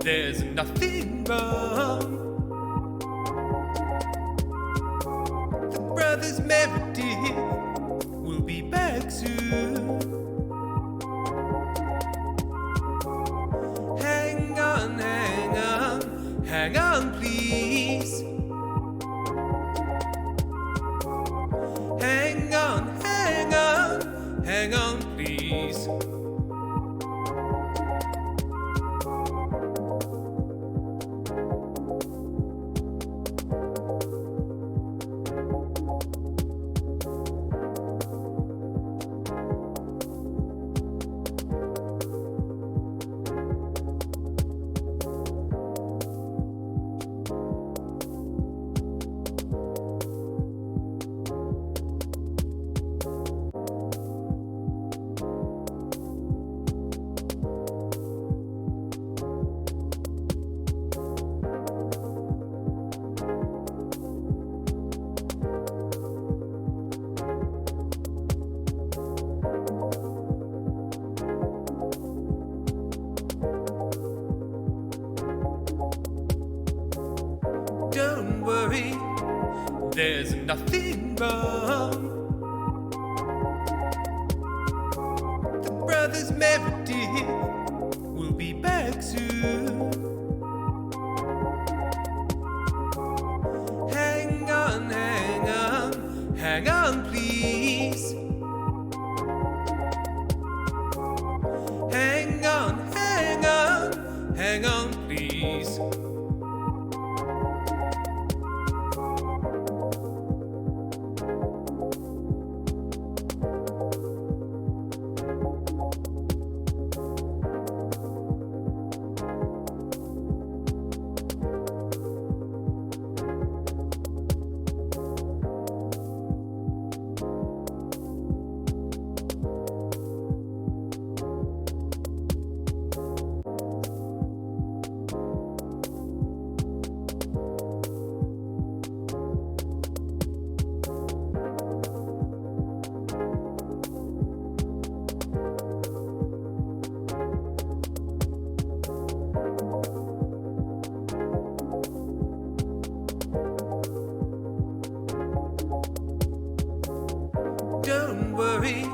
there's nothing wrong. The brothers Meredith will be back soon. Hang on, hang on, hang on, please. Hang on, hang on, hang on, please. Don't worry, there's nothing wrong. The brothers Meredith will be back soon. Hang on, hang on, hang on, please. Hang on, hang on, hang on, please. Don't worry,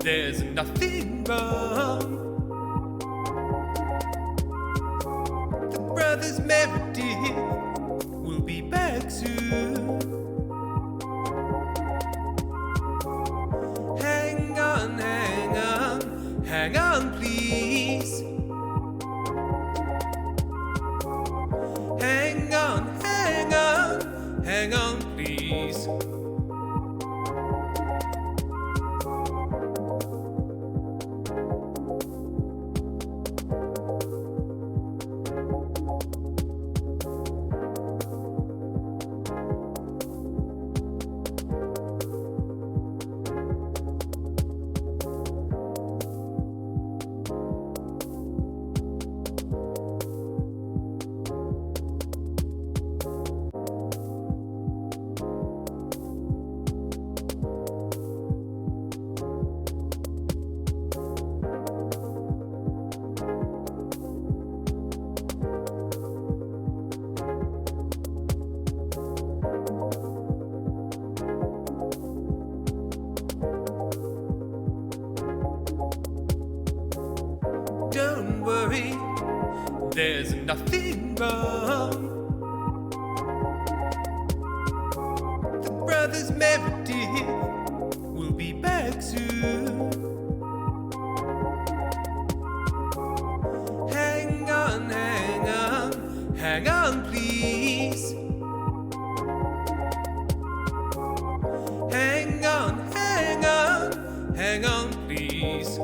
there's nothing wrong. The brothers Meredith will be back soon. Hang on, hang on, hang on, please. Hang on, hang on, hang on, please. Don't worry, there's nothing wrong. The brothers Meredith will be back soon. Hang on, hang on, hang on, please. Hang on, hang on, hang on, please.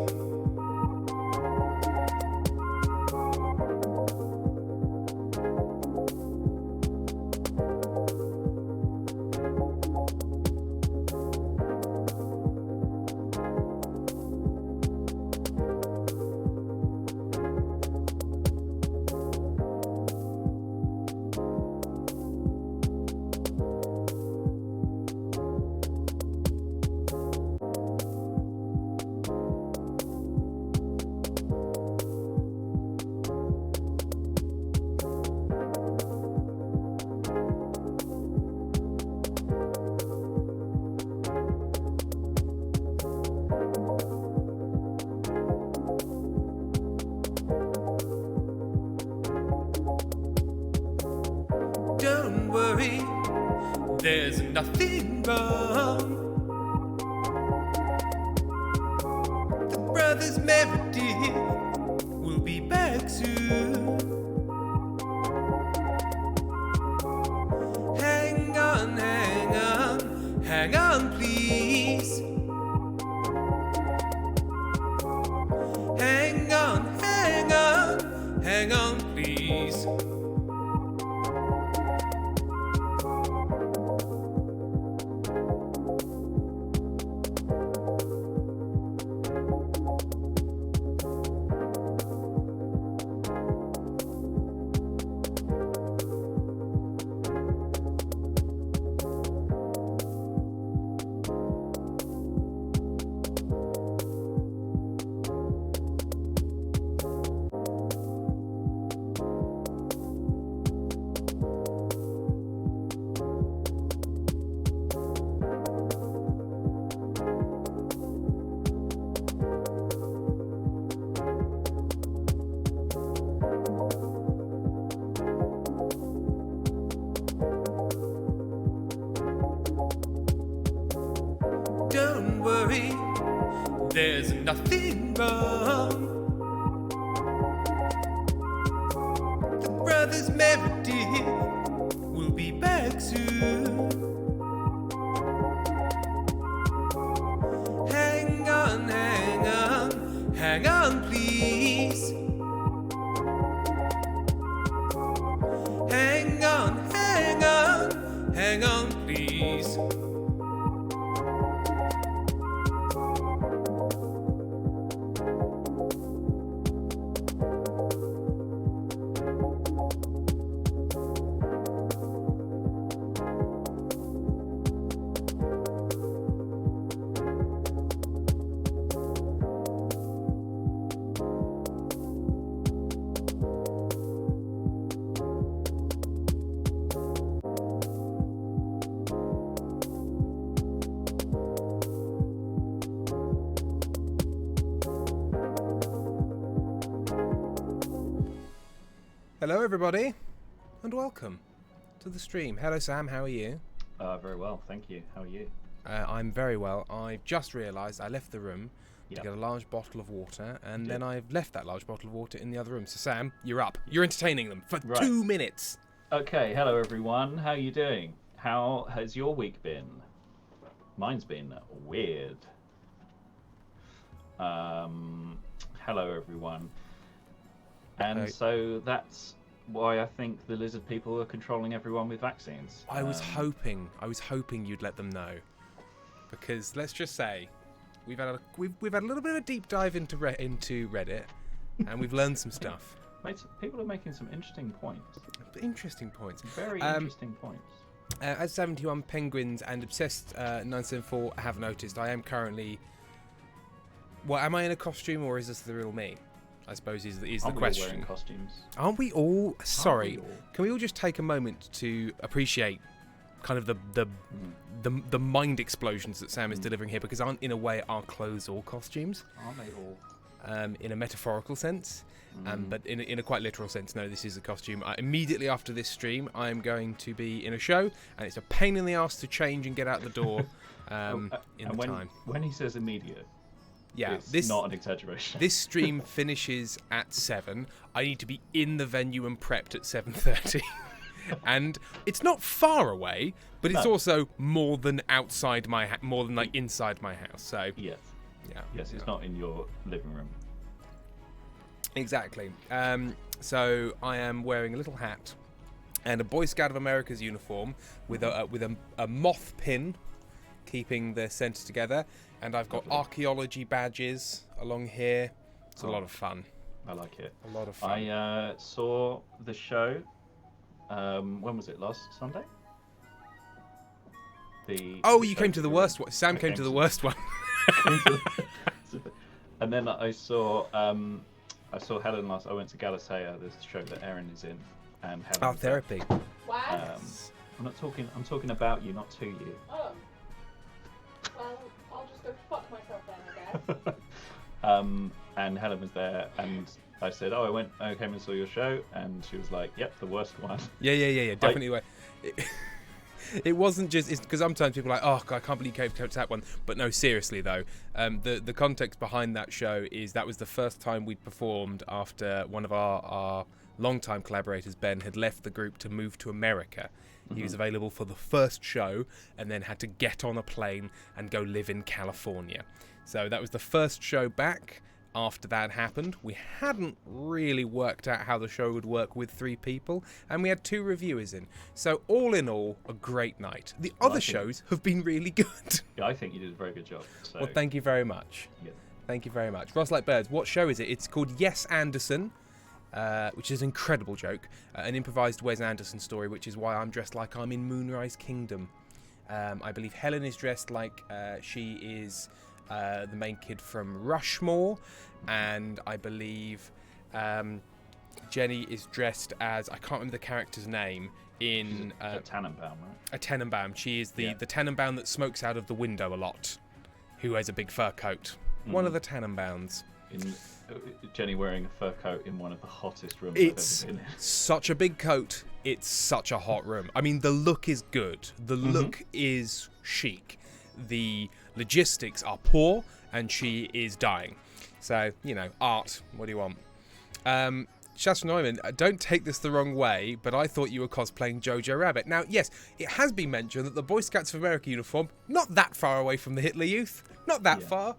there's nothing wrong. The brothers Meredith will be back soon. Hang on, hang on, hang on, please. Hang on, hang on, hang on, please. Don't worry, there's nothing wrong. The brothers Meredith will be back soon. Hang on, hang on, hang on, please. Hang on, hang on, hang on, please. Hello everybody, and welcome to the stream. Hello Sam, how are you? Very well, thank you. How are you? I'm very well. I've just realised I left the room to Yep. get a large bottle of water, and then I've left that large bottle of water in the other room. So Sam, you're up. You're entertaining them for Right. 2 minutes. Okay, hello everyone. How are you doing? How has your week been? Mine's been weird. Hello everyone. And Okay. so that's why I think the lizard people are controlling everyone with vaccines. I was hoping you'd let them know, because let's just say we've had a little bit of a deep dive into Reddit, and we've learned some stuff. Mate, people are making some interesting points. Interesting points. Very interesting points. As 71 Penguins and Obsessed 974 have noticed, I am currently... Well, am I in a costume, or is this the real me? I suppose is the Aren't we all question. wearing costumes? Aren't we all? Sorry. Aren't we all? Can we all just take a moment to appreciate kind of the mind explosions that Sam is delivering here, because aren't in a way our clothes all costumes? Aren't they all? In a metaphorical sense, but in a quite literal sense, no, this is a costume. Immediately after this stream, I'm going to be in a show, and it's a pain in the arse to change and get out the door in the time. When he says immediate, Yeah, it's not an exaggeration. This stream finishes at 7. I need to be in the venue and prepped at 7:30. And it's not far away, but it's also more than outside more than like inside my house. So Yes. yeah, Yes, it's not in your living room. exactly. So I am wearing a little hat and a Boy Scout of America's uniform with a moth pin keeping the centre together, and I've got archaeology badges along here. It's a lot of fun. I like it. A lot of fun. I saw the show. When was it? Last Sunday? You came to the worst one. Sam came to the worst one. And then I saw Helen last. I went to Galatea, this show that Erin is in, and Helen. Art therapy. What? I'm not talking. I'm talking about you, not to you. Oh. Well, I'll just go fuck myself then, I guess. And Helen was there, and I said, I came and saw your show, and she was like, yep, the worst one. Yeah. Definitely. It wasn't just because sometimes people are like, oh God, I can't believe you came to that one. But no, seriously though, the context behind that show is that was the first time we'd performed after one of our longtime collaborators, Ben, had left the group to move to America. He was available for the first show and then had to get on a plane and go live in California. So that was the first show back. After that happened, we hadn't really worked out how the show would work with 3 people, and we had 2 reviewers in. So all in all, a great night. The other shows have been really good. Yeah, I think you did a very good job. So. Well, thank you very much. Yeah. Thank you very much. Ross Like Birds, what show is it? It's called Yes Anderson, which is an incredible joke. An improvised Wes Anderson story, which is why I'm dressed like I'm in Moonrise Kingdom. I believe Helen is dressed like she is the main kid from Rushmore, and I believe Jenny is dressed as, I can't remember the character's name, in a Tannenbaum, right? A Tannenbaum. She is the Tannenbaum that smokes out of the window a lot, who has a big fur coat. One of the Tannenbaums. Jenny wearing a fur coat in one of the hottest rooms It's I've ever been in. Such a big coat. It's such a hot room. I mean, the look is good. The look is chic. The logistics are poor, and she is dying. So, art. What do you want? Shasta Neumann, don't take this the wrong way, but I thought you were cosplaying Jojo Rabbit. Now, yes, it has been mentioned that the Boy Scouts of America uniform, not that far away from the Hitler Youth. Not that far.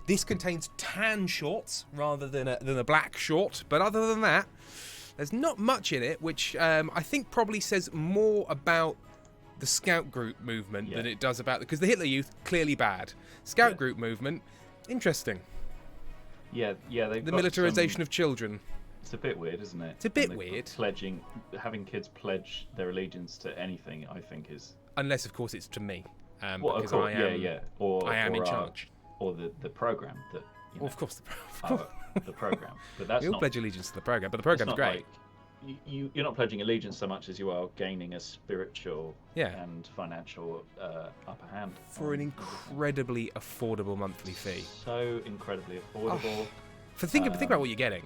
This contains tan shorts rather than a black short, but other than that, there's not much in it, which I think probably says more about the Scout group movement than it does about... Because the Hitler Youth, clearly bad. Scout group movement, interesting. Yeah. The militarization of children. It's a bit weird, isn't it? It's a bit weird. Having kids pledge their allegiance to anything, I think is... Unless, of course, it's to me. Because I am... I am in charge. Or the program that... Well, of course, the program. But that's we all not... pledge allegiance to the program, but the program's great. Like, you're not pledging allegiance so much as you are gaining a spiritual and financial upper hand for an incredibly affordable monthly fee. So incredibly affordable. Think about what you're getting.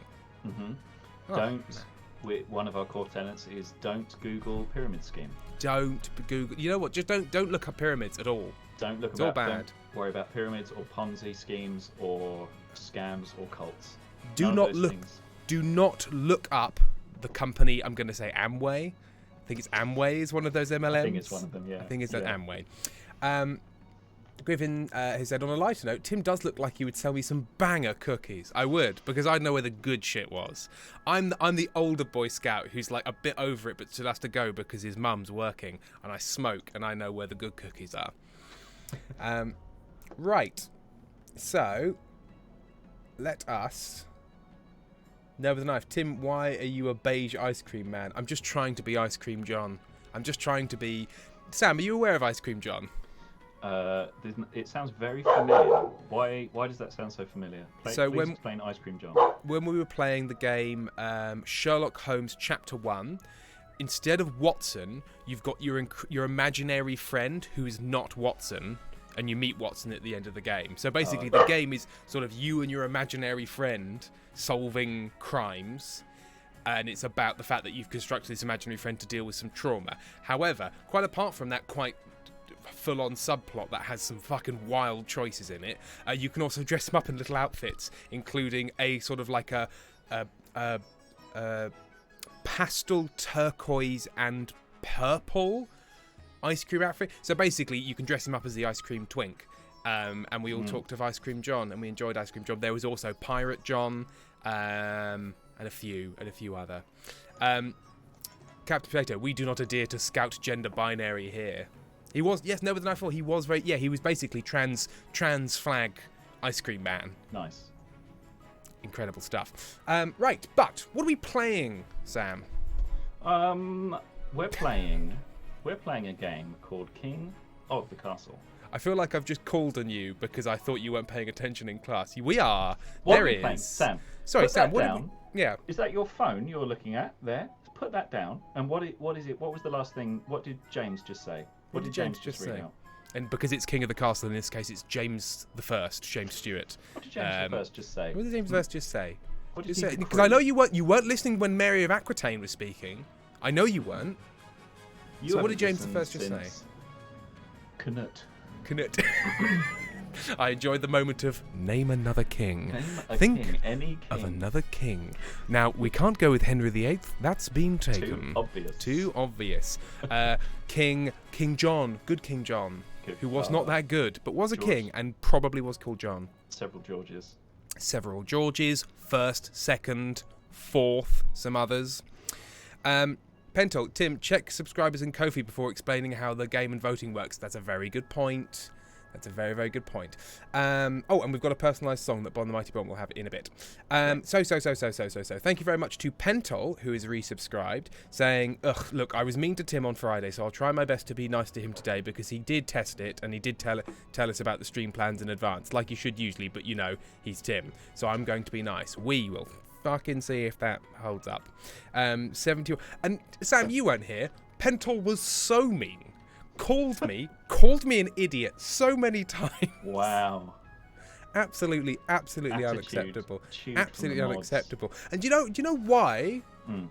One of our core tenets is don't Google pyramid scheme. Don't Google. You know what? Just don't look up pyramids at all. Don't look. It's all bad. Don't worry about pyramids or Ponzi schemes or scams or cults. Do not look up the company. I'm going to say Amway. I think it's Amway is one of those MLMs. I think it's one of them. Yeah. I think it's Amway. Griffin has said, on a lighter note, Tim does look like he would sell me some banger cookies. I would, because I know where the good shit was. I'm the older Boy Scout who's like a bit over it, but still has to go because his mum's working, and I smoke, and I know where the good cookies are. Right. So, let us... There with a knife. Tim, why are you a beige ice cream man? I'm just trying to be Ice Cream John. I'm just trying to be... Sam, are you aware of Ice Cream John? It sounds very familiar. Why does that sound so familiar? Please explain Ice Cream John. When we were playing the game Sherlock Holmes Chapter 1, instead of Watson, you've got your imaginary friend who is not Watson, and you meet Watson at the end of the game. So basically the game is sort of you and your imaginary friend solving crimes, and it's about the fact that you've constructed this imaginary friend to deal with some trauma. However, quite apart from that quite full-on subplot that has some fucking wild choices in it, you can also dress them up in little outfits, including a sort of like a pastel turquoise and purple ice cream outfit. So basically you can dress him up as the Ice Cream Twink, and we all talked of Ice Cream John, and we enjoyed Ice Cream John. There was also Pirate John, and a few other. Captain Potato, we do not adhere to Scout gender binary here. He was, yes, no, with an eyeful, he was very, he was basically trans flag Ice Cream Man. Nice. Incredible stuff. Right, but what are we playing, Sam? We're playing a game called King of the Castle. I feel like I've just called on you because I thought you weren't paying attention in class. We are. What there are we is. Playing? Sam. Sorry, Sam. What down. Yeah. Is that your phone you're looking at there? Put that down. And what is it? What was the last thing? What did James just say? What did James just say? Out? And because it's King of the Castle, in this case, it's James the First, James Stewart. What did James the First just say? What did James the First just say? What did he say? Because I know you weren't listening when Mary of Aquitaine was speaking. I know you weren't. So what did James the First just say? Knut. Knut. I enjoyed the moment of name another king. Think any king. Of another king. Now, we can't go with Henry VIII. That's been taken. Too obvious. King John. Good King John. Good who was father. not that good, but was a George. king and probably was called John. Several Georges. Several Georges. First, second, fourth, some others. Pentol, Tim, check subscribers and Ko-fi before explaining how the game and voting works. That's a very good point. That's a very, very good point. And we've got a personalised song that Bon the Mighty Bon will have in a bit. So. Thank you very much to Pentol, who is resubscribed, saying, ugh, look, I was mean to Tim on Friday, so I'll try my best to be nice to him today because he did test it and he did tell us about the stream plans in advance, like he should usually, but you know, he's Tim. So I'm going to be nice. We will fucking see if that holds up. 70. And Sam, you weren't here. Pentol was so mean. Called me an idiot so many times. Wow. Absolutely unacceptable. Attitude Absolutely from the mods. unacceptable. And do you know why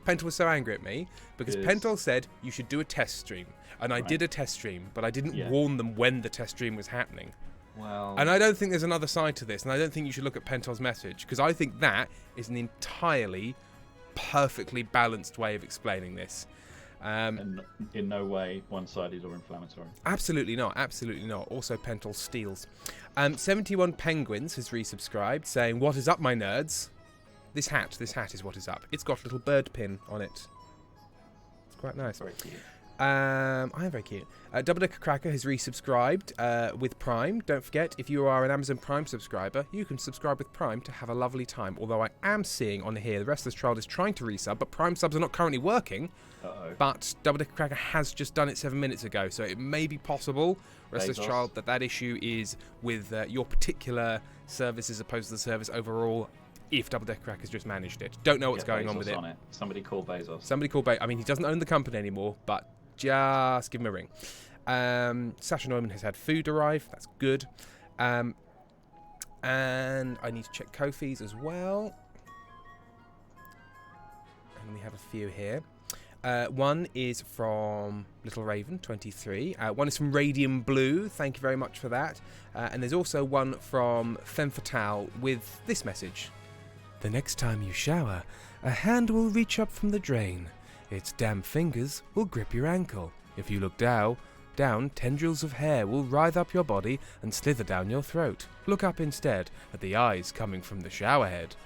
Pentol was so angry at me? Because Pentol said you should do a test stream. And I did a test stream, but I didn't warn them when the test stream was happening. Well, And I don't think there's another side to this, and I don't think you should look at Pentol's message, because I think that is an entirely perfectly balanced way of explaining this. and in no way one-sided or inflammatory. Absolutely not. Also, Pentol steals. 71 Penguins has resubscribed, saying, "What is up, my nerds? This hat is what is up. It's got a little bird pin on it. It's quite nice. Very cute. I am very cute. Double Decker Cracker has resubscribed with Prime. Don't forget, if you are an Amazon Prime subscriber, you can subscribe with Prime to have a lovely time. Although I am seeing on here the Restless Child is trying to resub, but Prime subs are not currently working. Uh-oh. But Double Decker Cracker has just done it 7 minutes ago, so it may be possible, Restless Bezos. Child, that issue is with your particular service as opposed to the service overall. If Double Decker Cracker's just managed it, don't know what's Get going on Bezos with it. on it. Somebody call Bezos. Somebody call I mean, he doesn't own the company anymore, but just give him a ring. Sasha Neumann has had food arrive. That's good. And I need to check Ko-fi's as well. And we have a few here. One is from Little Raven 23. One is from Radium Blue. Thank you very much for that. And there's also one from Femme Fatale with this message. The next time you shower, a hand will reach up from the drain. Its damp fingers will grip your ankle. If you look down, tendrils of hair will writhe up your body and slither down your throat. Look up instead at the eyes coming from the shower head.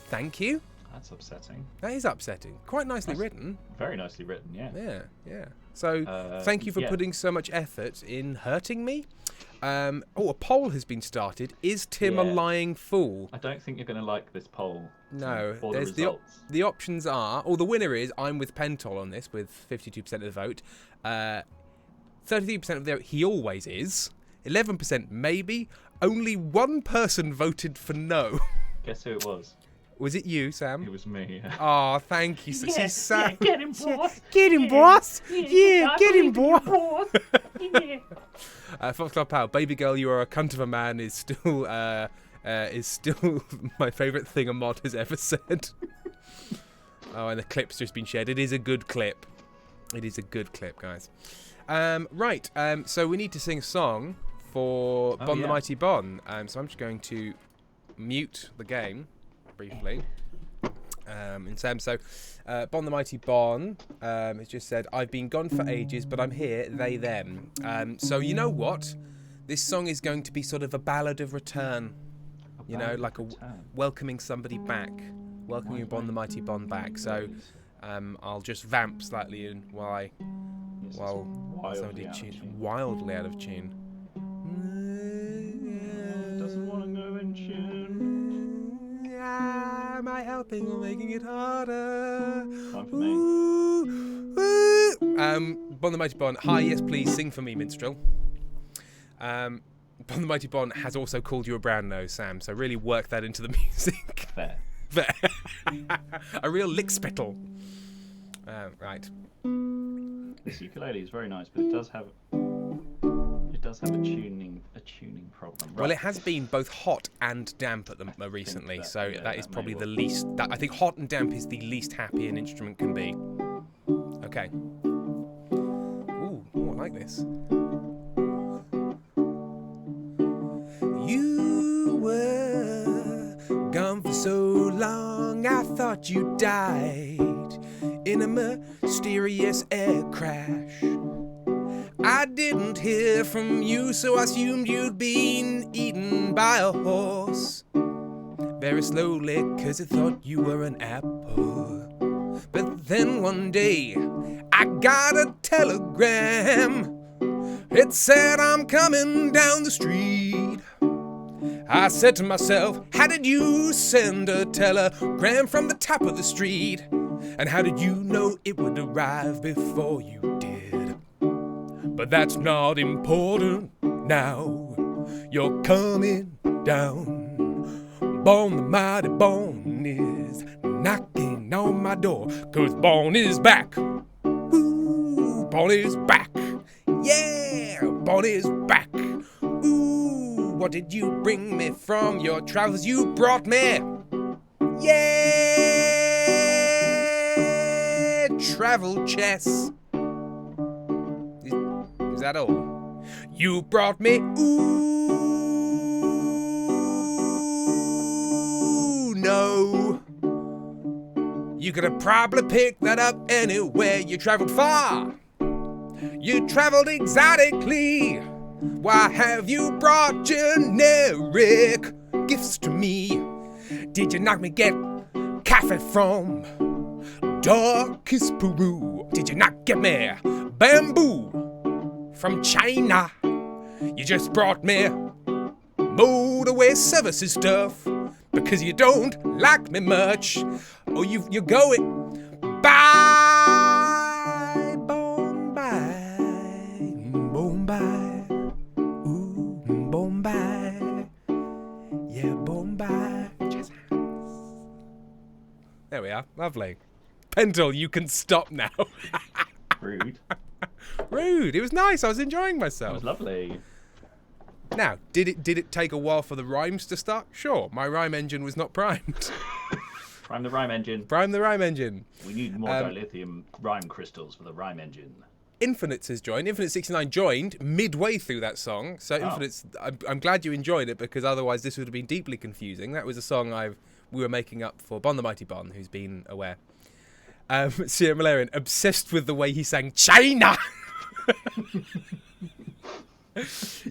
Thank you. That's upsetting. That is upsetting. Quite nicely written. Very nicely written, yeah. Yeah. So, thank you for putting so much effort in hurting me. A poll has been started. Is Tim a lying fool? I don't think you're going to like this poll. No. Or the There's results. the options are... the winner is... I'm with Pentol on this with 52% of the vote. 33% of the vote, he always is. 11% maybe. Only one person voted for no. Guess who it was? Was it you, Sam? It was me. Oh, thank you. See, Sam. Get him, boss. Get him, boss. Yeah, I get him, believe in you, boss. Yeah. Fox Club Pal, baby girl, you are a cunt of a man is still my favourite thing a mod has ever said. And the clip's just been shared. It is a good clip. It is a good clip, guys. Right. So we need to sing a song for Bon the Mighty Bon. So I'm just going to mute the game briefly. And Sam, so Bon the Mighty Bon has just said, I've been gone for ages, but I'm here, they, them. So you know what? This song is going to be sort of a ballad of return. You know, like welcoming somebody back. Welcoming Bon the Mighty Bon back. So I'll just vamp slightly in while somebody tunes wildly out of tune. Doesn't want to go in tune. Am I helping or making it harder? Fine for me. Bon the Mighty Bon, hi, yes please, sing for me, minstrel. Bon the Mighty Bon has also called you a brown nose, Sam, so really work that into the music. Fair. A real lick spittle. Right. This ukulele is very nice, but it does have a tuning problem. Right. Well, it has been both hot and damp at the recently, so that is probably the least. I think hot and damp is the least happy an instrument can be. Okay. Ooh, I like this. You were gone for so long, I thought you died in a mysterious air crash. I didn't hear from you, so I assumed you'd been eaten by a horse. Very slowly, 'cause I thought you were an apple. But then one day, I got a telegram. It said I'm coming down the street. I said to myself, how did you send a telegram from the top of the street? And how did you know it would arrive before you did? But that's not important now. You're coming down. Bon, the mighty Bon is knocking on my door. 'Cause Bon is back. Ooh, Bon is back. Yeah, Bon is back. Ooh, what did you bring me from your travels? You brought me. Yeah, travel chess. Is that all? You brought me. Ooh, no. You could have probably picked that up anywhere. You traveled far. You traveled exotically. Why have you brought generic gifts to me? Did you not me get coffee from darkest Peru? Did you not get me bamboo from China? You just brought me motorway services stuff because you don't like me much. Oh, you're going bye, Bombay, Bombay, ooh, Bombay, yeah, Bombay. Jazz hands. There we are, lovely. Pendle, you can stop now. Rude. Rude. It was nice. I was enjoying That myself. was lovely. Now, did it take a while for the rhymes to start? Sure. My rhyme engine was not primed. Prime the rhyme engine. Prime the rhyme engine. We need more dilithium rhyme crystals for the rhyme engine. Infinites has joined. Infinite69 joined midway through that song. So Infinites, I'm glad you enjoyed it because otherwise this would have been deeply confusing. That was a song we were making up for Bon the Mighty Bon, who's been aware. Sierra Malarian, obsessed with the way he sang China.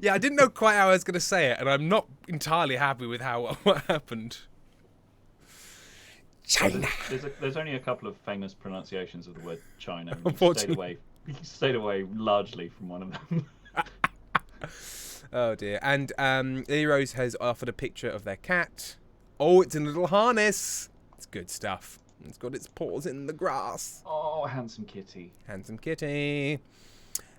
Yeah, I didn't know quite how I was going to say it, and I'm not entirely happy with what happened. China. There's only a couple of famous pronunciations of the word China. Unfortunately. You stayed away largely from one of them. Oh dear. And Eros has offered a picture of their cat. Oh, it's in a little harness. It's good stuff. It's got its paws in the grass. Oh, handsome kitty. Handsome kitty.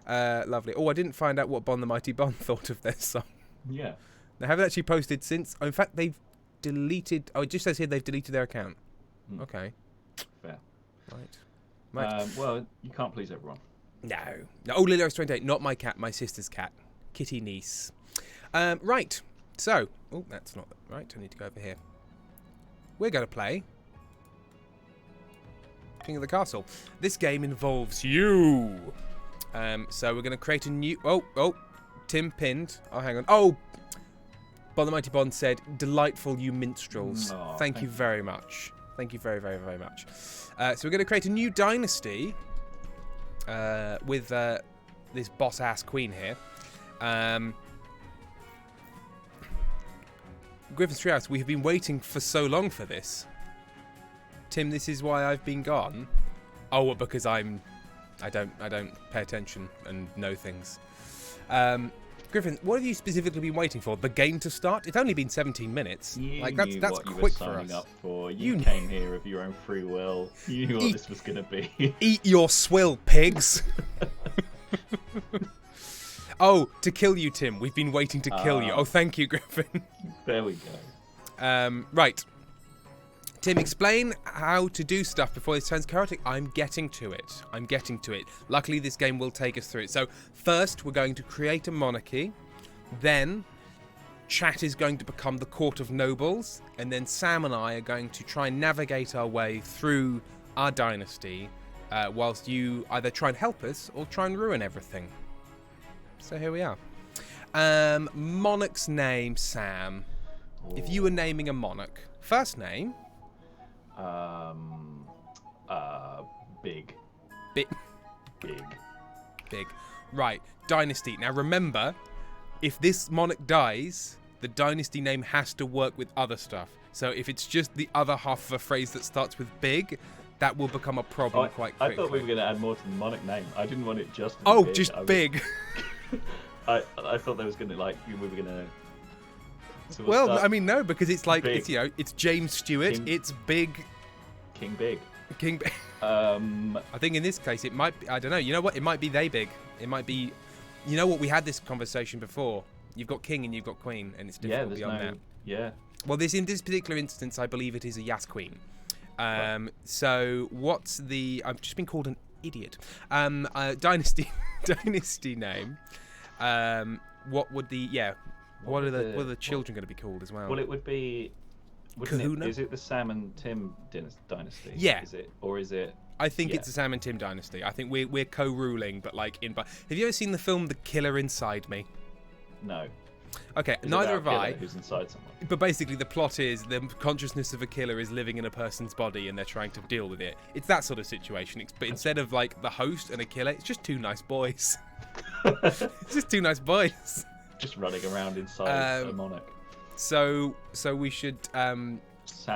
Lovely. Oh, I didn't find out what Bon the Mighty Bon thought of their song. Yeah. They haven't actually posted since. Oh, in fact, they've deleted. Oh, it just says here they've deleted their account. Okay. Fair. Right. Well, you can't please everyone. No. Oh, Lilos28, not my cat, my sister's cat. Kitty niece. Right. So. Oh, that's not right. I need to go over here. We're going to play King of the Castle. This game involves you. So we're going to create a new... Oh, Tim pinned. Oh, hang on. Oh, Bon the Mighty Bon said, delightful you minstrels. Oh, thank you very much. Thank you very, very, very much. So we're going to create a new dynasty with this boss-ass queen here. Griffin's Treehouse, we have been waiting for so long for this. Tim, this is why I've been gone. Oh, well, because I don't pay attention and know things. Griffin, what have you specifically been waiting for? The game to start? It's only been 17 minutes. That's quick for us. Up for. You came here of your own free will. You knew what this was going to be. Eat your swill, pigs. Oh, to kill you, Tim. We've been waiting to kill you. Oh, thank you, Griffin. There we go. Right. Tim, explain how to do stuff before this turns chaotic. I'm getting to it. Luckily, this game will take us through it. So, first, we're going to create a monarchy. Then, chat is going to become the court of nobles. And then Sam and I are going to try and navigate our way through our dynasty whilst you either try and help us or try and ruin everything. So here we are. Monarch's name, Sam. If you were naming a monarch, first name. Big. Big. Big. Big. Right. Dynasty. Now remember, if this monarch dies, the dynasty name has to work with other stuff. So if it's just the other half of a phrase that starts with big, that will become a problem quite quickly. I thought we were going to add more to the monarch name. I didn't want it just to be Oh, big. just big. I thought there was going to, like, we were going to... So Well, I mean, no, because it's like, Big. it's, you know, it's James Stewart, King- it's big. King Big. King Big. Um, I think in this case it might be, I don't know, you know what, it might be they big. It might be, you know what, we had this conversation before. You've got king and you've got queen, and it's yeah, difficult there's beyond no... that. Yeah. Well, in this particular instance, I believe it is a Yas queen. So what's the, I've just been called an idiot. Dynasty name. What would the, what are the children going to be called as well? Well, it would be... Kahuna? Is it the Sam and Tim dynasty? Yeah. Is it, or is it... I think Yeah. it's the Sam and Tim dynasty. I think we're co-ruling, but like in. Have you ever seen the film The Killer Inside Me? No. Okay, Is it neither about have a I. killer who's inside someone? But basically, the plot is the consciousness of a killer is living in a person's body, and they're trying to deal with it. It's that sort of situation. But instead of like the host and a killer, it's just two nice boys. It's just two nice boys. Just running around inside a monarch. So we should Sam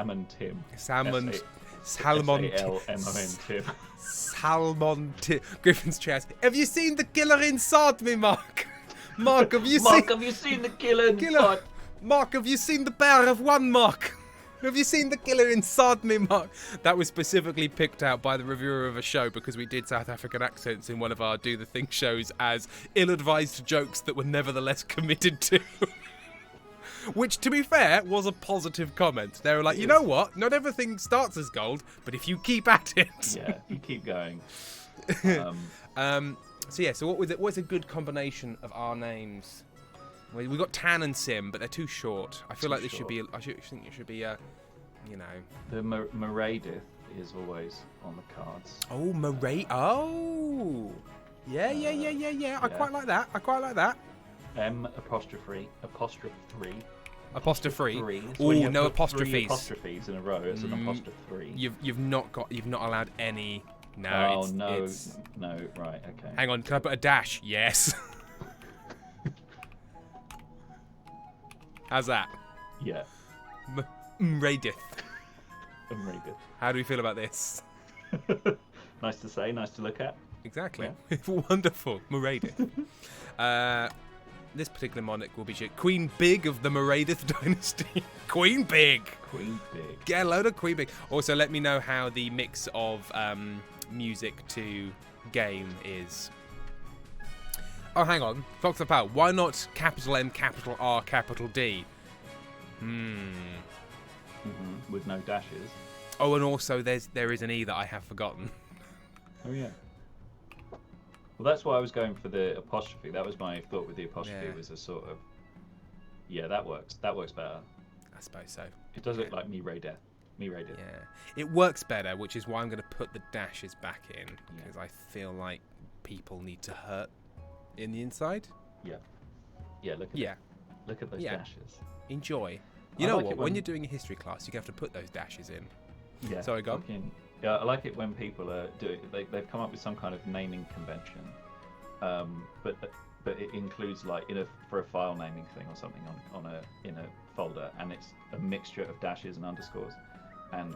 and Tim. Salmon Tim. Salmon Salmon Tim. Griffin's chest. Have you seen The Killer Inside Me, Mark? Mark, have you Mark, seen? have you seen the killer Killer. inside? Mark, have you seen The Bear of One, Mark? Have you seen The Killer Inside Me, Mark? That was specifically picked out by the reviewer of a show because we did South African accents in one of our Do the Thing shows as ill-advised jokes that were nevertheless committed to. Which, to be fair, was a positive comment. They were like, you know what? Not everything starts as gold, but if you keep at it. Yeah, you keep going. So what was it? What's a good combination of our names? We got Tan and Sim, but they're too short. I feel like this should be. I think it should be a, you know. The Meredith is always on the cards. Oh, Marie. Oh, yeah. I quite like that. Apostrophe. Apostrophe. So when Oh, you no put three apostrophes. apostrophes in a row. It's an apostrophe. You've not allowed any. No. Oh it's, no, It's, no. Right. Okay. hang on. Can I put a dash? Yes. How's that? Yeah. Meredith. Meredith. How do we feel about this? Nice to say. Nice to look at. Exactly. Wonderful. Meredith. This particular monarch will be Queen Big of the Meredith dynasty. Queen Big. Queen Big. Get a load of Queen Big. Also, let me know how the mix of music to game is. Oh, hang on. Fox of Power. Why not capital M, capital R, capital D? With no dashes. Oh, and also there is an E that I have forgotten. Oh yeah. Well, that's why I was going for the apostrophe. That was my thought with the apostrophe. Yeah. Was a sort of. Yeah, that works. That works better. I suppose so. It does look like Meredith. Meredith. Yeah. It works better, which is why I'm going to put the dashes back in, because I feel like people need to hurt in the inside. Yeah. Yeah. Look at those dashes. Enjoy. You I know like what? it When when you're doing a history class, you have to put those dashes in. Yeah. Sorry, go on. Yeah, I like it when people are doing. They've come up with some kind of naming convention, but it includes like for a file naming thing or something in a folder, and it's a mixture of dashes and underscores, and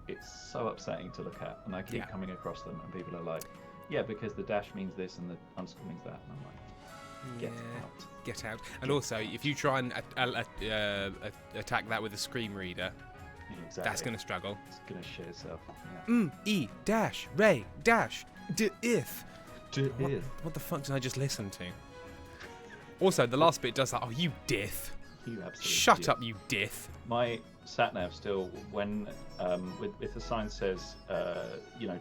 it's so upsetting to look at. And I keep coming across them, and people are like, "Yeah, because the dash means this and the underscore means that," and I'm like, "Get out." And also, if you try and attack that with a screen reader, Exactly. that's going to struggle. It's going to shit itself. Yeah. E dash Ray dash if. If. What the fuck did I just listen to? Also, the last bit does that. Oh, you dith. You absolutely Shut idiot. up, you dith. My sat nav still, when if the sign says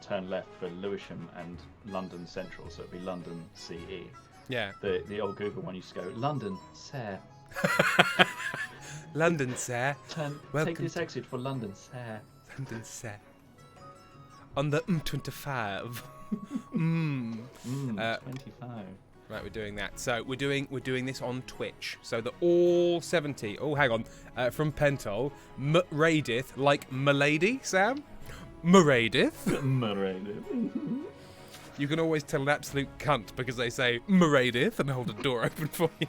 turn left for Lewisham and London Central, so it'd be London CE. Yeah. The old Google one used to go London Sir. London, sir. Take this exit for London Sir. London, sir. on the 25. 25. Right, we're doing that. So we're doing this on Twitch. So that all 70. Oh, hang on. From Pentol, Meredith, like Milady, Sam. Meredith. Meredith. You can always tell an absolute cunt because they say Meredith and hold a door open for you.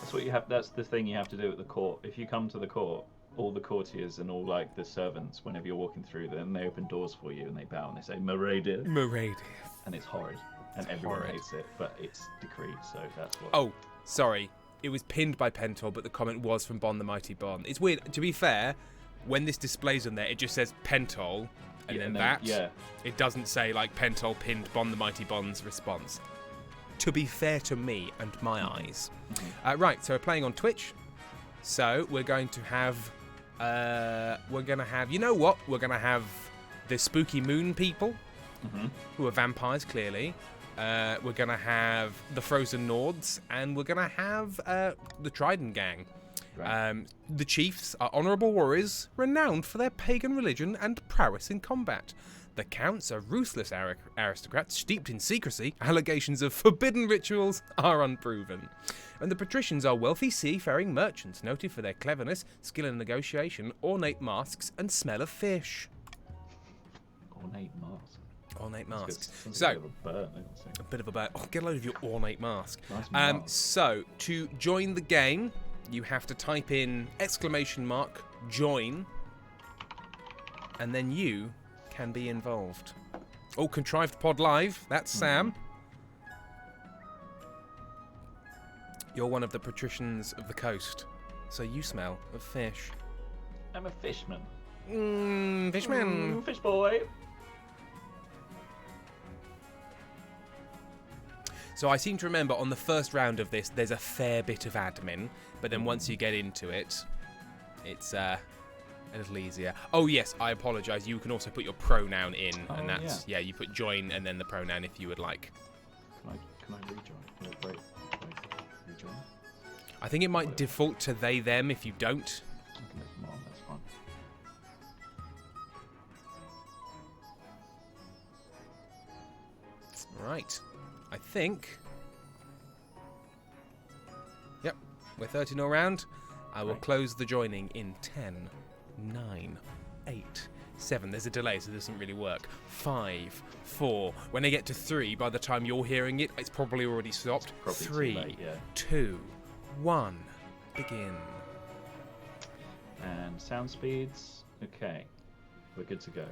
That's what you have. That's the thing you have to do at the court. If you come to the court, all the courtiers and all like the servants, whenever you're walking through them, they open doors for you and they bow and they say Meredith. Meredith. And it's horrid. And everyone Horrid. hates it, but it's decreed, so that's what. Oh, sorry. It was pinned by Pentol, but the comment was from Bon the Mighty Bon. It's weird. To be fair, when this displays on there, it just says Pentol, and Yeah, then and that. yeah. It doesn't say, like, Pentol pinned Bon the Mighty Bon's response. To be fair to me and my eyes. Right, so we're playing on Twitch. So we're going to have... you know what? We're going to have the Spooky Moon people, who are vampires, clearly. We're going to have the Frozen Nords, and we're going to have the Trident Gang. Right. The chiefs are honourable warriors, renowned for their pagan religion and prowess in combat. The counts are ruthless aristocrats steeped in secrecy. Allegations of forbidden rituals are unproven. And the patricians are wealthy seafaring merchants, noted for their cleverness, skill in negotiation, ornate masks, and smell of fish. Ornate mask. Ornate masks. Sounds like So, a bit of a burn, isn't it? a bit of a bit. Oh, get a load of your ornate mask. Nice mask. So, to join the game, you have to type in !join, and then you can be involved. Oh, Contrived Pod Live. That's Sam. You're one of the patricians of the coast, so you smell of fish. I'm a fishman. Fishman. Fish boy. So I seem to remember on the first round of this, there's a fair bit of admin, but then once you get into it, it's a little easier. Oh yes, I apologise. You can also put your pronoun in, and that's you put join and then the pronoun if you would like. Can I rejoin? Can I break rejoin? I think it might default to they them if you don't. Okay, come on, that's fine. Right. I think. Yep, we're 13 all round. I will close the joining in 10, 9, 8, 7. There's a delay, so this doesn't really work. 5, 4. When I get to 3, by the time you're hearing it, it's probably already stopped. Probably too 3, late, yeah. 2, 1. Begin. And sound speeds. Okay, we're good to go.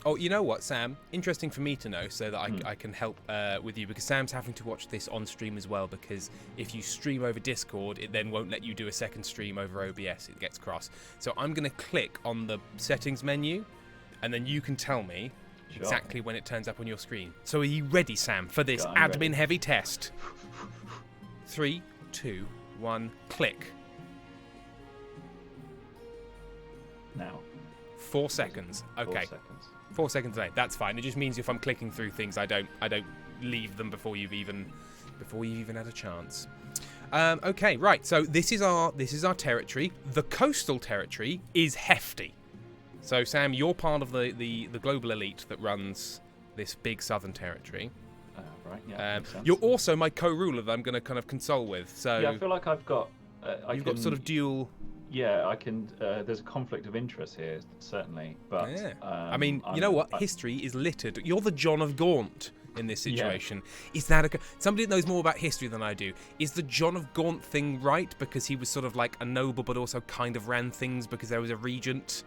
Oh, you know what, Sam? Interesting for me to know so that I can help with you, because Sam's having to watch this on stream as well, because if you stream over Discord, it then won't let you do a second stream over OBS. It gets cross. So I'm going to click on the settings menu, and then you can tell me exactly when it turns up on your screen. So are you ready, Sam, for this admin-heavy test? 3, 2, 1, click. Now. 4 seconds. Okay. 4 seconds. 4 seconds delay. That's fine. It just means if I'm clicking through things, I don't leave them before you've even had a chance. Okay, right. So this is our territory. The coastal territory is hefty. So Sam, you're part of the global elite that runs this big southern territory. Right. Yeah. You're also my co-ruler that I'm going to kind of console with. So yeah, I feel like I've got. You've got sort of dual. Yeah, I can. There's a conflict of interest here, certainly. But yeah. I mean, you know what? History is littered. You're the John of Gaunt in this situation. Yeah. Is that somebody that knows more about history than I do? Is the John of Gaunt thing right because he was sort of like a noble, but also kind of ran things because there was a regent,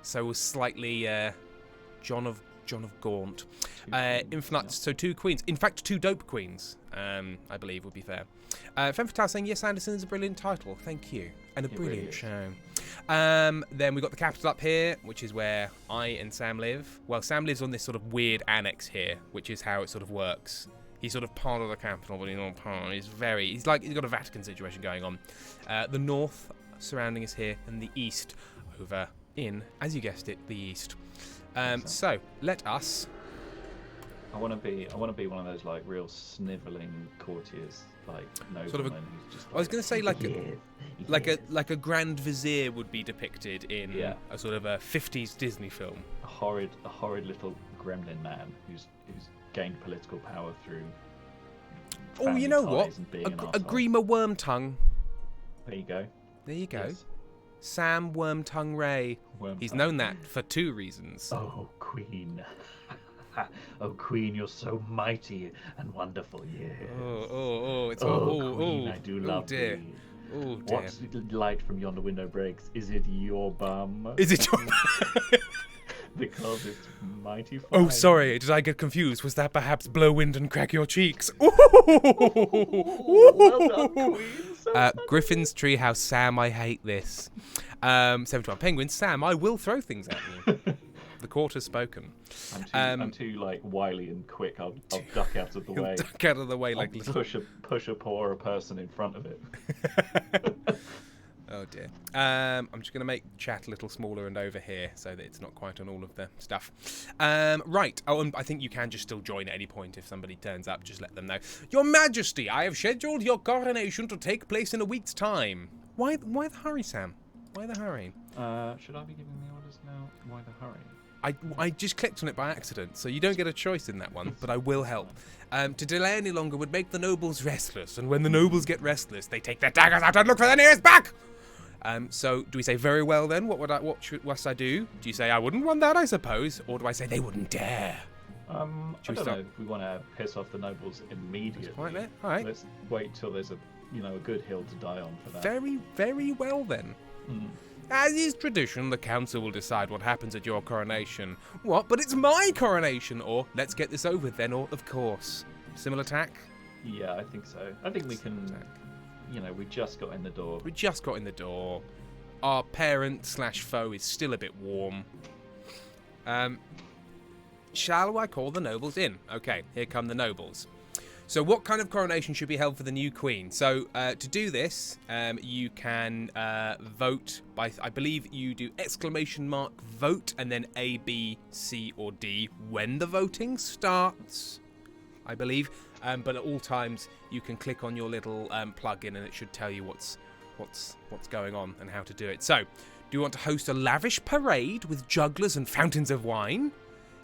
so was slightly John of Gaunt. So 2 queens. In fact, 2 dope queens. I believe would be fair. Femme Fatale saying yes, Anderson is a brilliant title. Thank you. And a brilliant show. Then we've got the capital up here, which is where I and Sam live. Well, Sam lives on this sort of weird annex here, which is how it sort of works. He's sort of part of the capital, but he's not part. He's got a Vatican situation going on. The north surrounding us here, and the east over in, as you guessed it, the east. So let us. I want to be one of those like real snivelling courtiers like nobleman Sort of who's just. I was going to say like yes. like a grand vizier would be depicted in Yeah. a sort of a 50s Disney film. a horrid little gremlin man who's gained political power through. Oh, you know what? And being A an arsehole. Grima Wormtongue. There you go. There you go. Yes. Sam Wormtongue Ray. He's Wormtongue. known that for 2 reasons. Oh, Queen. Oh, Queen, you're so mighty and wonderful, yes. It's Queen, I do love dear. thee. Oh dear. What little light from yonder window breaks? Is it your bum? Is it your... Because it's mighty fine. Oh, sorry. Did I get confused? Was that perhaps blow wind and crack your cheeks? Well done, Queen. So Griffin's Treehouse. Sam, I hate this. 71 Penguins. Sam, I will throw things at you. The court has spoken. I'm too like wily and quick. I'll duck out of the way. Duck out of the way I'll like little... push a poorer person in front of it. Oh dear. I'm just going to make chat a little smaller and over here so that it's not quite on all of the stuff. Right. Oh, and I think you can just still join at any point if somebody turns up. Just let them know. Your Majesty, I have scheduled your coronation to take place in a week's time. Why the hurry, Sam? Why the hurry? Should I be giving the orders now? Why the hurry? I just clicked on it by accident, so you don't get a choice in that one, but I will help. To delay any longer would make the nobles restless, and when the nobles get restless, they take their daggers out and look for their nearest back! So do we say very well then? What must I do? Do you say I wouldn't want that, I suppose? Or do I say they wouldn't dare? I don't know if we want to piss off the nobles immediately. Right there. All right. Let's wait till there's a good hill to die on for that. Very, very well then. As is tradition, the council will decide what happens at your coronation. What? But it's my coronation! Or, let's get this over then, or, of course. Similar tack? Yeah, I think so. I think we can, we just got in the door. We just got in the door. Our parent/foe is still a bit warm. Shall I call the nobles in? Okay, here come the nobles. So what kind of coronation should be held for the new queen? So to do this, you can vote by, I believe you do ! Vote and then A, B, C or D when the voting starts, I believe. But at all times you can click on your little plug-in and it should tell you what's going on and how to do it. So, do you want to host a lavish parade with jugglers and fountains of wine?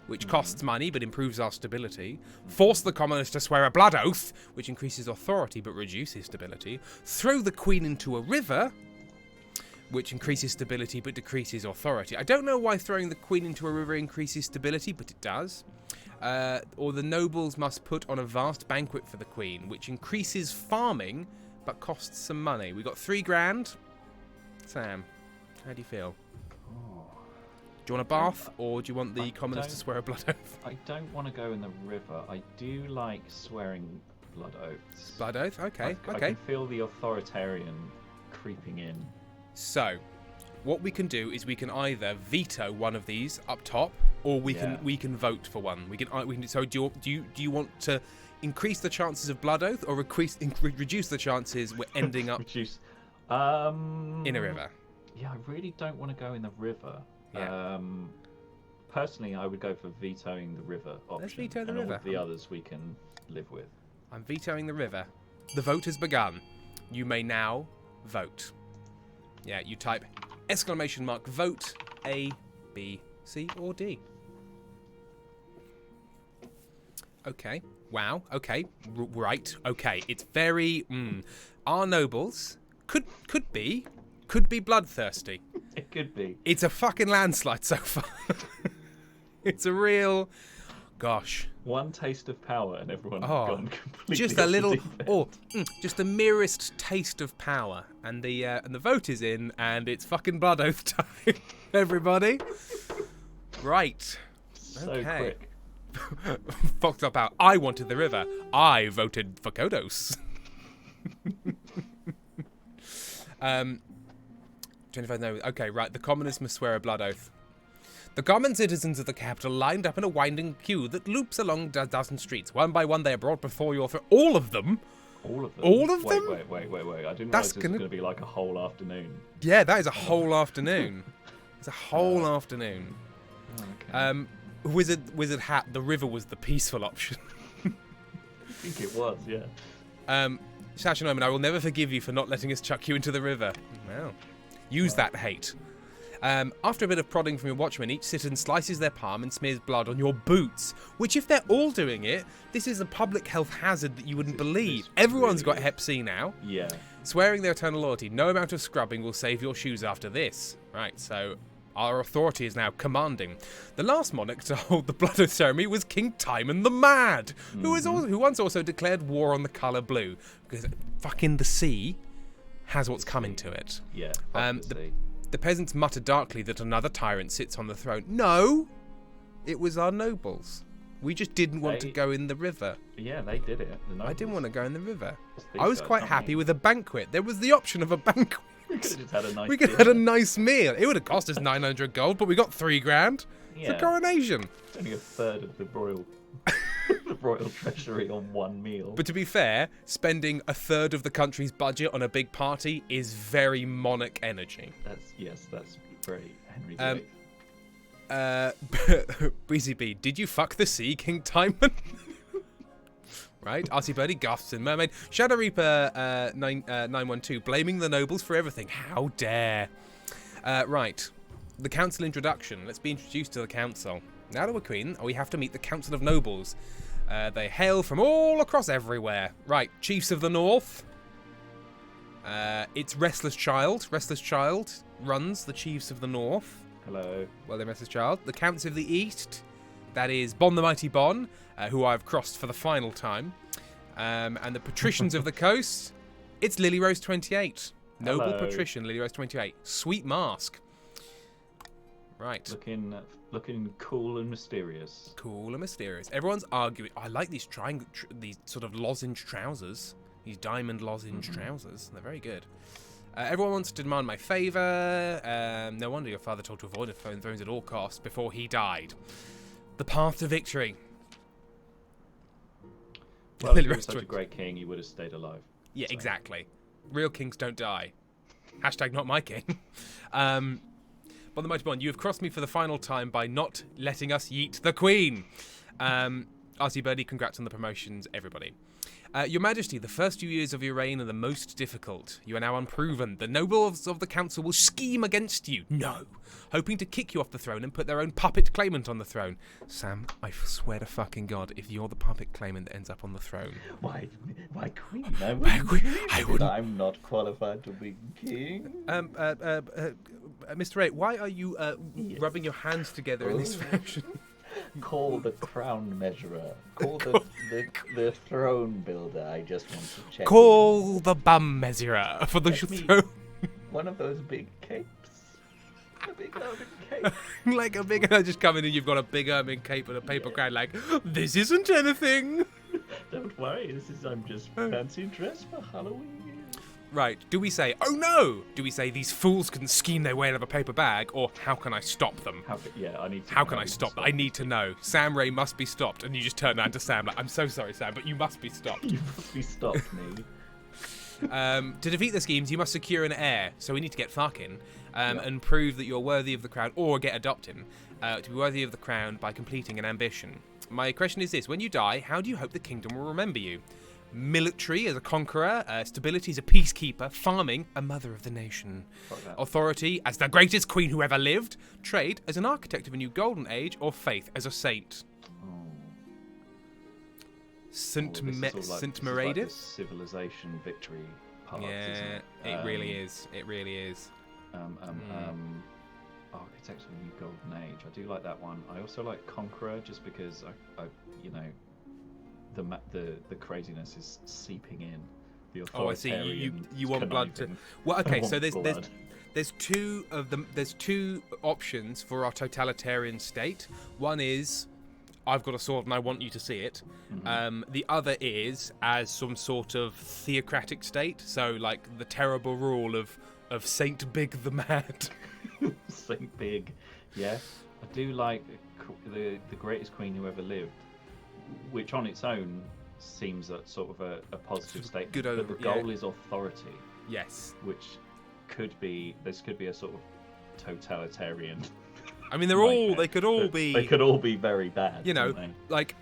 Which costs money but improves our stability. Force the commoners to swear a blood oath, which increases authority but reduces stability. Throw the queen into a river, which increases stability but decreases authority. I don't know why throwing the queen into a river increases stability, but it does. Or the nobles must put on a vast banquet for the queen, which increases farming but costs some money. We got $3,000. Sam, how do you feel? Do you want a bath, or do you want the commoners to swear a blood oath? I don't want to go in the river. I do like swearing blood oaths. Blood oath? Okay, I okay. can feel the authoritarian creeping in. So, what we can do is we can either veto one of these up top, or we can vote for one. We can. So, do you want to increase the chances of blood oath, or reduce the chances we're ending up Reduce. in a river? Yeah, I really don't want to go in the river. Yeah. Personally, I would go for vetoing the river option. Let's veto the and river. All of the others we can live with. I'm vetoing the river. The vote has begun. You may now vote. Yeah, you type ! Vote A, B, C, or D. Okay. Wow. Okay. Right. Okay. It's very. Our nobles could be bloodthirsty. It could be. It's a fucking landslide so far. It's a real, gosh. One taste of power and everyone's gone completely. Just a little, just the merest taste of power, and the vote is in, and it's fucking blood oath time, everybody. Right. So quick. Fucked up out. I wanted the river. I voted for Kodos. 25 no. Okay, right. The commoners must swear a blood oath. The common citizens of the capital lined up in a winding queue that loops along a dozen streets. One by one, they are brought before your throne. All of them? All of them? All of them? Wait. I didn't That's realize this was going to be like a whole afternoon. Yeah, that is a whole afternoon. It's a whole afternoon. Okay. Wizard hat, the river was the peaceful option. I think it was, yeah. Sasha Neumann, I will never forgive you for not letting us chuck you into the river. Well, use that hate. After a bit of prodding from your watchmen, each citizen slices their palm and smears blood on your boots. Which, if they're all doing it, this is a public health hazard that you wouldn't believe. Everyone's got Hep C now. Yeah. Swearing their eternal loyalty, no amount of scrubbing will save your shoes after this. Right, so our authority is now commanding. The last monarch to hold the blood oath ceremony was King Timon the Mad, who once also declared war on the colour blue, because fucking the sea has what's coming to it. Yeah. The peasants mutter darkly that another tyrant sits on the throne. No, it was our nobles. We just didn't want to go in the river. Yeah, they did it. I didn't want to go in the river. These I was guys, quite happy with a banquet. There was the option of a banquet. We could have just had a nice We could have had a nice meal. It would have cost us 900 gold, but we got 3 grand for coronation. It's only a third of the royal the royal treasury on one meal. But to be fair, spending a third of the country's budget on a big party is very monarch energy. That's very Henry VIII. Breezy B, did you fuck the sea, King Timon? Right, RC Birdie, Gasps and Mermaid. Shadow Reaper 912, blaming the nobles for everything. How dare. Right, the council introduction. Let's be introduced to the council. Now that we're queen, we have to meet the Council of Nobles. They hail from all across everywhere. Right, Chiefs of the North. It's Restless Child. Restless Child runs the Chiefs of the North. Hello. Well then, Restless Child. The Counts of the East. That is Bon the Mighty Bon, who I've crossed for the final time. And the Patricians of the Coast. It's Lily Rose 28. Noble Hello. Patrician, Lily Rose 28. Sweet mask. Right. Looking cool and mysterious. Cool and mysterious. Everyone's arguing. I like these these sort of lozenge trousers. These diamond lozenge trousers. They're very good. Everyone wants to demand my favour. No wonder your father told to avoid the thrones at all costs before he died. The path to victory. Well, if you were such a great king, you would have stayed alive. Yeah, So. exactly. Real kings don't die. Hashtag not my king. Bon the Mighty Bon, you have crossed me for the final time by not letting us yeet the Queen. RC Birdie, congrats on the promotions, everybody. Your Majesty, the first few years of your reign are the most difficult. You are now unproven. The nobles of the council will scheme against you. No. Hoping to kick you off the throne and put their own puppet claimant on the throne. Sam, I swear to fucking God, if you're the puppet claimant that ends up on the throne. Why queen? I'm not qualified to be king. Mr. 8, why are you rubbing your hands together in this fashion? Call the crown measurer. Call the throne builder. I just want to check. Call the bum measurer for the throne. One of those big capes. A big urban cape. Like a big, just come in and you've got a big ermine cape and a paper crown. Like, this isn't anything. Don't worry, I'm just fancy dress for Halloween. Right, do we say, oh no? Do we say these fools can scheme their way out of a paper bag? Or how can I stop them? I need to How can I stop them? I need to know. Sam Ray must be stopped. And you just turn around to Sam like, I'm so sorry, Sam, but you must be stopped. You must be stopped, me. To defeat the schemes, you must secure an heir. So we need to get fucking and prove that you're worthy of the crown, or get adopted to be worthy of the crown by completing an ambition. My question is this: when you die, how do you hope the kingdom will remember you? Military as a conqueror, stability as a peacekeeper, farming, a mother of the nation, authority as the greatest queen who ever lived, trade as an architect of a new golden age, or faith as a saint. Saint Meredith. Like civilization victory part. Yeah, it really is. It really is. Architect of a new golden age. I do like that one. I also like conqueror, just because I the craziness is seeping in. The authoritarian. Oh, I see. You want blood to. Well, okay. So there's two of them. There's two options for our totalitarian state. One is, I've got a sword and I want you to see it. The other is as some sort of theocratic state. So like the terrible rule of Saint Big the Mad. Saint Big, yeah. I do like the greatest queen who ever lived, which on its own seems a sort of a positive statement. But the goal is authority. Yes. Which could be a sort of totalitarian. I mean, they could all be very bad. You know, like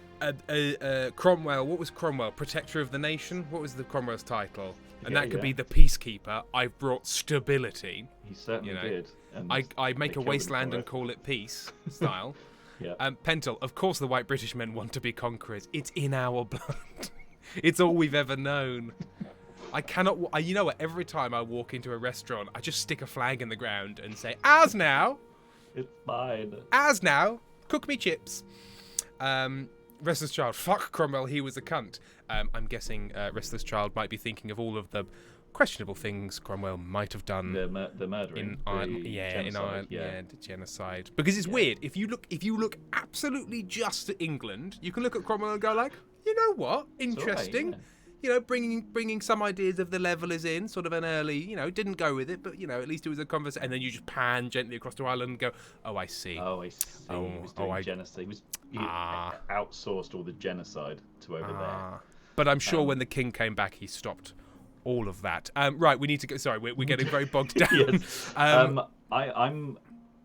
Cromwell. What was Cromwell? Protector of the nation. What was the Cromwell's title? And Yeah, that could yeah. be the peacekeeper. I've brought stability. He certainly did. And I make they a killed him wasteland for and it. call it peace style. Yeah. Pentel. Of course, the white British men want to be conquerors. It's in our blood. It's all we've ever known. I cannot. You know what? Every time I walk into a restaurant, I just stick a flag in the ground and say, "Ours now, It's fine. ours now. Cook me chips." Restless Child. Fuck Cromwell. He was a cunt. I'm guessing Restless Child might be thinking of all of the questionable things Cromwell might have done The murdering. in the Ireland. Yeah, in genocide, Ireland. yeah. Yeah, the genocide. Because it's weird. If you look absolutely just at England, you can look at Cromwell and go like, you know what? Interesting. yeah. You know, bringing some ideas of the Levelers in, sort of an early, didn't go with it, but, at least it was a conversation. And then you just pan gently across to Ireland and go, oh, I see. Oh, I see. Oh, He was doing genocide. He outsourced all the genocide to over there. But I'm sure when the king came back, he stopped all of that. Right, we need to go. Sorry, we're getting very bogged down. Yes. I'm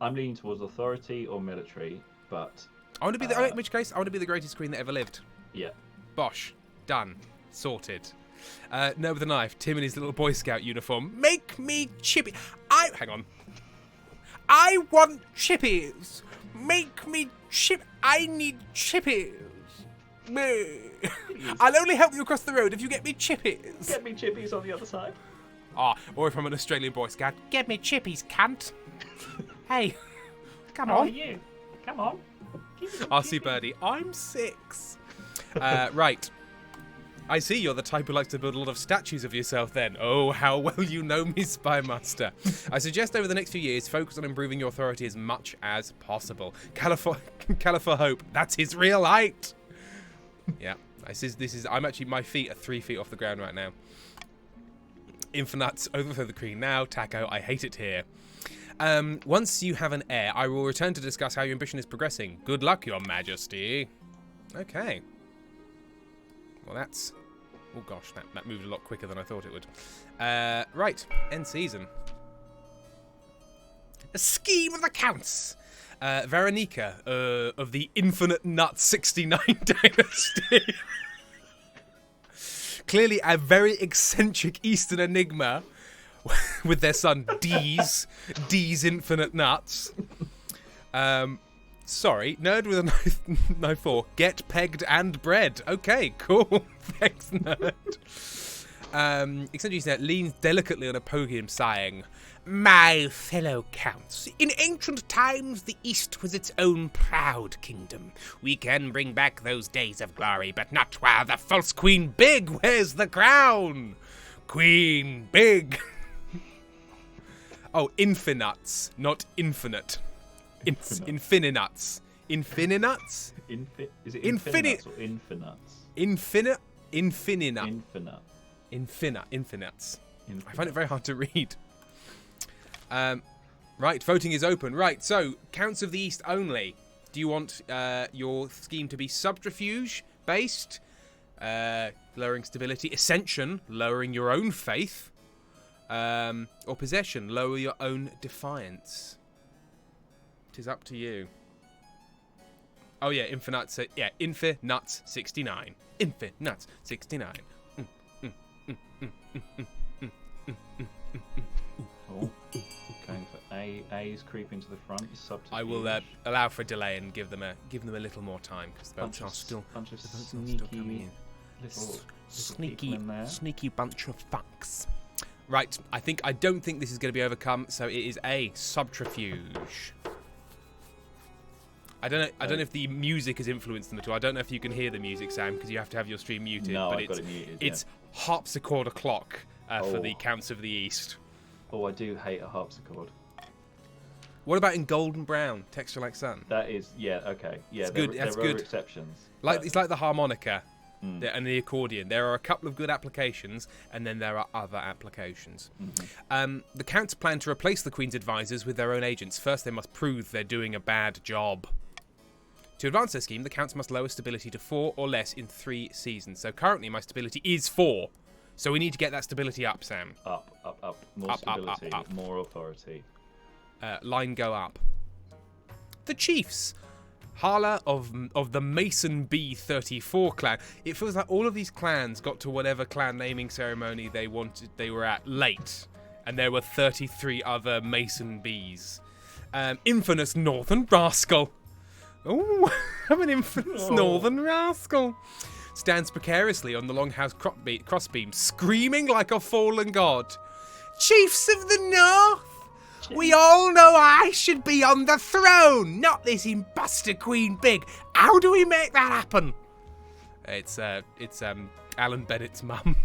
leaning towards authority or military, but I want to be the. In which case, I want to be the greatest queen that ever lived. yeah. Bosh, done, sorted. No with a knife. Tim in his little Boy Scout uniform. Make me chippy. Hang on. I want chippies. Make me chip. I need chippies. I'll only help you across the road if you get me chippies. Get me chippies on the other side. Or if I'm an Australian Boy Scout, get me chippies, cunt. Hey, come How are on. you? Come on. RC Birdie, I'm 6. Right. I see you're the type who likes to build a lot of statues of yourself then. Oh, how well you know me, Spy Master. I suggest over the next few years, focus on improving your authority as much as possible. Califor Hope, that's his real height. Yeah, I'm actually, my feet are 3 feet off the ground right now. Infinite, overthrow the queen now. Taco, I hate it here. Once you have an heir, I will return to discuss how your ambition is progressing. Good luck, your majesty. Okay. Well, that's... Oh, gosh, that moved a lot quicker than I thought it would. Right, end season. A scheme of the Counts. Veronica, of the Infinite Nut 69 dynasty. Clearly a very eccentric Eastern enigma with their son D's Infinite Nuts. Sorry, nerd with a knife 4. Get pegged and bred. Okay, cool. Thanks, nerd. Eccentric leans delicately on a podium, sighing, "My fellow counts, in ancient times the East was its own proud kingdom. We can bring back those days of glory, but not while the false Queen Big wears the crown. Queen Big." Oh, infininuts, not infinite. Infininuts. Infininuts? Is it Infinite- infininuts or infininuts? Infinite? Infininuts. I find it very hard to read. Right, voting is open. Right, so, Counts of the East only. Do you want your scheme to be subterfuge-based? Lowering stability. Ascension, lowering your own faith. Or possession, lower your own defiance. It is up to you. Oh yeah, Infinuts 69. Infinuts 69. Oh, going for A. A's creeping to the front. Subterfuge. I will allow for a delay and give them a little more time because the votes are still bunch of coming in. little people in there. Sneaky bunch of fucks. Right, I don't think this is going to be overcome, so it is a subterfuge. I don't know if the music has influenced them at all. I don't know if you can hear the music, Sam, because you have to have your stream muted. No, but I've got it muted. It's harpsichord o'clock for the Counts of the East. Oh, I do hate a harpsichord. What about in golden brown, texture like sun? That is, okay. Yeah, It's good, that's there good. are exceptions. It's like the harmonica and the accordion. There are a couple of good applications, and then there are other applications. Mm-hmm. The Counts plan to replace the Queen's advisors with their own agents. First, they must prove they're doing a bad job. To advance their scheme, the Counts must lower stability to 4 or less in 3 seasons. So currently, my stability is 4. So we need to get that stability up, Sam. Up. More Up, stability, up. more authority. Line go up. The Chiefs. Hala of the Mason B34 clan. It feels like all of these clans got to whatever clan naming ceremony they wanted. They were at late, and there were 33 other Mason Bs. Infamous Northern Rascal. Oh, I'm an infamous Northern Rascal. Stands precariously on the longhouse crossbeam, screaming like a fallen god. Chiefs of the North, we all know I should be on the throne, not this imposter Queen Big. How do we make that happen? It's Alan Bennett's mum.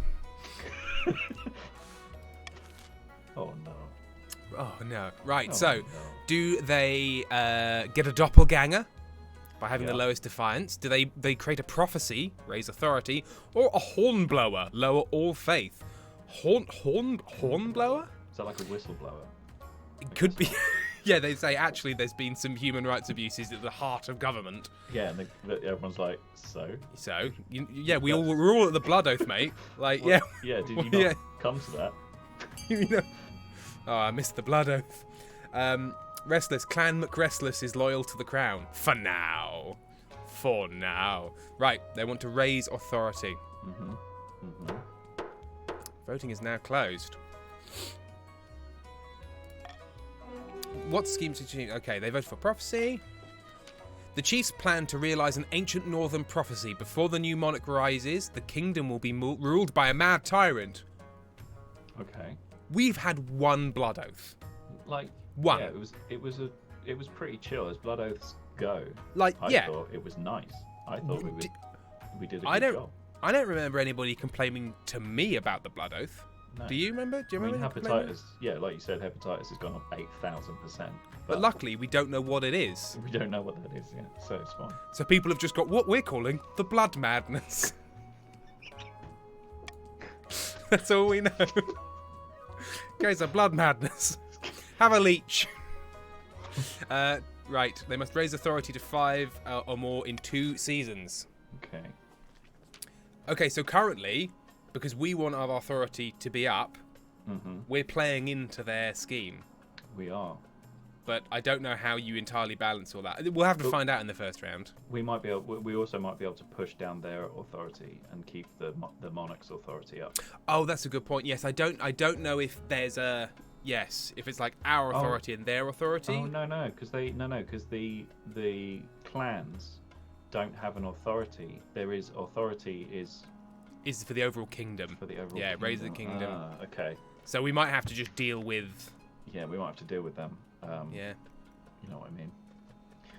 Oh no. Oh no. Right, Oh, so no. do they get a doppelganger by having the Yeah. lowest defiance? Do they create a prophecy, raise authority, or a hornblower, lower all faith? Hornblower? Is that like a whistleblower? It could be. Yeah, they say actually there's been some human rights abuses at the heart of government. Yeah, and everyone's like, so? So we're all at the blood oath, mate. Like yeah, Yeah, did you not Yeah. come to that? you know. Oh, I missed the blood oath. Restless Clan McRestless is loyal to the crown for now. For now, right? They want to raise authority. Mm-hmm. Mm-hmm. Voting is now closed. What schemes did you... Okay, they voted for prophecy. The chiefs plan to realise an ancient northern prophecy. Before the new monarch rises, the kingdom will be ruled by a mad tyrant. Okay. We've had one blood oath. Like One. Yeah, it was pretty chill as blood oaths go. Like, I yeah. thought it was nice. I thought we did a I good don't- job. I don't remember anybody complaining to me about the blood oath. No. Do you remember? Do you I mean, remember? complaining? hepatitis. Yeah, like you said, hepatitis has gone up 8,000%. But luckily, we don't know what it is. we don't know what that is yet, so it's fine. So people have just got what we're calling the blood madness. That's all we know. Guys, a blood madness. Have a leech. Right, they must raise authority to 5 or more in 2 seasons. Okay. Okay, so currently, because we want our authority to be up, Mm-hmm. we're playing into their scheme. We are. But I don't know how you entirely balance all that. We'll have to find out in the first round. We might be able. We also might be able to push down their authority and keep the monarch's authority up. Oh, that's a good point. Yes, I don't know if there's a if it's like our authority and their authority. Oh because the clans don't have an authority. There is authority Is for the overall kingdom. for the overall. Yeah, kingdom. raise the kingdom. Ah, okay. So we might have to just deal with. Yeah, we might have to deal with them. Yeah, You know what I mean.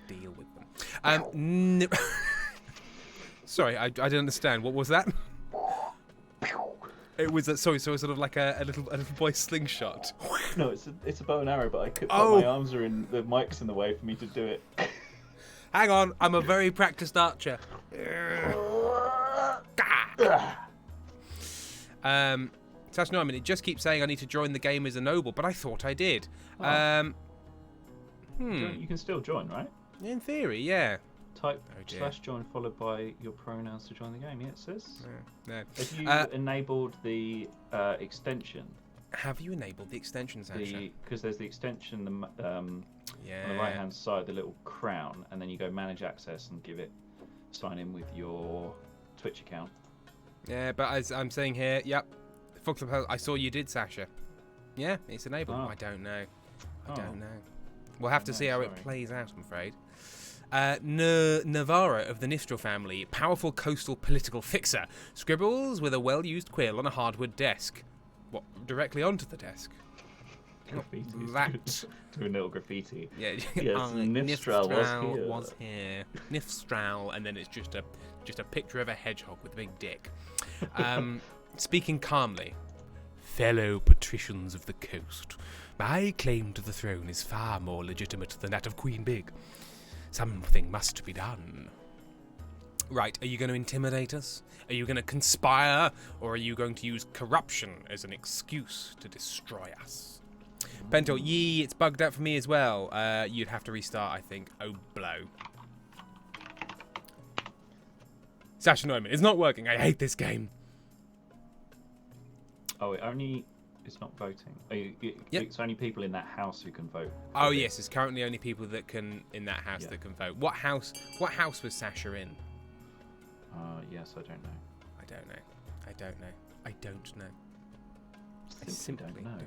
deal with them. Sorry, I didn't understand. What was that? It was so sort of like a little boy slingshot. No, it's a bow and arrow, but I could. Oh. My arms are in the mic's in the way for me to do it. Hang on, I'm a very practiced archer. Sash, no, I mean, it just keeps saying I need to join the game as a noble, but I thought I did. Oh. You can still join, right? In theory, yeah. Type Oh, dear. /join followed by your pronouns to join the game. Yeah, it says. No. Have you enabled the extension? Have you enabled the extension, Sasha? Because there's the extension on Yeah. the right hand side, the little crown, and then you go manage access and give it sign in with your Twitch account. Yeah, but as I'm saying here, yep. Fox Club, I saw you did, Sasha. Yeah, it's enabled. Oh. I don't know. I Oh. don't know. We'll have to No, see how it sorry. plays out, I'm afraid. Navarra of the Nistral family, powerful coastal political fixer, scribbles with a well-used quill on a hardwood desk. What, directly onto the desk? Graffiti. That. Do a little graffiti. Yeah. Yes, Nistral was was here. Nistral, and then it's just a picture of a hedgehog with a big dick. Speaking calmly, fellow patricians of the coast, my claim to the throne is far more legitimate than that of Queen Big. Something must be done. Right, are you going to intimidate us? Are you going to conspire? Or are you going to use corruption as an excuse to destroy us? Pento, it's bugged out for me as well. You'd have to restart, I think. Oh, blow. Sasha Neumann, it's not working. I hate this game. Oh, it only It's not voting. Yep. It's only people in that house who can vote. Oh yes, it's currently only people that can in that house Yeah. that can vote. What house was Sasha in? Yes, I don't know. I don't know. I don't know. I Simply simply don't know.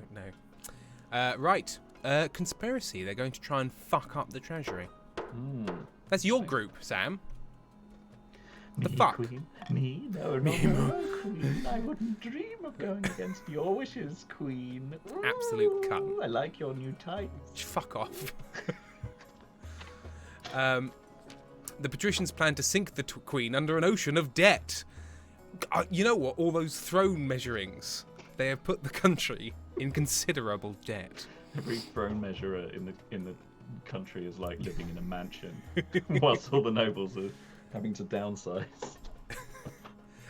don't know. Right. Conspiracy. They're going to try and fuck up the treasury. That's your group, Sam. The Me, fuck? Queen? Me? No, no, Queen. I wouldn't dream of going against your wishes, Queen. Absolute cunt. I like your new tights. Fuck off. The patricians plan to sink the Queen under an ocean of debt. You know what? All those throne measurings. They have put the country in considerable debt. Every throne measurer in the country is like living in a mansion, whilst all the nobles are having to downsize.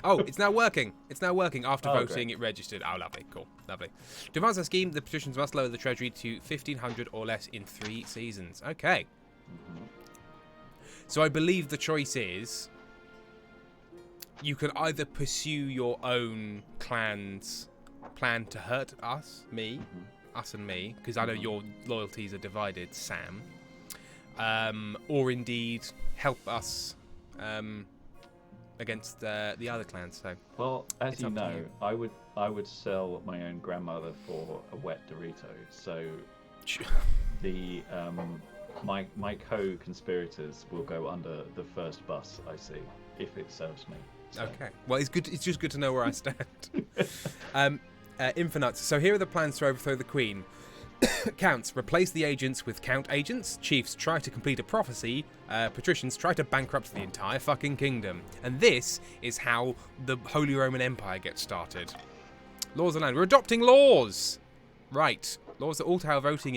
Oh, it's now working. It's now working. After Oh, voting, great. it registered. Oh, lovely. Cool. Lovely. To advance their scheme, the patricians must lower the treasury to 1,500 or less in 3 seasons. Okay. So I believe the choice is you can either pursue your own clan's plan to hurt us and me, because I know your loyalties are divided, Sam, or indeed help us against the other clans. So, Well, as It's you up to know, you. I would sell my own grandmother for a wet Dorito. So the my co-conspirators will go under the first bus I see if it serves me. So. okay. Well, it's good. It's just good to know where I stand. Infinites. So here are the plans to overthrow the Queen. Counts. Replace the agents with count agents. Chiefs try to complete a prophecy. Patricians try to bankrupt the entire fucking kingdom. And this is how the Holy Roman Empire gets started. Laws of the land. We're adopting laws. Right. Laws that alter how voting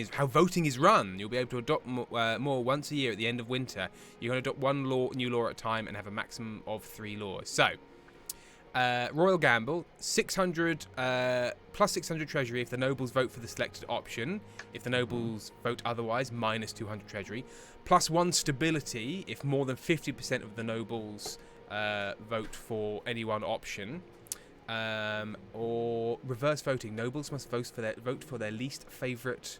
is run. You'll be able to adopt more once a year at the end of winter. You can adopt one new law at a time and have a maximum of 3 laws. So, Royal Gamble, 600 plus 600 treasury if the nobles vote for the selected option. If the nobles vote otherwise, minus 200 treasury. Plus 1 stability if more than 50% of the nobles vote for any one option. Or reverse voting. Nobles must vote for their least favourite.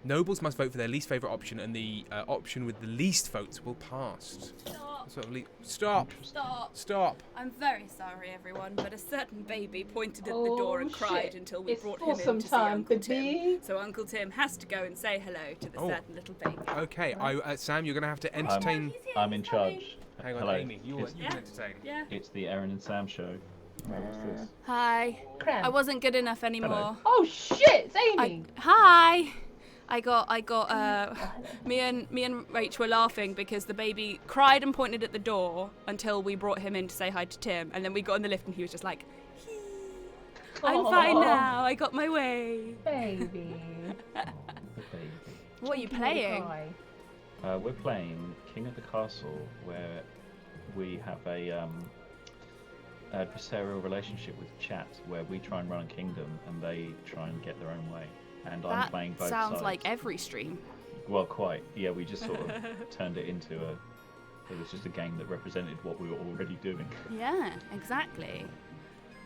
Nobles must vote for their least favourite option, and the option with the least votes will pass. Stop. Stop. Stop. Stop. I'm very sorry, everyone, but a certain baby pointed at the door and cried shit. until we It's brought him awesome in to see time, Uncle baby. Tim. So Uncle Tim has to go and say hello to the certain little baby. Okay, Sam, you're going to have to entertain. I'm in charge. Hang on, Hello. Amy. You can entertain. Yeah. It's the Erin and Sam show. What's this? Hi. Cram. I wasn't good enough anymore. Oh shit, it's Amy. Hi. I got me and Rach were laughing because the baby cried and pointed at the door until we brought him in to say hi to Tim, and then we got in the lift and he was just like, I'm fine now, I got my way. Baby. The baby. What are you playing? We're playing King of the Castle, where we have a adversarial relationship with chat, where we try and run a kingdom and they try and get their own way. And I'm That playing both sounds sides. like every stream. Well, quite. Yeah, we just sort of turned it into it was just a game that represented what we were already doing. Yeah, exactly.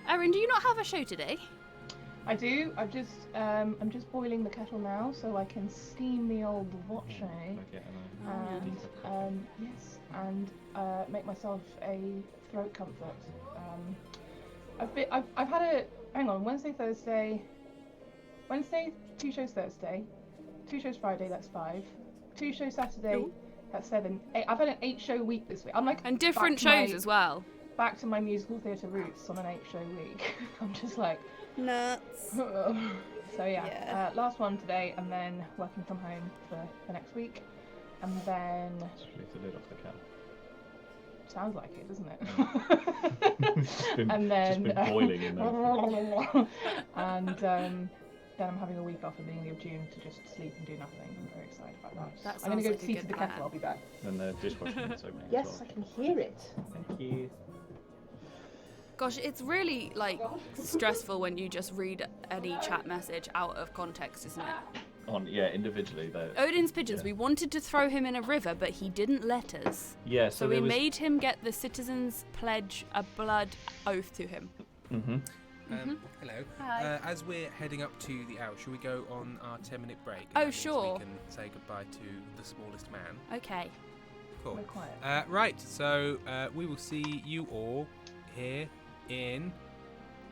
Erin, do you not have a show today? I do. I'm just boiling the kettle now so I can steam the old voce. And yes, and make myself a throat comfort. I've had a hang on Wednesday, 2 shows Thursday, 2 shows Friday. That's 5. 2 shows Saturday. Ooh. That's 7. 8. I've had an 8-show week this week. I'm like And different shows as well. Back to my musical theatre roots on an 8-show week. I'm just like Nuts. so yeah. Yeah. Last one today, and then working from home for the next week, and then Just lift the lid off the cat. sounds like it, doesn't it? It's been, and then just been boiling in there. and then I'm having a week off at the beginning of June to just sleep and do nothing. I'm very excited about that. That I'm going to sounds go like a see to good the plan. kettle. I'll be back. And the dishwashing is opening Yes, as I well. can hear it. Thank you. Gosh, it's really stressful when you just read any chat message out of context, isn't it? Individually though. Odin's pigeons. Yeah. We wanted to throw him in a river, but he didn't let us. Yeah, So we made him get the citizens pledge a blood oath to him. Mm-hmm. Hello. Hi. As we're heading up to the hour, should we go on our 10-minute break? Oh, That means sure. We can say goodbye to the smallest man. Okay. Cool. We're quiet. Right, so we will see you all here in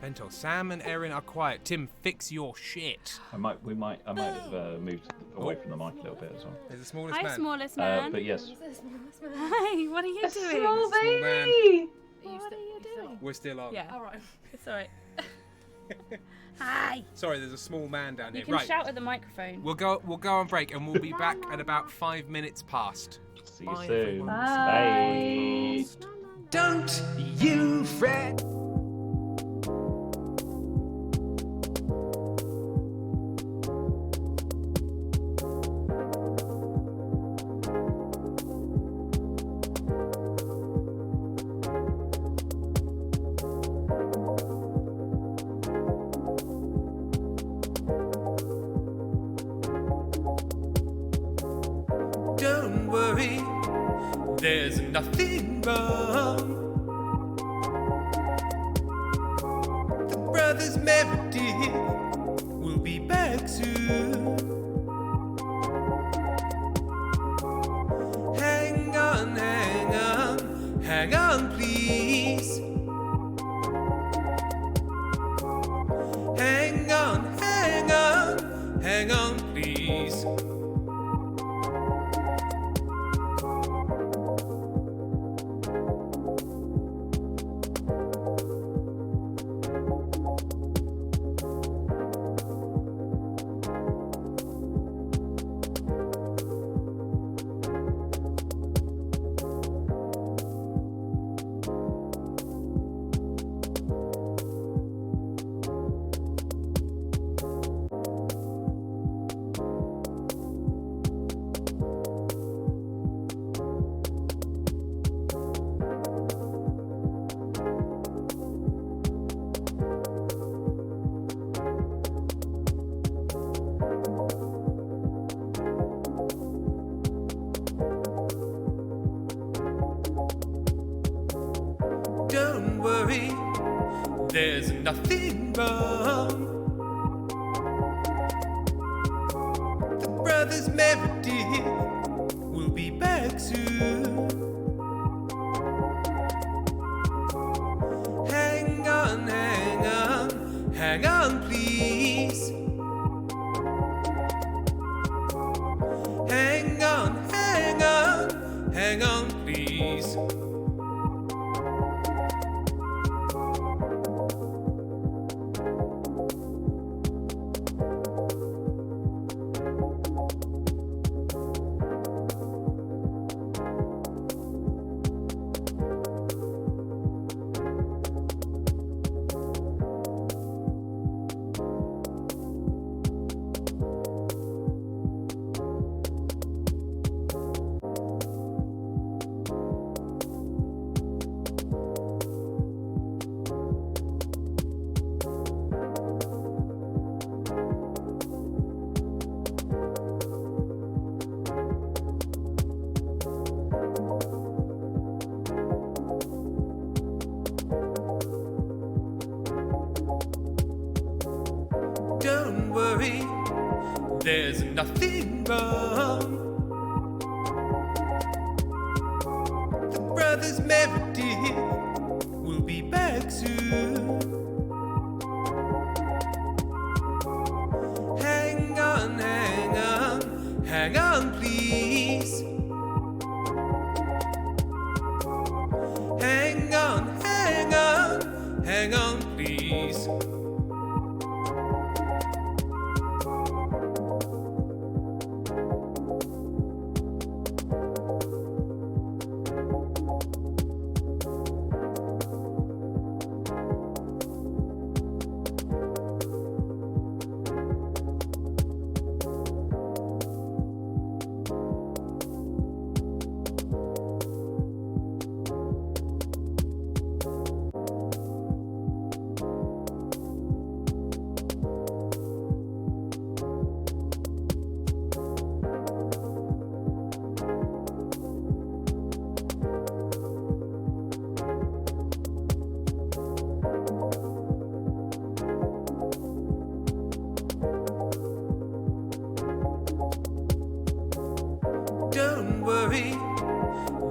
Bento. Sam and Erin are quiet. Tim, fix your shit. I might have moved away from the mic a little bit as well. There's the smallest Hi, man. smallest man. But yes, Hi, what are you doing? Small Small man. baby! What are you doing? We're still on. Yeah, All right. it's alright. Hi. Sorry, there's a small man down You here. can Right. shout at the microphone. We'll go on break and we'll be back at about 5 minutes past. see you Bye, soon. everyone. Bye. Don't you fret. Don't worry, there's nothing wrong. The brothers Meredith will be back soon. Hang on, hang on, hang on, please. Hang on, hang on, hang on, please. Don't worry, there's nothing wrong. The brothers Meredith will be back soon. Hang on, hang on, hang on, please. Hang on, hang on, hang on, please. Don't worry, there's nothing wrong. The brothers Meredith will be back soon. Hang on, hang on, hang on, please. Hang on, hang on, hang on, please.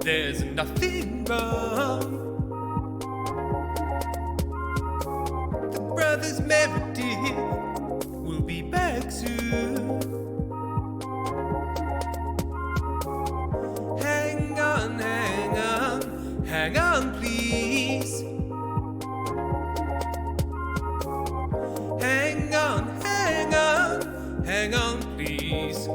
there's nothing wrong. The brothers Meredith will be back soon. Hang on, hang on, hang on, please. Hang on, hang on, hang on, please.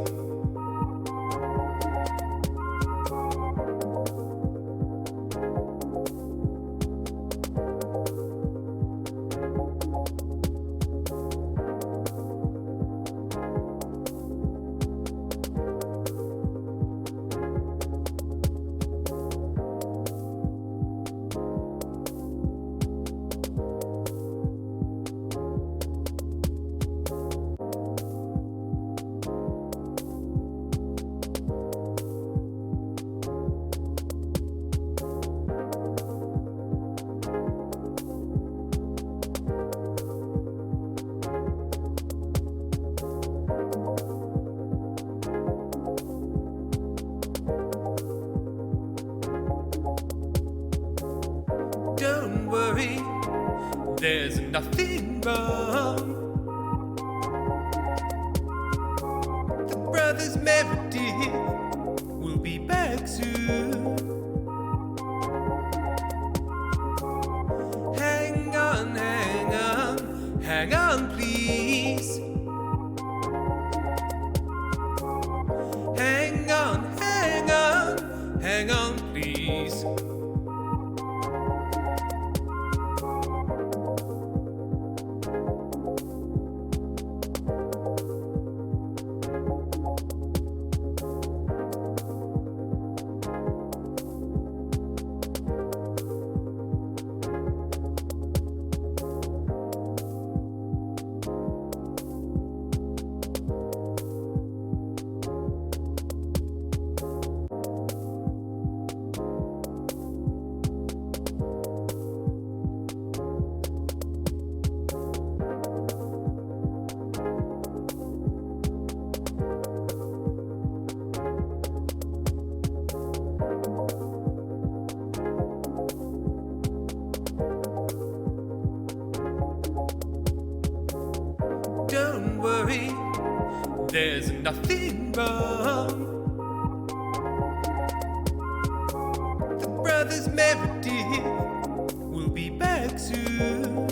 Don't worry, there's nothing wrong. The brothers Meredith will be back soon. Hang on, hang on, hang on, please. Hang on, hang on, hang on, please. Don't worry, there's nothing wrong. The brothers Meredith will be back soon.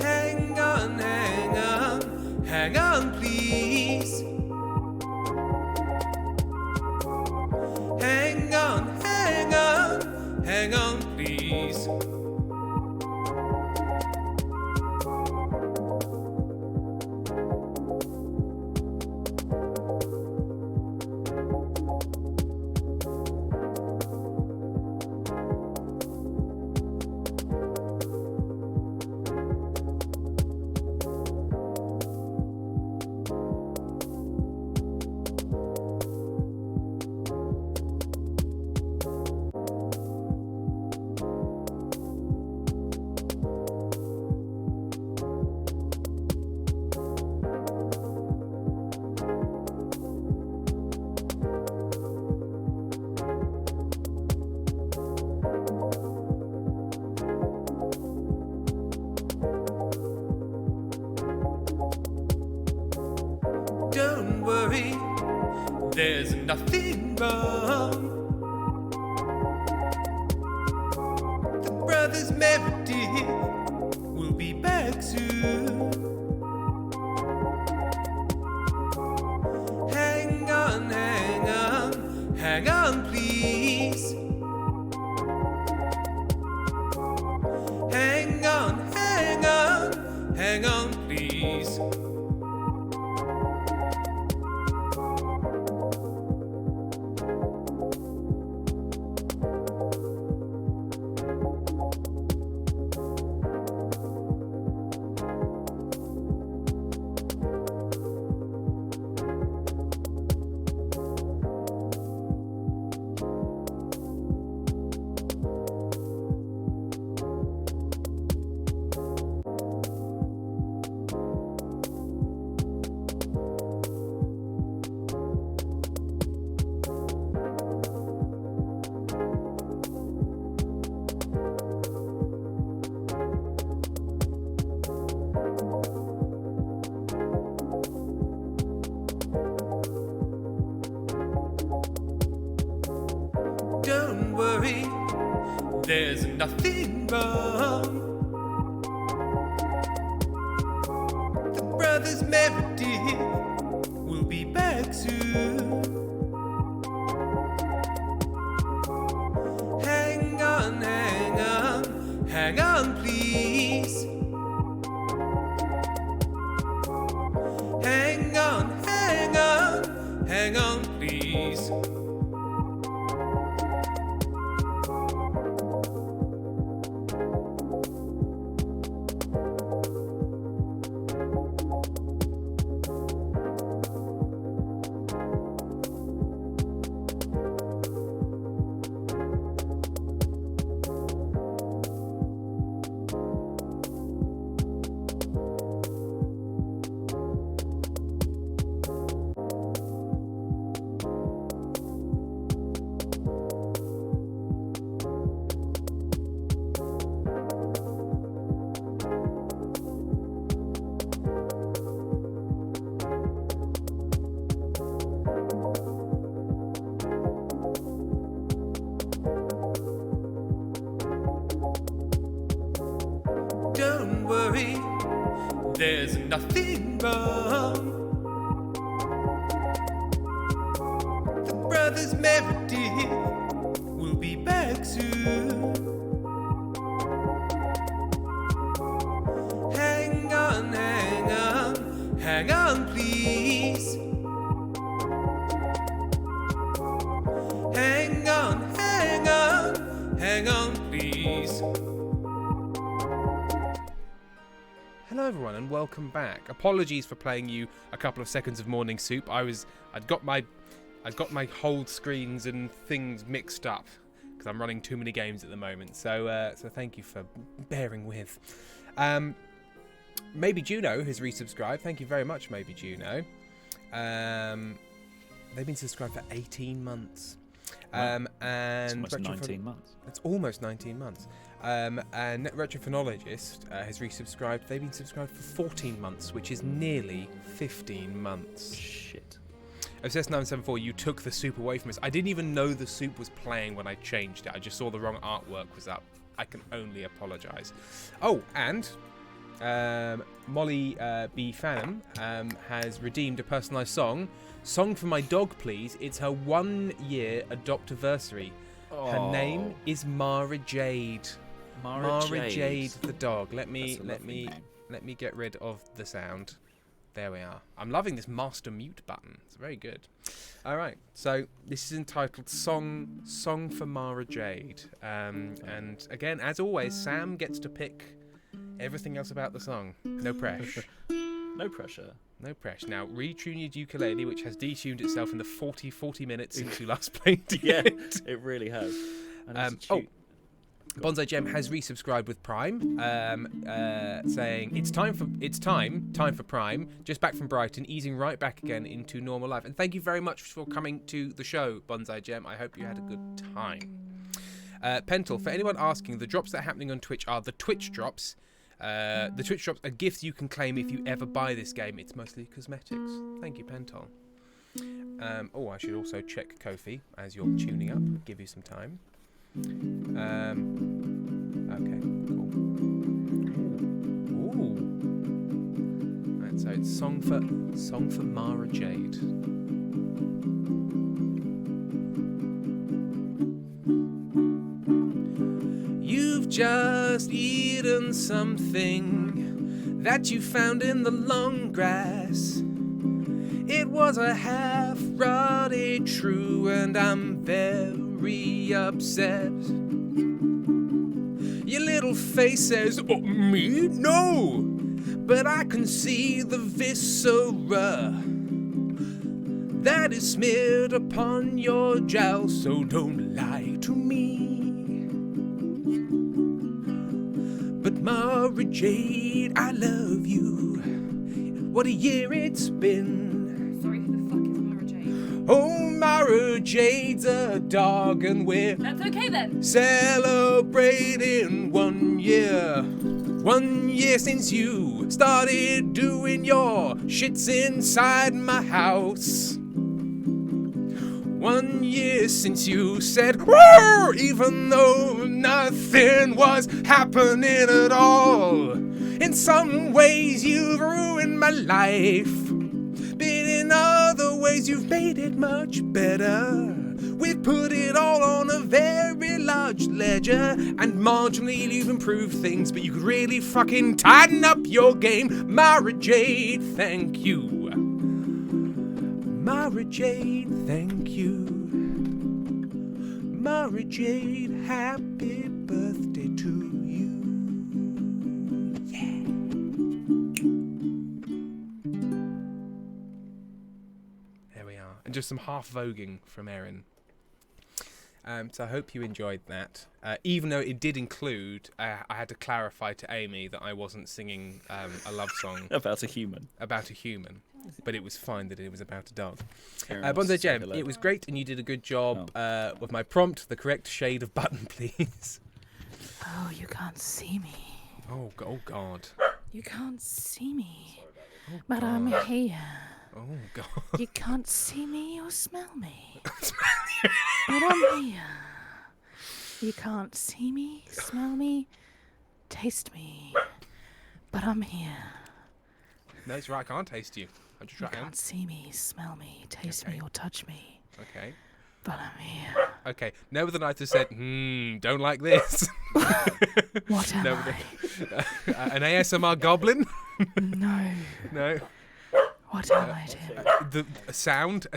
Hang on, hang on, hang on, please. Hang on, hang on, hang on, please. Don't worry, there's nothing wrong. The brothers Meredith will be back soon. Hang on, hang on, hang on, please. Hang on, hang on, hang on, please. there's nothing wrong. The brothers Meredith will be back soon. Hang on, hang on, hang on, please. Hang on, hang on, hang on, please. Don't worry, there's nothing wrong. The brothers Meredith will be back soon. Hang on, hang on, hang on, please. Hang on, hang on, hang on, please. Hello everyone and welcome back. Apologies for playing you a couple of seconds of Morning Soup. I'd got my hold screens and things mixed up because I'm running too many games at the moment. So thank you for bearing with. Maybe Juno has resubscribed. Thank you very much, Maybe Juno. They've been subscribed for 18 months. Wow. And It's almost 19 months. It's almost 19 months. And Retrophonologist has resubscribed. They've been subscribed for 14 months, which is nearly 15 months. Shit. Obsessed974, you took the soup away from us. I didn't even know the soup was playing when I changed it. I just saw the wrong artwork was up. I can only apologise. Oh, and Molly B. Phantom has redeemed a personalised song. Song for my dog, please. It's her 1-year adoptiversary. Her name is Mara Jade. Mara Jade, the dog. Let me That's a lovely name. get rid of the sound. There we are. I'm loving this master mute button. It's very good. All right. So this is entitled Song for Mara Jade. And again, as always, Sam gets to pick everything else about the song. No pressure. No pressure. No pressure. Now, retune your ukulele, which has detuned itself in the 40 minutes since you last played it. Yeah, it really has. Bonsai Gem has resubscribed with Prime, saying it's time for Prime. Just back from Brighton, easing right back again into normal life. And thank you very much for coming to the show, Bonsai Gem. I hope you had a good time. Pentel, for anyone asking, the drops that are happening on Twitch are the Twitch drops. The Twitch drops are gifts you can claim if you ever buy this game. It's mostly cosmetics. Thank you, Pentel. I should also check Ko-fi as you're tuning up. Give you some time. Okay, cool. Ooh. Right, so it's song for Mara Jade. You've just eaten something that you found in the long grass. It was a half-rotted true, and I'm very upset. Your little face says, "Oh, me? No!" But I can see the viscera that is smeared upon your jowl, so don't lie to me. But Mara Jade, I love you. What a year it's been. Sorry, who the fuck is Mara Jade? Oh, Mara Jade's a dog, and we're That's okay then. celebrating 1 year. 1 year since you started doing your shits inside my house. 1 year since you said "Roar," even though nothing was happening at all. In some ways you've ruined my life, but in other ways you've made it much better. We've put it all on a very large ledger, and marginally you've improved things, but you could really fucking tighten up your game. Mara Jade, thank you. Mara Jade, thank you. Mara Jade, happy birthday to you. Yeah. There we are. And just some half voguing from Erin. So I hope you enjoyed that. Even though it did include, I had to clarify to Amy that I wasn't singing a love song About a human. about a human, but it was fine that it was about a dog. Aaron wants Bonzo to say Jem, hello. it was great and you did a good job with my prompt. The correct shade of button, please. Oh, you can't see me. Oh God. You can't see me. Oh, But God. I'm here. Oh God. You can't see me or smell me. But I'm here. You can't see me, smell me, taste me. But I'm here. No, it's right. I can't taste you. I'm just You trying. can't see me, smell me, taste Okay. me, or touch me. Okay. But I'm here. Okay. No, the night has said, don't like this. What am No, I? An ASMR goblin? No. No. What am I, Tim? A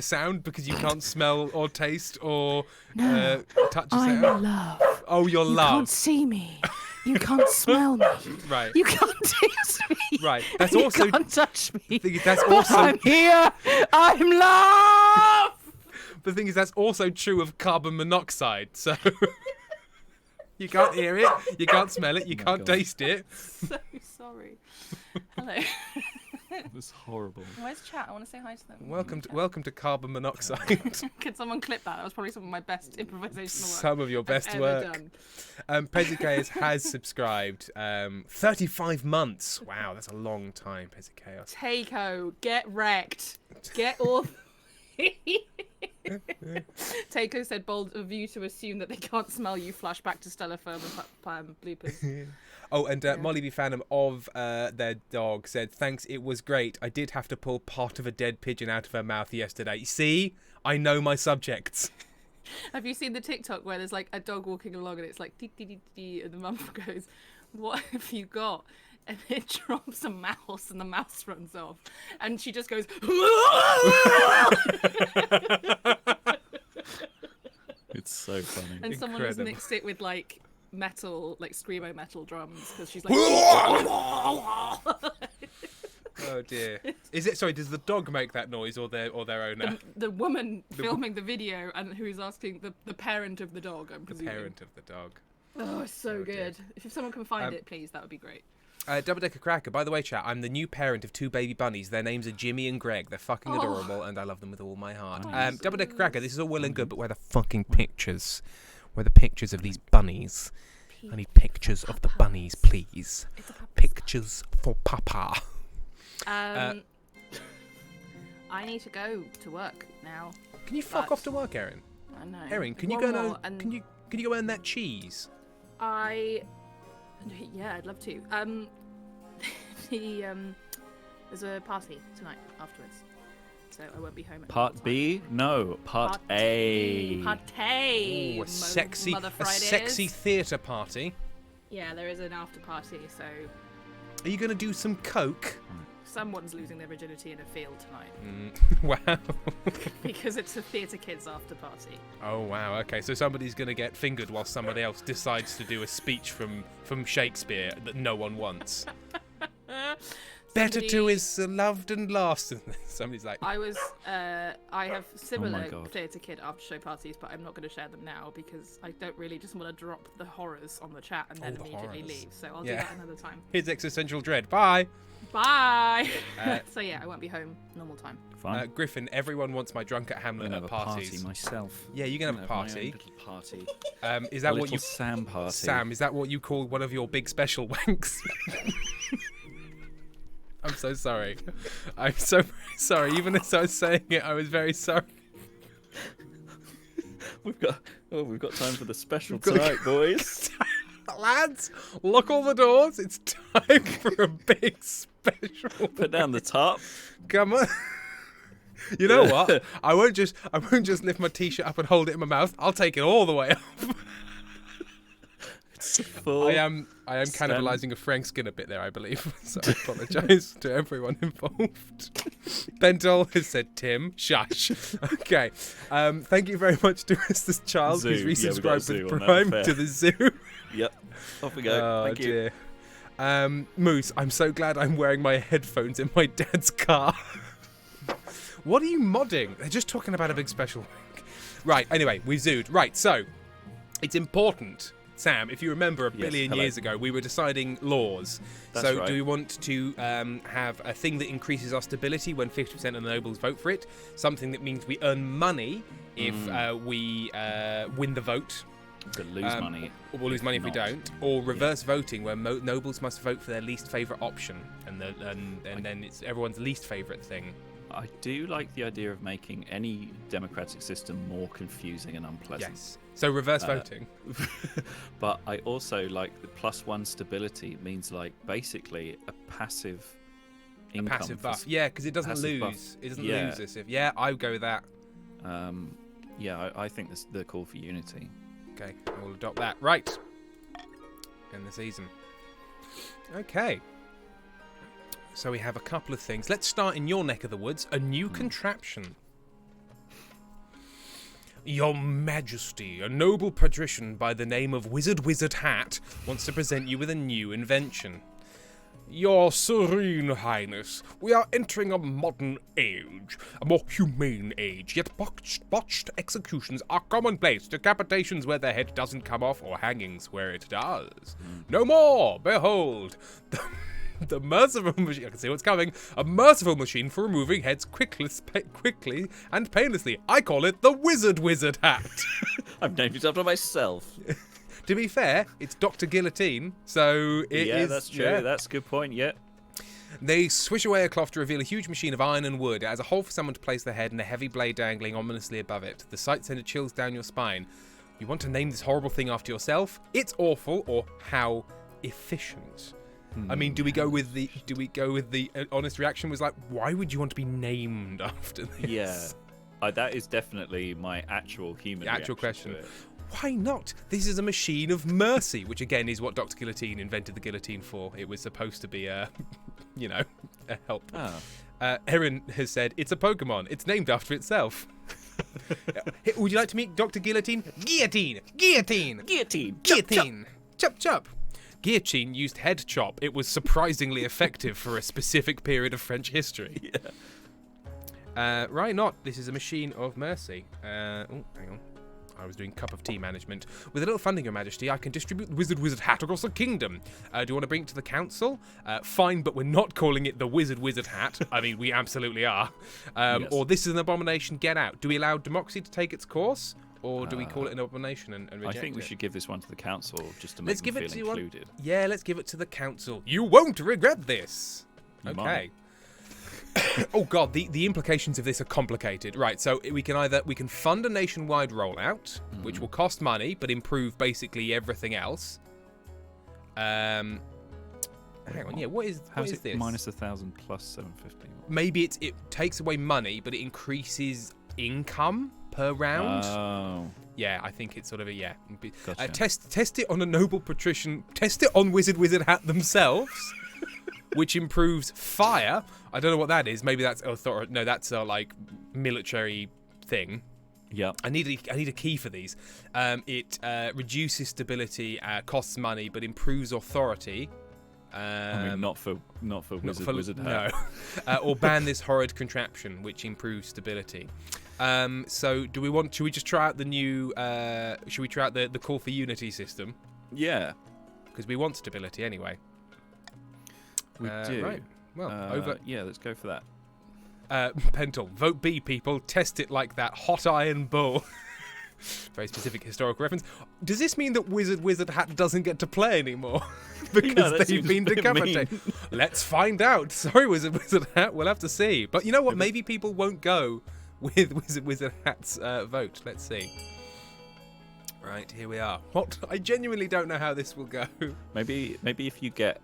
sound because you can't smell or taste or No. touch a I'm sound. love. Oh, your You love. can't see me. You can't smell me. Right. You can't taste me. Right. That's You also. can't touch me. That's But also. I'm here. I'm love. The thing is, that's also true of carbon monoxide. So you can't hear it, you can't smell it, you my can't God. taste it. So sorry. Hello. It was horrible. Where's chat? I want to say hi to them. Welcome to carbon monoxide. Could someone clip that? That was probably some of my best improvisational work. Some of your best I've ever work. done. Pezzicaeus has subscribed. 35 months. Wow, that's a long time, Pezzicaeus. Takeo, get wrecked. Get off. Takeo said, bold of you to assume that they can't smell you. Flashback to Stella Firm and bloopers. Oh, and Molly B. Phantom of their dog said, thanks, it was great. I did have to pull part of a dead pigeon out of her mouth yesterday. See? I know my subjects. Have you seen the TikTok where there's like a dog walking along and it's like dee dee dee dee, and the mum goes, "What have you got?" And it drops a mouse and the mouse runs off, and she just goes. It's so funny. And someone has Incredible. mixed it with like metal, like screamo metal drums, because she's like. Oh dear. Is it? Sorry. Does the dog make that noise or their own? The woman filming the video and who is asking the parent of the dog, I'm The presuming. parent of the dog. Oh, it's so Oh, dear. good. If someone can find it, please, that would be great. Double Decker Cracker. By the way, chat, I'm the new parent of 2 baby bunnies. Their names are Jimmy and Greg. They're fucking adorable, and I love them with all my heart. Nice. Double Decker Cracker. This is all well and good, but where are the fucking pictures? Where are the pictures of these bunnies? I need pictures of the bunnies, please. Pictures for Papa. I need to go to work now. Can you fuck But- off to work, Erin? I know. Erin, can you One go more, and Can you go earn that cheese? Yeah, I'd love to. There's a party tonight afterwards, so I won't be home. At Part time. B? No, part A. Part A. Ooh, a sexy Fridays. theatre party. Yeah, there is an after party, so Are you going to do some coke? someone's losing their virginity in a field tonight Wow. because it's a theatre kids after party. Oh wow. Okay, so somebody's going to get fingered while somebody else decides to do a speech from Shakespeare that no one wants. Better to Somebody- is loved and lost. And somebody's like, I have similar God. theatre kid after show parties, but I'm not going to share them now because I don't really just want to drop the horrors on the chat and then the immediately horrors. leave. So I'll Yeah. do that another time. here's existential dread. Bye. Bye. Uh, So yeah, I won't be home normal time. Fine. Griffin, everyone wants my drunk at I'm Hamlet gonna at have a party parties. myself. Yeah, you can I'm have a gonna my own party. little party. Is that A what little you, Sam party? Sam? Is that what you call one of your big special wanks? I'm so sorry. I'm so very sorry. Even as I was saying it, I was very sorry. We've got time for the special We've got- tonight, boys. Lads, lock all the doors. It's time for a big special. Put down the top. Come on. You know what? I won't just lift my t-shirt up and hold it in my mouth. I'll take it all the way up. Full I am cannibalising a Frank Skinner bit there, I believe. So I apologise to everyone involved. Pentel has said, Tim, shush. Okay. Thank you very much to this child who's Zoo. Yeah, we got a resubscribed zoo with on that, Prime fair. to the zoo. Yep. Off we go. Oh, Thank you. dear. Moose, I'm so glad I'm wearing my headphones in my dad's car. What are you modding? They're just talking about a big special thing. Right, anyway, we've zooed. Right, so, it's important, Sam, if you remember a billion hello. years ago, we were deciding laws. That's so right. do we want to have a thing that increases our stability when 50% of the nobles vote for it? Something that means we earn money if we win the vote. Could lose money. Or we'll lose money if we not. don't. Or reverse voting, where nobles must vote for their least favourite option, and then it's everyone's least favourite thing. I do like the idea of making any democratic system more confusing and unpleasant. Yes. So reverse voting. But I also like the +1 stability means like basically a passive income. Passive for buff. Yeah, because it doesn't passive buff. lose. It doesn't Yeah. lose this. Yeah, I would go with that. I think that's the call for unity. Okay, we'll adopt that. Right. In the season. Okay. So we have a couple of things. Let's start in your neck of the woods. A new contraption. Your Majesty, a noble patrician by the name of Wizard Hat wants to present you with a new invention. Your Serene Highness, we are entering a modern age, a more humane age, yet botched executions are commonplace, decapitations where the head doesn't come off or hangings where it does. No more! Behold! The merciful machine, I can see what's coming, a merciful machine for removing heads quickly and painlessly. I call it the Wizard Hat. I've named it after myself. To be fair, it's Dr. Guillotine, so it is... Yeah, that's true. yeah. That's a good point. Yeah. They swish away a cloth to reveal a huge machine of iron and wood. It has a hole for someone to place their head and a heavy blade dangling ominously above it. The sight sends chills down your spine. You want to name this horrible thing after yourself? It's awful, or how efficient? I mean, do we go with the honest reaction was like, why would you want to be named after this? Yeah. That is definitely my actual human Actual reaction question. to it. Why not? This is a machine of mercy, which again is what Dr. Guillotine invented the guillotine for. It was supposed to be a help. Oh. Erin has said, it's a Pokemon. It's named after itself. Hey, would you like to meet Dr. Guillotine? Guillotine! Guillotine! Guillotine. Guillotine! Chop, chop! Guillotine used head chop. It was surprisingly effective for a specific period of French history. Yeah. Right not. This is a machine of mercy. Oh, hang on. I was doing cup of tea management. With a little funding, Your Majesty, I can distribute the Wizard Hat across the kingdom. Do you want to bring it to the council? Fine, but we're not calling it the Wizard Hat. I mean, we absolutely are. Yes. Or this is an abomination, get out. Do we allow democracy to take its course? Or do we call it an abomination and reject it? I think we should give this one to the council just to make Let's them give feel it to one. included. Yeah, let's give it to the council. You won't regret this. You Okay. might. Oh god, the implications of this are complicated. Right, so we can fund a nationwide rollout, which will cost money but improve basically everything else. Hang on, yeah, what is How's this? it minus 1,000 plus 750? Maybe it takes away money, but it increases income per round. Oh. Yeah, I think it's sort of a yeah. Gotcha. Test it on a noble patrician. Test it on Wizard Hat themselves, which improves fire. I don't know what that is. Maybe that's authority. No, that's a like military thing. Yeah. I need a key for these. It reduces stability, costs money, but improves authority. I mean, not for Wizard Hat. No. Or ban this horrid contraption, which improves stability. So should we just try out the new, should we try out the call for unity system? Yeah. Because we want stability anyway. We do. Right. Well, over. Yeah, let's go for that. Pentel, vote B, people. Test it like that hot iron bull. Very specific historical reference. Does this mean that Wizard Hat doesn't get to play anymore? Because that they've seems been a bit decapitated. mean. Let's find out. Sorry, Wizard Hat. We'll have to see. But you know what? Maybe people won't go with Wizard Hat's vote. Let's see. Right, here we are. What? I genuinely don't know how this will go. Maybe if you get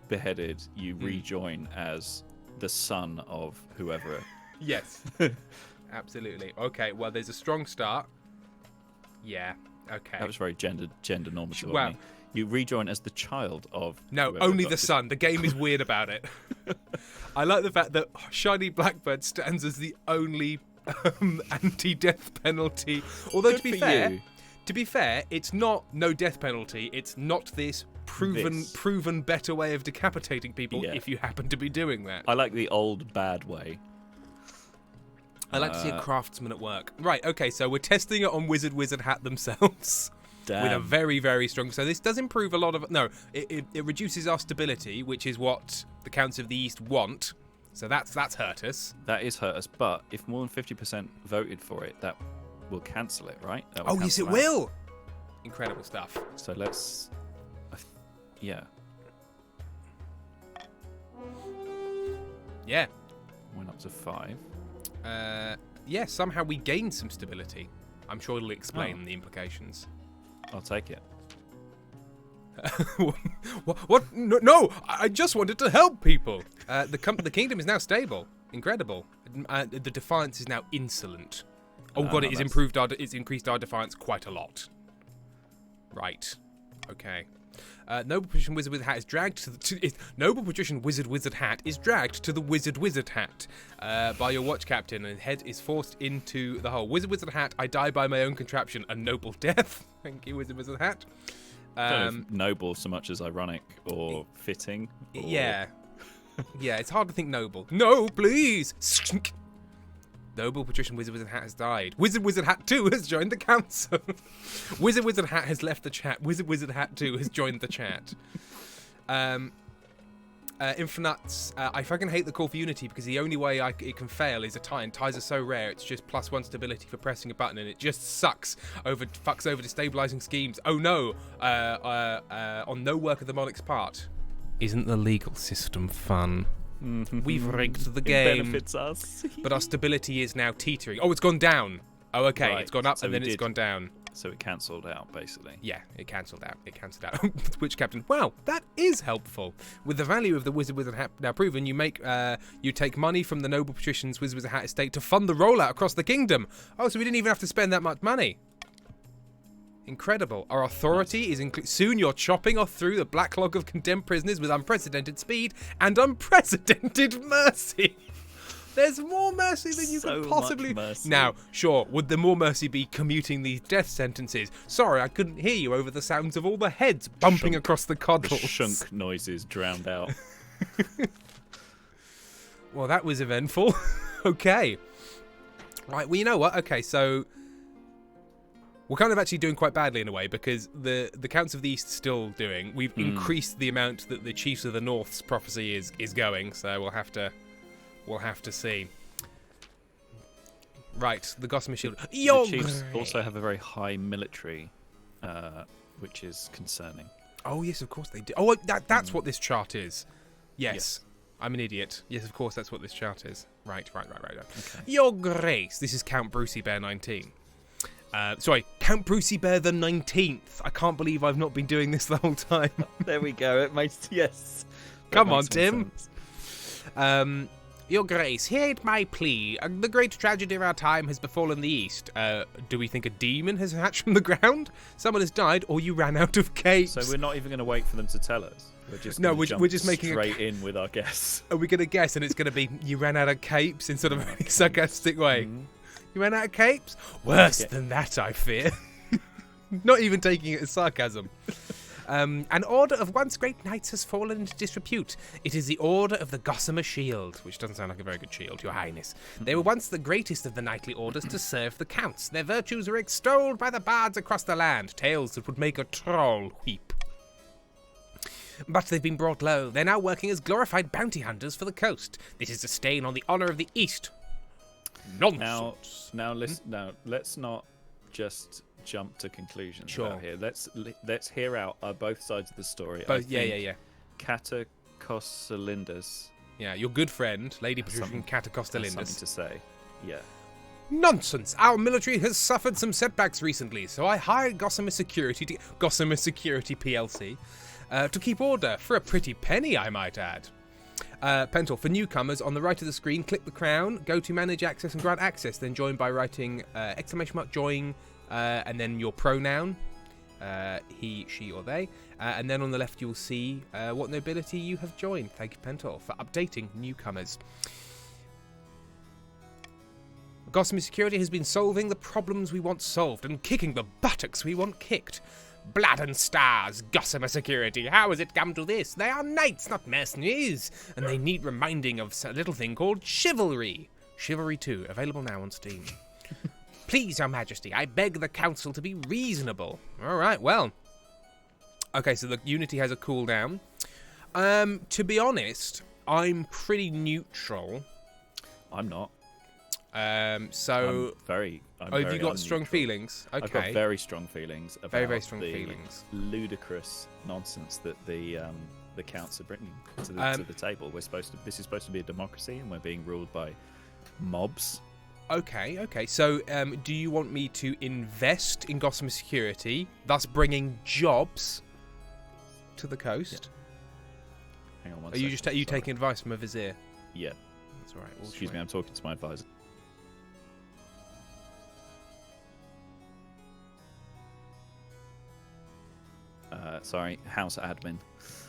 beheaded, you rejoin as the son of whoever. Yes. Absolutely. Okay, well, there's a strong start. Yeah, okay. That was very gender normative. Wow. Of me. You rejoin as the child of. No, whoever only got the son. The game is weird about it. I like the fact that Shiny Blackbird stands as the only anti-death penalty. Although, Good for to be fair, it's not no death penalty. It's not this proven better way of decapitating people if you happen to be doing that. I like the old bad way. I like to see a craftsman at work. Right, okay, so we're testing it on Wizard Hat themselves. Damn. With a very, very strong... So this does improve a lot of... No, it reduces our stability, which is what the Counts of the East want. So that's hurt us. That is hurt us, but if more than 50% voted for it, that will cancel it, right? That will Oh, yes, it cancel out. will! Incredible stuff. So let's... yeah. Yeah. Went up to 5. Yeah, somehow we gained some stability. I'm sure it'll explain the implications. I'll take it. What? No, I just wanted to help people. The kingdom is now stable. Incredible. The defiance is now insolent. Oh god, it has improved it's increased our defiance quite a lot. Right. Okay. Noble Patrician Wizard Hat is dragged to Noble Patrician Wizard Hat is dragged to the Wizard Hat by your watch captain, and head is forced into the hole. Wizard Hat, I die by my own contraption, a noble death. Thank you, Wizard Hat. I don't know if noble so much as ironic or fitting. Or... Yeah, it's hard to think noble. No, please. Noble Patrician Wizard Hat has died. Wizard Hat 2 has joined the council. Wizard Hat has left the chat. Wizard Hat 2 has joined the chat. Infinite's, I fucking hate the call for unity because the only way it can fail is a tie, and ties are so rare. It's just +1 stability for pressing a button, and it just fucks over destabilizing schemes. Oh no, on no work of the monarch's part. Isn't the legal system fun? We've rigged the game. It benefits us. But our stability is now teetering. Oh, it's gone down. Oh, okay. Right. It's gone up So and then it's gone down. So it cancelled out, basically. Yeah, it cancelled out. Which captain? Wow, that is helpful. With the value of the Wizard Hat now proven, you take money from the Noble Patrician's Wizard Hat estate to fund the rollout across the kingdom. Oh, so we didn't even have to spend that much money. Incredible. Our authority is soon you're chopping off through the black log of condemned prisoners with unprecedented speed and unprecedented mercy. There's more mercy than you So could possibly... much mercy. Now, sure, would the more mercy be commuting these death sentences? Sorry, I couldn't hear you over the sounds of all the heads bumping across the The coddles. shunk noises drowned out. Well, that was eventful. Okay. Right, well, you know what? Okay, so... We're kind of actually doing quite badly in a way because the Counts of the East still doing. We've increased the amount that the Chiefs of the North's prophecy is going, so we'll have to see. Right, the Gossamer Shield. The Chiefs also have a very high military, which is concerning. Oh yes, of course they do. Oh, that's what this chart is. Yes. I'm an idiot. Yes, of course that's what this chart is. Right. Okay. Your Grace, this is Count Brucey Bear 19. Sorry, Count Brucey Bear the 19th. I can't believe I've not been doing this the whole time. There we go. It makes yes. Come on, Tim. Your Grace, hear my plea. The great tragedy of our time has befallen the East. Do we think a demon has hatched from the ground? Someone has died, or you ran out of capes? So we're not even going to wait for them to tell us. We're just we're just making straight in with our guess. Are we going to guess, and it's going to be you ran out of capes in sort of a really sarcastic way? You ran out of capes? Worse than that, I fear. Not even taking it as sarcasm. An order of once great knights has fallen into disrepute. It is the Order of the Gossamer Shield, which doesn't sound like a very good shield, Your Highness. They were once the greatest of the knightly orders to serve the counts. Their virtues were extolled by the bards across the land, tales that would make a troll weep. But they've been brought low. They're now working as glorified bounty hunters for the coast. This is a stain on the honour of the East. Nonsense. Now let's not just jump to conclusions Sure. about here. Let's hear out both sides of the story. Yeah. Catacosylindus Yeah, your good friend, Lady has Patrician something Catacosylindus. to say. Yeah. Nonsense! Our military has suffered some setbacks recently, so I hired Gossamer Security PLC to keep order for a pretty penny, I might add. Pentel, for newcomers, on the right of the screen, click the crown, go to manage access and grant access, then join by writing !join and then your pronoun, he, she or they, and then on the left you'll see what nobility you have joined. Thank you, Pentel, for updating newcomers. Gossamer Security has been solving the problems we want solved and kicking the buttocks we want kicked. Blood and stars, Gossamer Security, how has it come to this? They are knights, not mercenaries, and they need reminding of a little thing called chivalry. Chivalry 2, available now on Steam. Please, Your Majesty, I beg the council to be reasonable. All right, well. Okay, so the Unity has a cooldown. To be honest, I'm pretty neutral. I'm not. I'm very have you got strong unneutral. feelings? Okay. I've got very strong feelings about very strong the feelings. ludicrous nonsense that the counts are bringing to the table. This is supposed to be a democracy, and we're being ruled by mobs. Okay. So, do you want me to invest in Gossamer Security, thus bringing jobs to the coast? Hang on one Are you second, you sorry. taking advice from a vizier? Yeah. That's all right. Excuse me, I'm talking to my advisor. Sorry, house admin.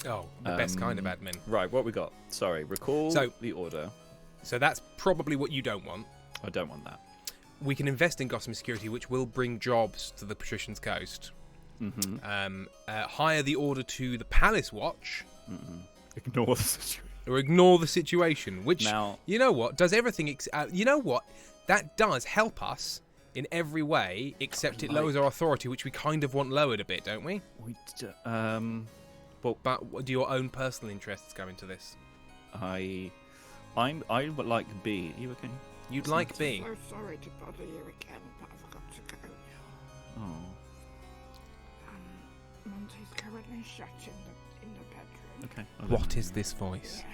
Oh, the best kind of admin. Right, what we got? Sorry, recall the order. So that's probably what you don't want. I don't want that. We can invest in Gossamer Security, which will bring jobs to the Patrician's Coast. Mm-hmm. Hire the order to the Palace Watch. Ignore the situation. Or ignore the situation, which, Now, you know what, does everything... you know what? That does help us in every way, except it lowers our authority, which we kind of want lowered a bit, don't we? But do your own personal interests go into this? I would like B. Are you okay? You'd like B? I'm so sorry to bother you again, but I've got to go. Oh. Monty's currently shut in the bedroom. Okay. What is this voice?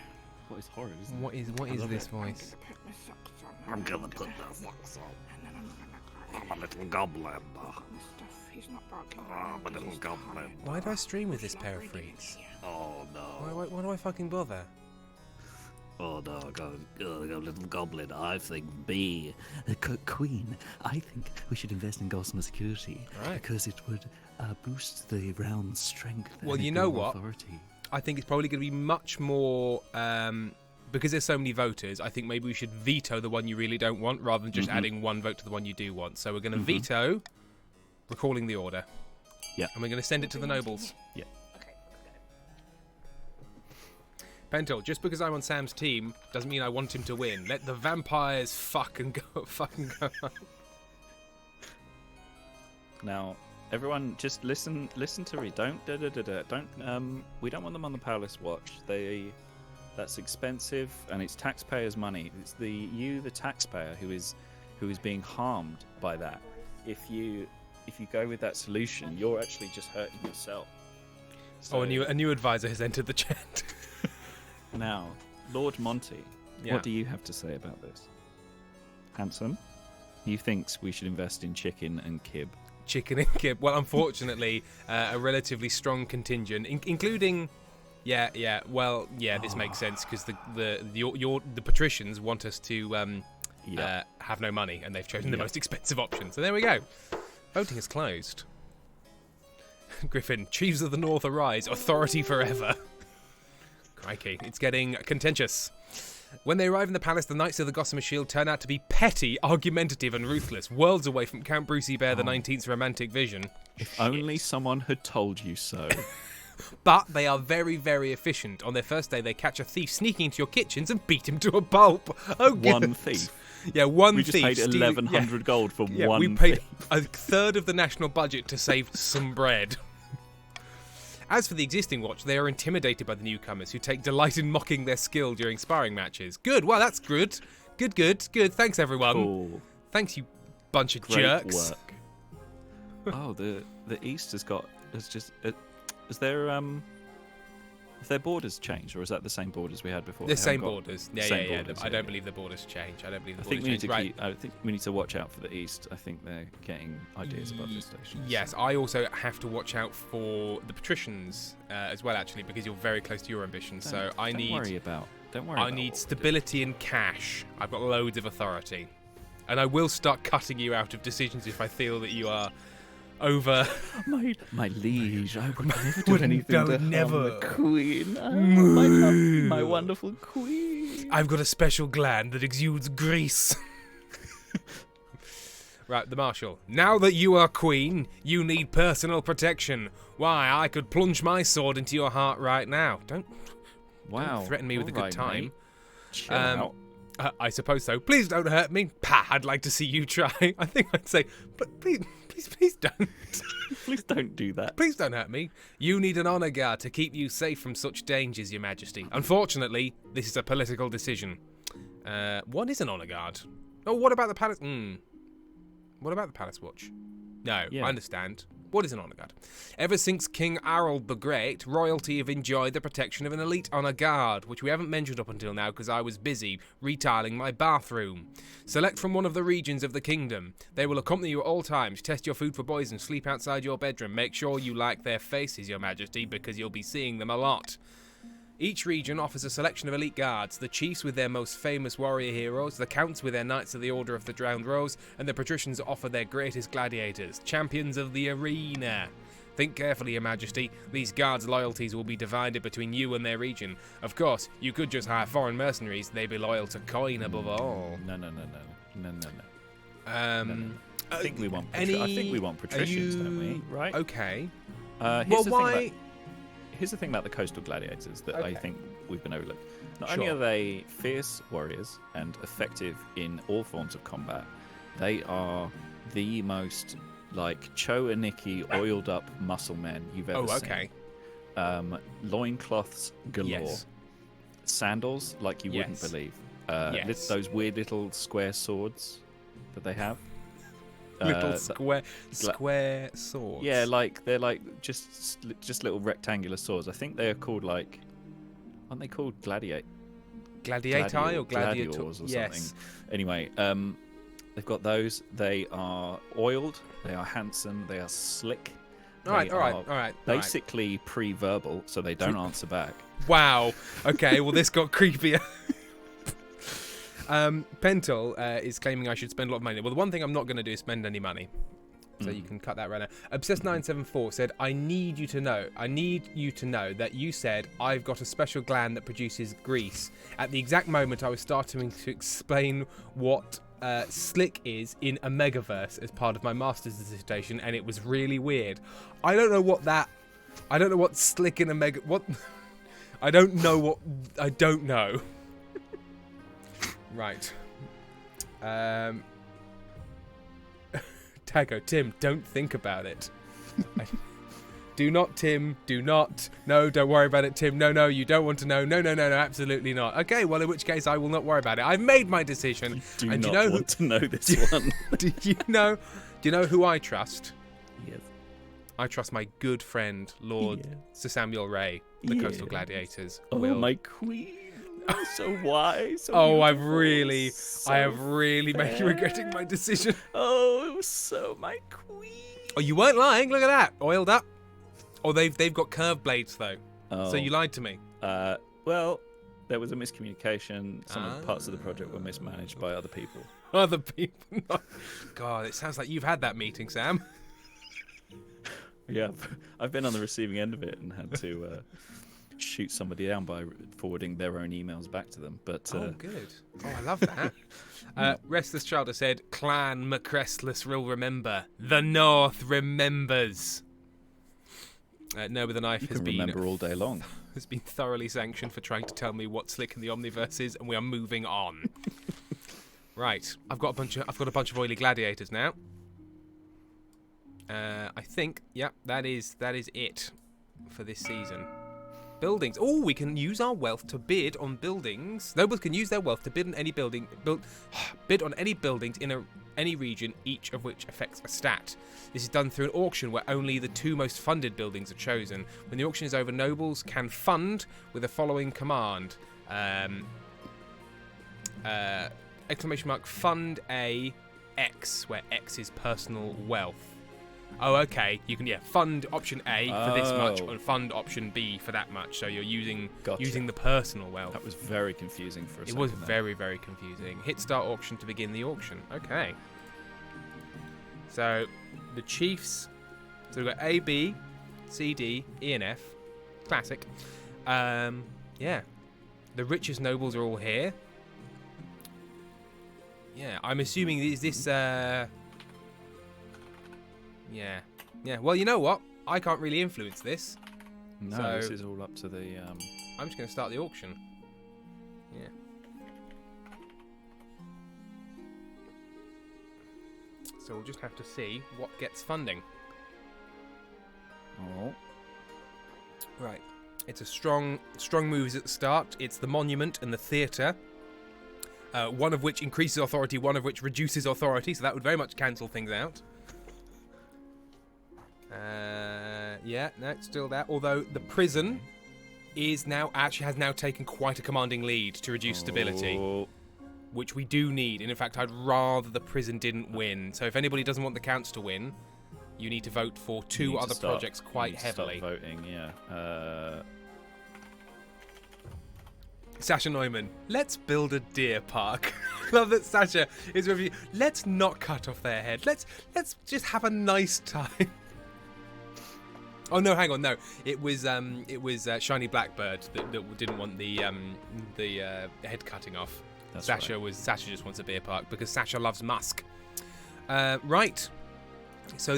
What is horrid, isn't What is this voice? I'm gonna put my socks on. And then I'm a little goblin. He's not barking. I'm a little goblin. Why do I stream with this pair of freaks? Oh no. Why do I fucking bother? Oh no, go little goblin. I think B. Queen, I think we should invest in Gossamer Security. Right. Because it would boost the realm's strength. Well, and you know global what? Authority. I think it's probably going to be much more... because there's so many voters, I think maybe we should veto the one you really don't want rather than just adding one vote to the one you do want. So we're going to veto recalling the order. Yeah. And we're going to send it to the nobles. Yeah. Pentel, just because I'm on Sam's team doesn't mean I want him to win. Let the vampires fucking go. Now, everyone, just listen to me. Don't. We don't want them on the Palace Watch. That's expensive and it's taxpayers' money. It's the taxpayer, who is being harmed by that. If you go with that solution, you're actually just hurting yourself. So, a new advisor has entered the chat. Now, Lord Monty, Yeah. what do you have to say about this? Handsome, you thinks we should invest in chicken and kib. Chicken and kib. Well, unfortunately, a relatively strong contingent, including... Yeah. Well, yeah, this makes sense because the patricians want us to have no money, and they've chosen the most expensive option. So there we go. Voting is closed. Griffin, Chiefs of the North arise, authority forever. Crikey, it's getting contentious. When they arrive in the palace, the Knights of the Gossamer Shield turn out to be petty, argumentative, and ruthless, worlds away from Count Brucey Bear the 19th's romantic vision. If only someone had told you so. But they are very, very efficient. On their first day, they catch a thief sneaking into your kitchens and beat him to a pulp. Oh, One goodness. thief. Yeah, one We thief. just paid 1,100 gold for one we paid thief. a third of the national budget to save some bread. As for the existing watch, they are intimidated by the newcomers, who take delight in mocking their skill during sparring matches. Good, well, that's good. Good. Thanks, everyone. Cool. Thanks, you bunch of Great jerks. work. Oh, the East has got... Is there Have their borders changed, or is that the same borders we had before? The They same haven't got borders. the Yeah, same yeah. borders, I don't believe the borders change. I don't believe the I borders think we need change. to Right. I think we need to watch out for the east. I think they're getting ideas above the station. Yes, I also have to watch out for the patricians as well, actually, because you're very close to your ambition. So I Don't need. worry about. Don't worry. I about need what we do. stability and cash. I've got loads of authority, and I will start cutting you out of decisions if I feel that you are over. My liege, I would never do Would anything no, to harm never. the queen. Oh, my wonderful queen. I've got a special gland that exudes grease. Right, the Marshal. Now that you are queen, you need personal protection. Why, I could plunge my sword into your heart right now. Don't threaten me with a good time. Mate. Chill out. I suppose so. Please don't hurt me. Pah, I'd like to see you try. I think I'd say, but please don't. Please don't do that. Please don't hurt me. You need an honor guard to keep you safe from such dangers, Your Majesty. Unfortunately, this is a political decision. What is an honor guard? Oh, what about the palace? What about the palace watch? No, Yeah. I understand. What is an honor guard? Ever since King Harold the Great, royalty have enjoyed the protection of an elite honor guard, which we haven't mentioned up until now because I was busy retiling my bathroom. Select from one of the regions of the kingdom. They will accompany you at all times, test your food for poison, sleep outside your bedroom. Make sure you like their faces, Your Majesty, because you'll be seeing them a lot. Each region offers a selection of elite guards, the chiefs with their most famous warrior heroes, the counts with their knights of the Order of the Drowned Rose, and the patricians offer their greatest gladiators, champions of the arena. Think carefully, Your Majesty. These guards' loyalties will be divided between you and their region. Of course, you could just hire foreign mercenaries. They'd be loyal to coin above all. No. I think we want. I think we want patricians, don't we? Right. Okay. Here's the thing about the coastal gladiators that I Okay. think we've been overlooked. Not Sure. only are they fierce warriors and effective in all forms of combat, they are the most like Cho-Aniki oiled up muscle men you've ever seen. okay. Loincloths galore. Yes. Sandals like you wouldn't Yes. believe. Yes. Those weird little square swords that they have. Little square swords. Yeah, like they're like just little rectangular swords. I think they are called like, aren't they called gladiati or gladiator? gladiators or Yes. something? Anyway, they've got those. They are oiled. They are handsome. They are slick. All right. They are All right. Basically pre-verbal, so they don't answer back. Wow. Okay. Well, this got creepier. Pentel is claiming I should spend a lot of money. Well, the one thing I'm not going to do is spend any money. So you can cut that right now. Obsessed974 said, I need you to know that you said I've got a special gland that produces grease. At the exact moment I was starting to explain what slick is in a megaverse as part of my master's dissertation, and it was really weird. I don't know what slick in a mega... What? I don't know. Right. Tago, Tim, don't think about it. Do not, Tim. Do not. No, don't worry about it, Tim. No, you don't want to know. No, absolutely not. Okay, well, in which case I will not worry about it. I've made my decision. Do and not you know want to know this one. Do you know who I trust? Yes. I trust my good friend, Lord Sir Samuel Ray, the Coastal Gladiators. Oh, will. my queen. So wise. So Oh, I have beautiful, really made you regretting my decision. Oh, it was so my queen. Oh, you weren't lying. Look at that, oiled up. Oh, they've got curved blades though. Oh. So you lied to me. Well, there was a miscommunication. Some of the parts of the project were mismanaged by other people. Other people. God, it sounds like you've had that meeting, Sam. Yeah, I've been on the receiving end of it and had to shoot somebody down by forwarding their own emails back to them. But oh, good. Oh, I love that. Restless Child has said, Clan McCrestless will remember. The North remembers. No with a Knife you has can been remember all day long. Has been thoroughly sanctioned for trying to tell me what slick in the Omniverse is, and we are moving on. Right, I've got a bunch of oily gladiators now. I think, yeah, that is it for this season. Buildings. Oh, we can use our wealth to bid on buildings. Nobles can use their wealth to bid on any building. Bid on any buildings in a any region, each of which affects a stat. This is done through an auction where only the 2 most funded buildings are chosen. When the auction is over, nobles can fund with the following command. Exclamation mark, fund a X, where X is personal wealth. Oh, okay. You can fund option A for this much, and fund option B for that much. So you're using the personal wealth. That was very confusing for a second. It was very, very confusing. Hit start auction to begin the auction. Okay. So the chiefs. So we've got A, B, C, D, E, and F. Classic. Yeah. The richest nobles are all here. Yeah, I'm assuming is this. Yeah. Well, you know what? I can't really influence this. No, So- this is all up to the. I'm just going to start the auction. Yeah. So we'll just have to see what gets funding. Oh. Right. It's a strong moves at the start. It's the monument and the theatre. One of which increases authority, one of which reduces authority. So that would very much cancel things out. Yeah, no, it's still there. Although the prison has now taken quite a commanding lead to reduce stability, Oh. which we do need. And in fact, I'd rather the prison didn't win. So if anybody doesn't want the counts to win, you need to vote for You 2 need to other start- projects quite you need to start heavily. voting, yeah. Sasha Neumann, let's build a deer park. Love that Sasha is with you. Let's not cut off their head. Let's just have a nice time. Oh no, hang on, no. It was Shiny Blackbird that didn't want the head cutting off. That's Sasha just wants a beer park because Sasha loves Musk. Right. So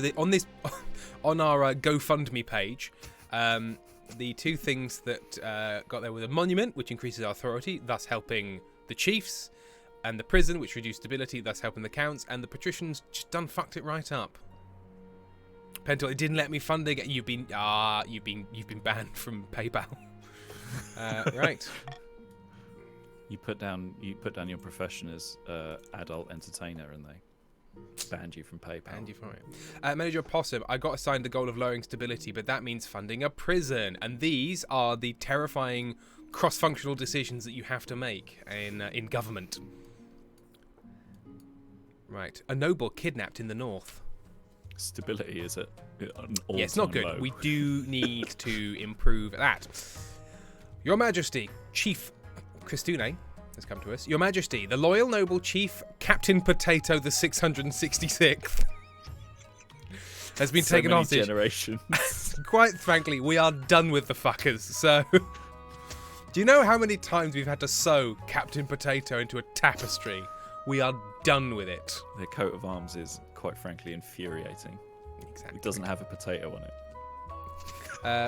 on our GoFundMe page, the 2 things that got there were the monument, which increases our authority, thus helping the chiefs, and the prison, which reduced stability, thus helping the counts, and the patricians just done fucked it right up. Pentel, it didn't let me fund again. You've been banned from PayPal. Right. You put down your profession as adult entertainer, and they banned you from PayPal. And you for it. Manager Possum, I got assigned the goal of lowering stability, but that means funding a prison. And these are the terrifying cross-functional decisions that you have to make in government. Right. A noble kidnapped in the north. Stability is at an all-time Yeah, it's not good. low. We do need to improve that. Your Majesty, Chief Christune has come to us. Your Majesty, the loyal noble chief Captain Potato the 666th has been so taken many hostage. generations. Quite frankly, we are done with the fuckers. So, do you know how many times we've had to sew Captain Potato into a tapestry? We are done with it. Their coat of arms is, quite frankly, infuriating. Exactly. It doesn't have a potato on it.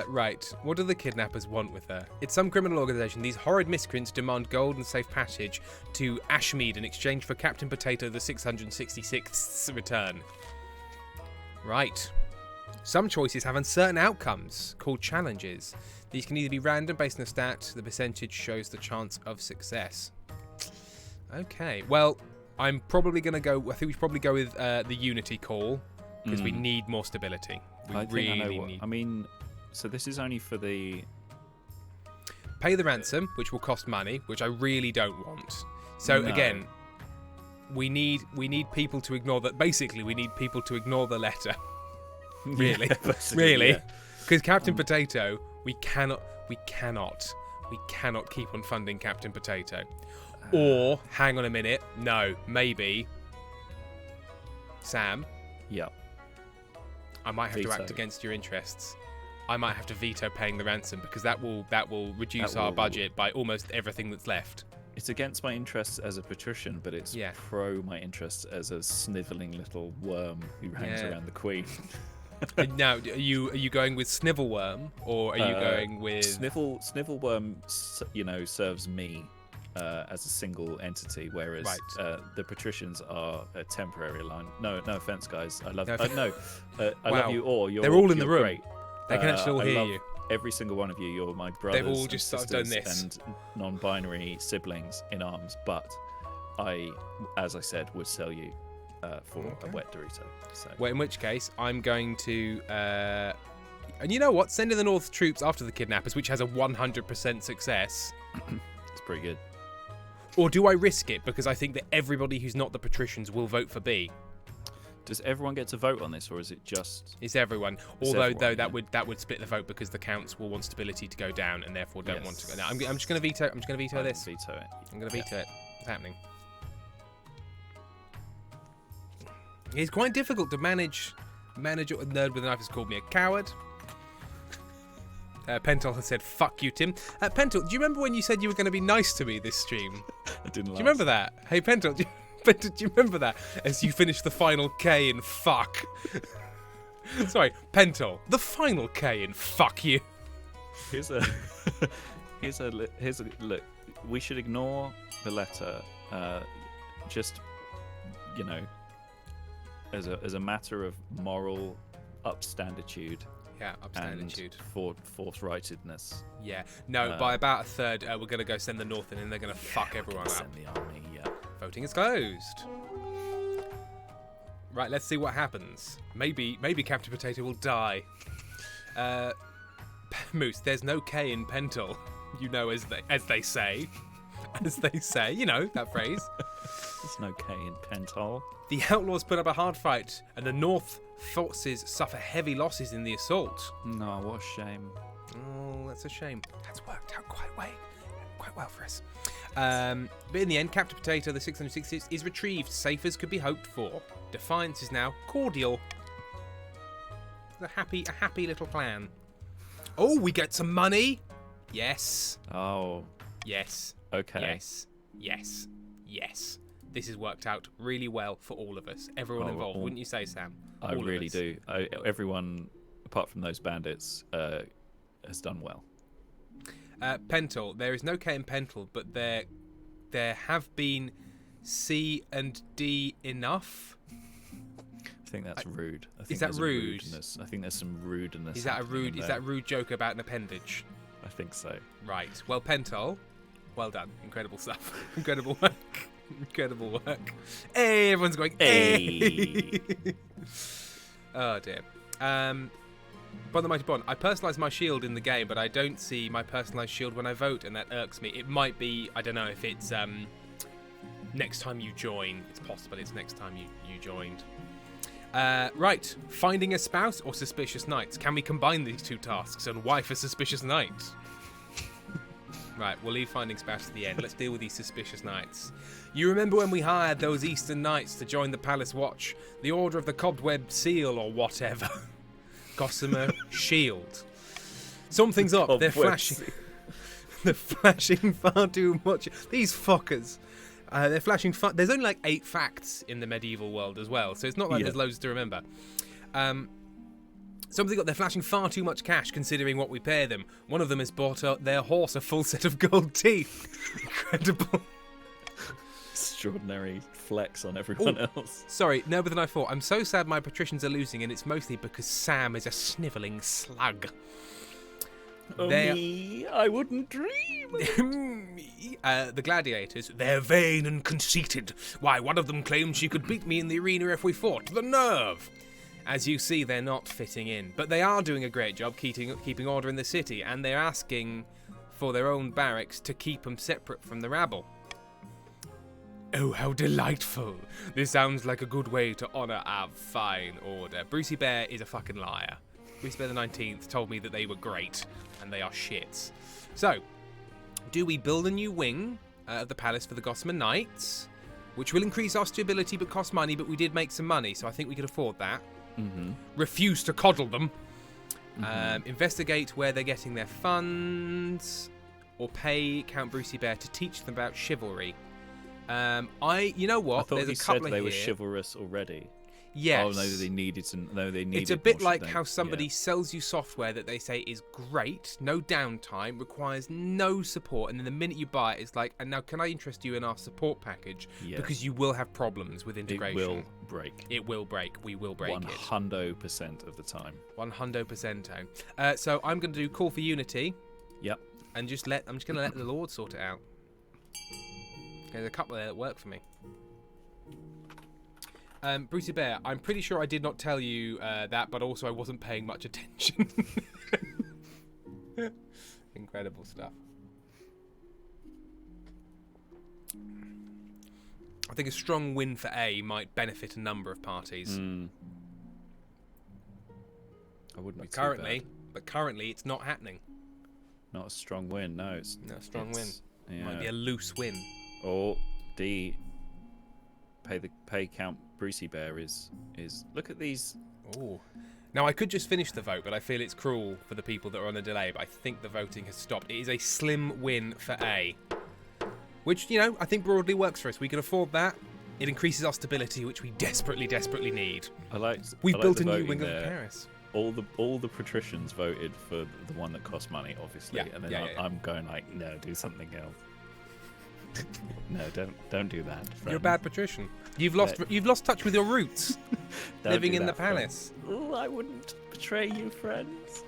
Right. What do the kidnappers want with her? It's some criminal organisation. These horrid miscreants demand gold and safe passage to Ashmead in exchange for Captain Potato the 666th's return. Right. Some choices have uncertain outcomes, called challenges. These can either be random based on a stat. The percentage shows the chance of success. Okay. Well, I'm probably going to go... I think we should probably go with the Unity call, because we need more stability. We I think really I know what. need... I mean, so this is only for the... Pay the ransom, which will cost money, which I really don't want. So No. again, we need people to ignore that. Basically, we need people to ignore the letter. Really, Yeah, basically, really, yeah. because Captain Potato, we cannot keep on funding Captain Potato. Or hang on a minute, no, maybe Sam, Yeah. I might have to act Veto. against your interests. I might have to veto paying the ransom because that will reduce That our will- budget by almost everything that's left. It's against my interests as a patrician, but it's Yeah. pro my interests as a snivelling little worm who hangs Yeah. around the queen. Now, are you going with Snivelworm or are you going with Snivelworm, serves me as a single entity, whereas Right. the patricians are a temporary line. No offense, guys. I love No I Wow. love you all. They're all in the you're room. Great. They can actually all I hear love you. Every single one of you. You're my brothers. all and just sort of done sisters this. and non-binary siblings in arms. But I, as I said, would sell you for a wet Dorito. So Well, in which case, I'm going to... and you know what? Send in the North troops after the kidnappers, which has a 100% success. it's pretty good. Or do I risk it because I think that everybody who's not the patricians will vote for B? Does everyone get to vote on this, or is it just? It's everyone. It's Although, everyone, though, yeah. that would split the vote because the counts will want stability to go down and therefore don't want to go. Yes. Now, I'm just going to veto. I'm just going to veto this. Veto it. I'm going to veto it. It's happening. It's quite difficult to manage. Manage what a nerd with a knife has called me a coward. Pentel has said, "Fuck you, Tim." Pentel, do you remember when you said you were going to be nice to me this stream? I didn't. Do you remember that? Hey, Pentel, do you remember that? As you finished the final K in fuck. Sorry, Pentel, the final K in fuck you. Here's a look. We should ignore the letter. Just, you know, as a matter of moral upstanditude. Yeah, upstanditude. And forthrightedness. Yeah. No, by about a third, we're going to go send the North in and they're going to fuck everyone up. Send the army, yeah. Voting is closed. Right, let's see what happens. Maybe Captain Potato will die. Moose, there's no K in Pentel. You know, as they say. As they say. You know that phrase. There's no K in Pental. The outlaws put up a hard fight, and the North forces suffer heavy losses in the assault. No, what a shame. Oh, that's a shame. That's worked out quite well for us. But in the end, Captain Potato, the 666, is retrieved, safe as could be hoped for. Defiance is now cordial. A happy little plan. Oh, we get some money. Yes. Oh, Yes. okay. Yes. This has worked out really well for all of us. Everyone involved, wouldn't you say, Sam? I All of really us. do. Everyone, apart from those bandits, has done well. Pentel, there is no K in Pentel, but there have been C and D enough. I think that's rude. I think Is that there's a rude? rudeness. I think there's some rudeness. Is that a happening rude? in Is there. that a rude joke about an appendage? I think so. Right. Well, Pentel, well done. Incredible stuff. Incredible work. Incredible work. Hey, everyone's going. Hey. Oh dear. Bond the Mighty Bond. I personalise my shield in the game, but I don't see my personalised shield when I vote, and that irks me. It might be. I don't know if it's next time you join. It's possible. It's next time you joined. Right. Finding a spouse or suspicious knights. Can we combine these two tasks? And why for suspicious knights? Right, we'll leave finding spouse to the end. Let's deal with these suspicious knights. You remember when we hired those Eastern Knights to join the Palace Watch? The Order of the Cobweb Seal or whatever. Gossamer Shield. Something's up. They're flashing. They're flashing far too much. These fuckers. They're flashing far. There's only like 8 facts in the medieval world as well, so it's not like there's loads to remember. They're flashing far too much cash considering what we pay them. One of them has bought their horse a full set of gold teeth. Incredible. Extraordinary flex on everyone else. Sorry, no, but then I thought, I'm so sad my patricians are losing, and it's mostly because Sam is a snivelling slug. Me, I wouldn't dream. The gladiators, they're vain and conceited. Why, one of them claimed she could beat me in the arena if we fought. The nerve! As you see, they're not fitting in. But they are doing a great job keeping order in the city, and they're asking for their own barracks to keep them separate from the rabble. Oh, how delightful. This sounds like a good way to honour our fine order. Brucey Bear is a fucking liar. Brucey Bear the 19th told me that they were great, and they are shits. So, do we build a new wing of the palace for the Gossamer Knights, which will increase our stability but cost money, but we did make some money, so I think we could afford that. Mm-hmm. Refuse to coddle them. Investigate where they're getting their funds, or pay Count Brucey Bear to teach them about chivalry. You know what? I thought There's he a couple said they here. were chivalrous already. Yes. Oh no, they needed to. No, they needed. It's a bit more, like they? how somebody sells you software that they say is great, no downtime, requires no support, and then the minute you buy it, it's like, and now can I interest you in our support package? Yes. Because you will have problems with integration. It will break. It will break. We will break 100% of the time. 100%. So I'm going to do call for unity. Yep. And I'm just going to let the Lord sort it out. There's a couple there that work for me. Brucey Bear, I'm pretty sure I did not tell you that, but also I wasn't paying much attention. Incredible stuff. I think a strong win for A might benefit a number of parties. I wouldn't be too Currently, bad. it's not happening. Not a strong win. No, it's Not a strong win. Yeah. Might be a loose win. Or D. Pay Count Brucey Bear is look at these. Oh. Now, I could just finish the vote, but I feel it's cruel for the people that are on the delay, but I think the voting has stopped. It is a slim win for A. Which, I think broadly works for us. We can afford that. It increases our stability, which we desperately, desperately need. We've built a new wing of Paris. All the patricians voted for the one that cost money, obviously, Yeah, and then yeah. I'm going like, no, do something else. No, don't do that. Friend. You're a bad patrician. You've lost touch with your roots. Don't living do in the that, friend. palace. Oh, I wouldn't betray you, friends.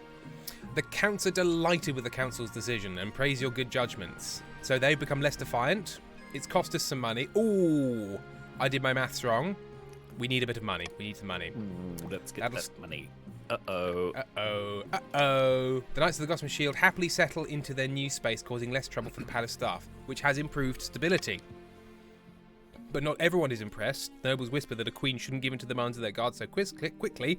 The counts are delighted with the council's decision and praise your good judgments. So they've become less defiant. It's cost us some money. Ooh, I did my maths wrong. We need a bit of money. We need some money. Ooh, let's get That'll that money. Uh-oh. The Knights of the Gossamer Shield happily settle into their new space, causing less trouble for the palace staff, which has improved stability. But not everyone is impressed. Nobles whisper that a queen shouldn't give in to the demands of their guards so quickly,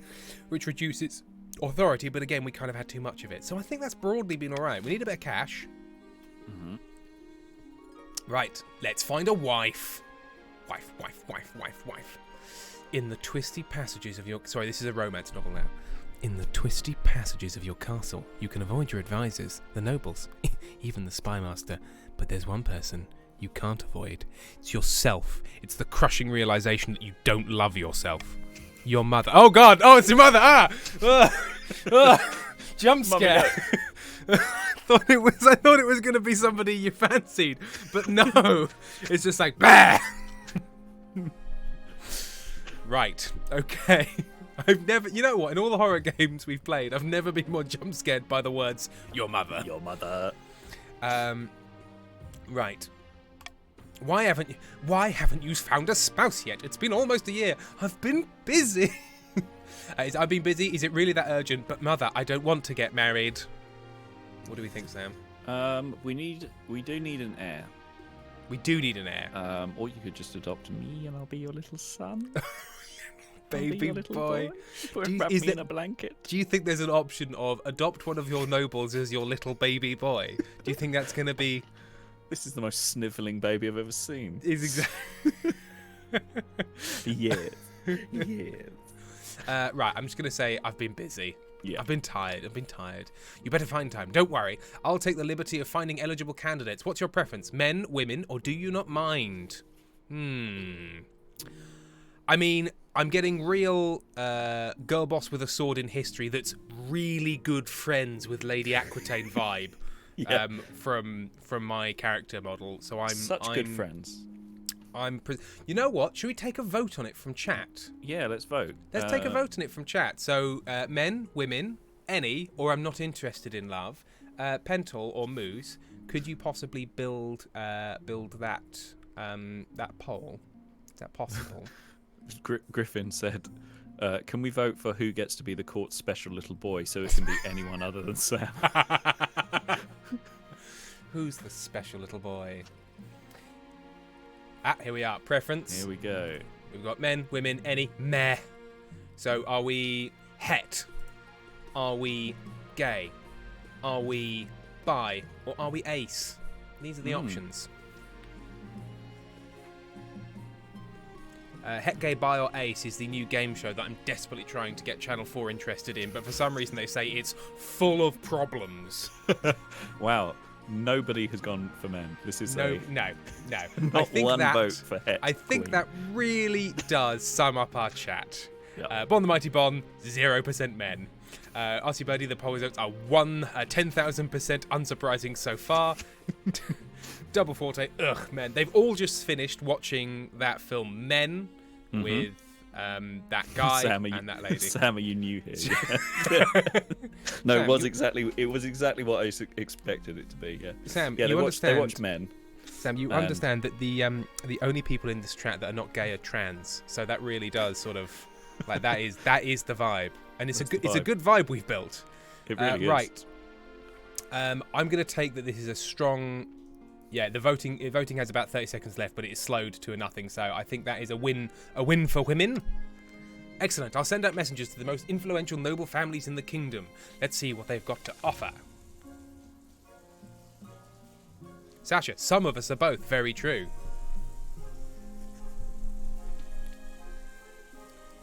which reduces authority, but again, we kind of had too much of it. So I think that's broadly been alright. We need a bit of cash. Mm-hmm. Right, let's find a wife. Wife. In the twisty passages of your... Sorry, this is a romance novel now. In the twisty passages of your castle, you can avoid your advisors, the nobles, even the spymaster. But there's one person you can't avoid. It's yourself. It's the crushing realization that you don't love yourself. Your mother. Oh, God! Oh, it's your mother! Jump scare! I thought it was going to be somebody you fancied, but no. It's just like, bah! Right, okay. I've never, you know what, in all the horror games we've played, I've never been more jump scared by the words, your mother. Your mother. Right. Why haven't you found a spouse yet? It's been almost a year. I've been busy. I've been busy. Is it really that urgent? But mother, I don't want to get married. What do we think, Sam? We do need an heir. We do need an heir. Or you could just adopt me and I'll be your little son. Baby boy. Wrap me in a blanket. Do you think there's an option of adopt one of your nobles as your little baby boy? Do you think that's going to be... This is the most snivelling baby I've ever seen. Is exactly... Yes. Yes. Right, I'm just going to say I've been busy. Yeah. I've been tired. You better find time. Don't worry. I'll take the liberty of finding eligible candidates. What's your preference? Men, women, or do you not mind? I mean, I'm getting real girl boss with a sword in history that's really good friends with Lady Aquitaine vibe. Yeah. From my character model. So I'm good friends. You know what? Should we take a vote on it from chat? Yeah, let's vote. Let's take a vote on it from chat. So, men, women, any, or I'm not interested in love. Pental or Moose, could you possibly build that poll? Is that possible? Griffin said, "Can we vote for who gets to be the court's special little boy, so it can be anyone other than Sam?" Who's the special little boy? Here we are. Preference. Here we go. We've got men, women, any, meh. So are we het? Are we gay? Are we bi? Or are we ace? These are the options. Het, gay, bi, or ace is the new game show that I'm desperately trying to get Channel 4 interested in, but for some reason they say it's full of problems. Wow. Nobody has gone for men. This is no. Not I think one vote for het. I think Queen. that really does sum up our chat. Yeah. Bon the Mighty Bon, 0% men. RC Birdie, the poll results are 10,000% unsurprising so far. Double Forte, men. They've all just finished watching that film Men with that guy and that lady. Sam, you new here? Yeah. No, Sam, it was exactly what I expected it to be. Yeah. Sam, Yeah, you they understand? watched Men. Sam, you understand that the only people in this chat that are not gay are trans, so that really does sort of like that is the vibe, and it's a good vibe we've built. It really is. Right. I'm going to take that this is a strong. Yeah, the voting has about 30 seconds left, but it is slowed to a nothing. So I think that is a win for women. Excellent. I'll send out messengers to the most influential noble families in the kingdom. Let's see what they've got to offer. Sasha, some of us are both. Very true.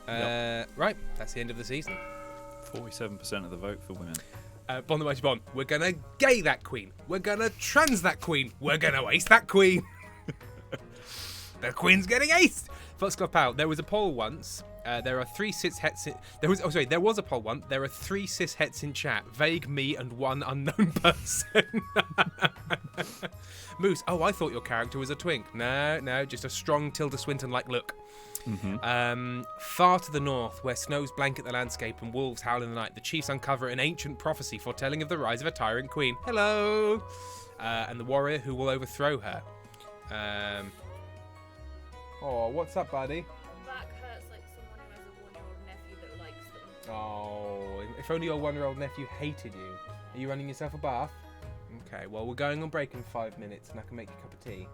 Right, that's the end of the season. 47% of the vote for women. Bon the Mighty Bon, we're gonna gay that queen. We're gonna trans that queen. We're gonna ace that queen. The queen's getting aced. Foxglove Pal, there was a poll once. There are 3 cis hets. There was a poll once. There are 3 cis hets in chat. Vague, me, and 1 unknown person. Moose, I thought your character was a twink. No, just a strong Tilda Swinton-like look. Mm-hmm. Far to the north, where snows blanket the landscape and wolves howl in the night, the chiefs uncover an ancient prophecy foretelling of the rise of a tyrant queen. Hello! And the warrior who will overthrow her. What's up, buddy? Back hurts like someone who has a 1-year-old nephew that likes them. Oh, if only your 1-year-old nephew hated you. Are you running yourself a bath? Okay, well, we're going on break in 5 minutes, and I can make you a cup of tea.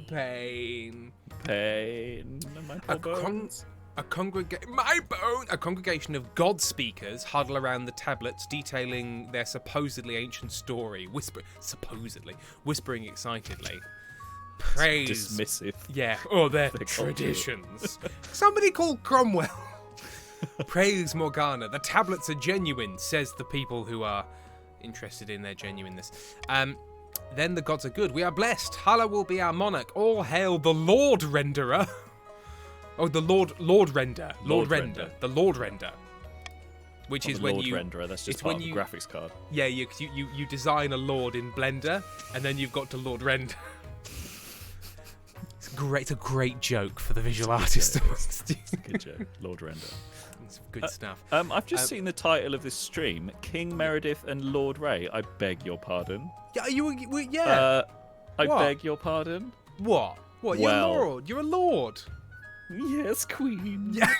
Pain. My poor bones. A congregation of God speakers huddle around the tablets, detailing their supposedly ancient story, whispering excitedly. Praise. Dismissive. Yeah. Their traditions. Somebody called Cromwell. Praise Morgana. The tablets are genuine, says the people who are interested in their genuineness. Then the gods are good. We are blessed. Hala will be our monarch. All hail the Lord Renderer. The Lord Render. The Lord Render. Which is when Lord you Renderer. That's just part of the graphics card. Yeah, you design a lord in Blender, and then you've got to Lord Render. It's a great joke for the visual artist. It's a good joke. Lord Render. It's good stuff. I've just seen the title of this stream: King Meredith and Lord Ray. I beg your pardon. Yeah, yeah. I What? beg your pardon. What? You're a lord. You're a lord. Yes, Queen. Yeah.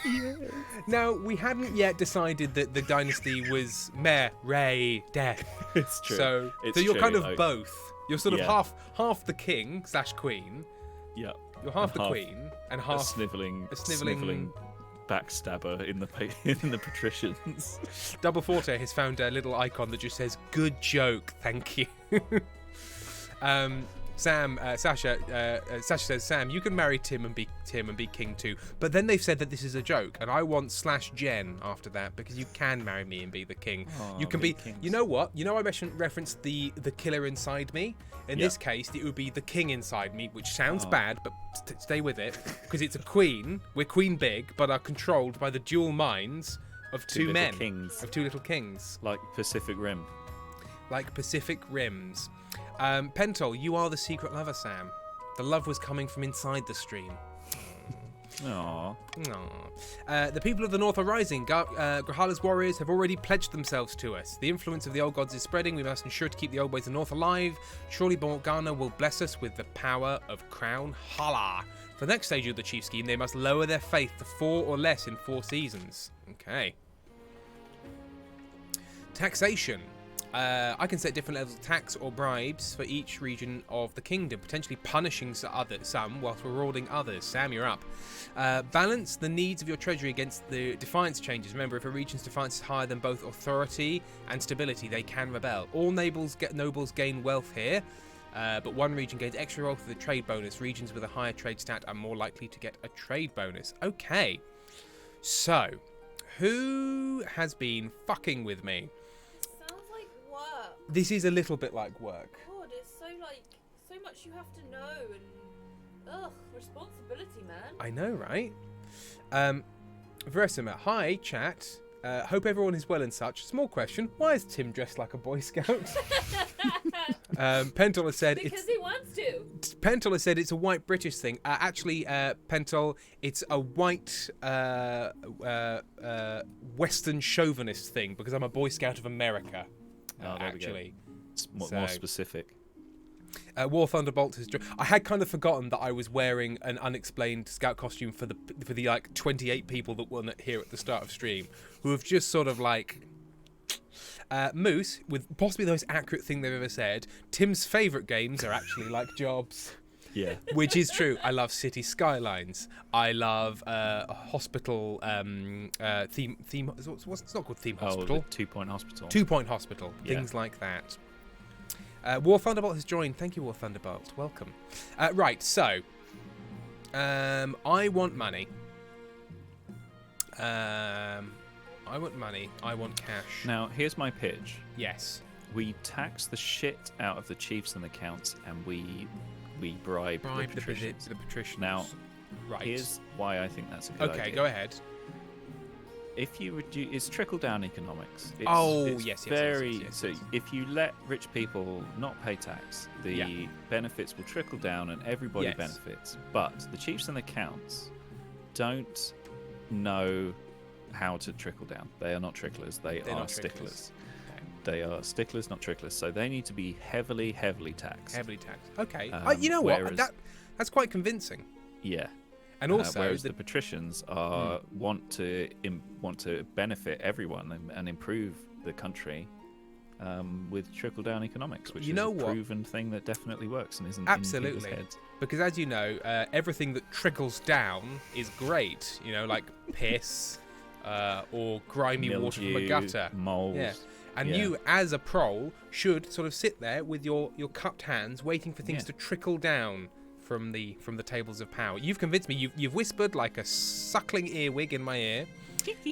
Now, we hadn't yet decided that the dynasty was Meredith. It's true. So It's you're true. kind of both. You're sort of Yeah. half the king / queen. Yeah. You're half And the half queen and A half sniveling backstabber in the patricians. Double Forte has found a little icon that just says "Good joke, thank you." Sasha says, Sam, you can marry Tim and be king too. But then they've said that this is a joke, and I want /Jen after that because you can marry me and be the king. You can be. kings. You know what? You know I referenced the killer inside me. In Yeah. this case, it would be the king inside me, which sounds bad, but stay with it because it's a queen. We're queen big, but are controlled by the dual minds of two little men, kings. of 2 little kings. Like Pacific Rim. Like Pacific Rims. Pentol, you are the secret lover, Sam. The love was coming from inside the stream. Aww. The people of the North are rising. Grahala's warriors have already pledged themselves to us. The influence of the old gods is spreading. We must ensure to keep the old ways of the North alive. Surely Morgana will bless us with the power of Crown Hala. For the next stage of the chief scheme, they must lower their faith to 4 or less in 4 seasons. Okay. Taxation. I can set different levels of tax or bribes for each region of the kingdom, potentially punishing some whilst rewarding others. Sam, you're up. Balance the needs of your treasury against the defiance changes. Remember, if a region's defiance is higher than both authority and stability, they can rebel. All nobles gain wealth here, but one region gains extra wealth with a trade bonus. Regions with a higher trade stat are more likely to get a trade bonus. Okay, so who has been fucking with me? Sounds like work. This is a little bit like work. God, it's so much you have to know and responsibility, man. I know, right? Verisima, hi, chat. Hope everyone is well and such. Small question, why is Tim dressed like a Boy Scout? Pentol has said Because he wants to. Pentol has said it's a white British thing. Actually, Pentol, it's a white Western chauvinist thing because I'm a Boy Scout of America. Oh, there we go. actually. It's more specific. War Thunderbolt has. I had kind of forgotten that I was wearing an unexplained scout costume for the like 28 people that weren't here at the start of stream, who have just sort of like. Moose, with possibly the most accurate thing they've ever said. Tim's favourite games are actually like jobs. Yeah. Which is true. I love City Skylines. I love hospital theme. It's not called theme hospital. Oh, the 2 Point Hospital. 2 Point Hospital. Yeah. Things like that. War Thunderbolt has joined. Thank you, War Thunderbolt. Welcome. Right. So, I want money. I want money. I want cash. Now, here's my pitch. Yes. We tax the shit out of the chiefs and the counts, and we bribe the patricians. The patricians. Now, right. here's why I think that's a good idea. Okay, go ahead. If you reduce, it's trickle down economics. It's yes. So if you let rich people not pay tax, the benefits will trickle down and everybody benefits. But the chiefs and the counts don't know how to trickle down. They are not tricklers. They're not sticklers. Okay. They are sticklers, not tricklers. So they need to be heavily taxed. Heavily taxed. Okay. You know what? That's quite convincing. Yeah. And also, whereas the patricians are want to benefit everyone and improve the country with trickle down economics, which is a proven thing that definitely works and isn't in people's heads. Because as you know, everything that trickles down is great. You know, like piss or grimy Mildew, water from a gutter, mold. Yeah. And you, as a prole, should sort of sit there with your cupped hands, waiting for things to trickle down from the tables of power. You've convinced me. You've whispered like a suckling earwig in my ear.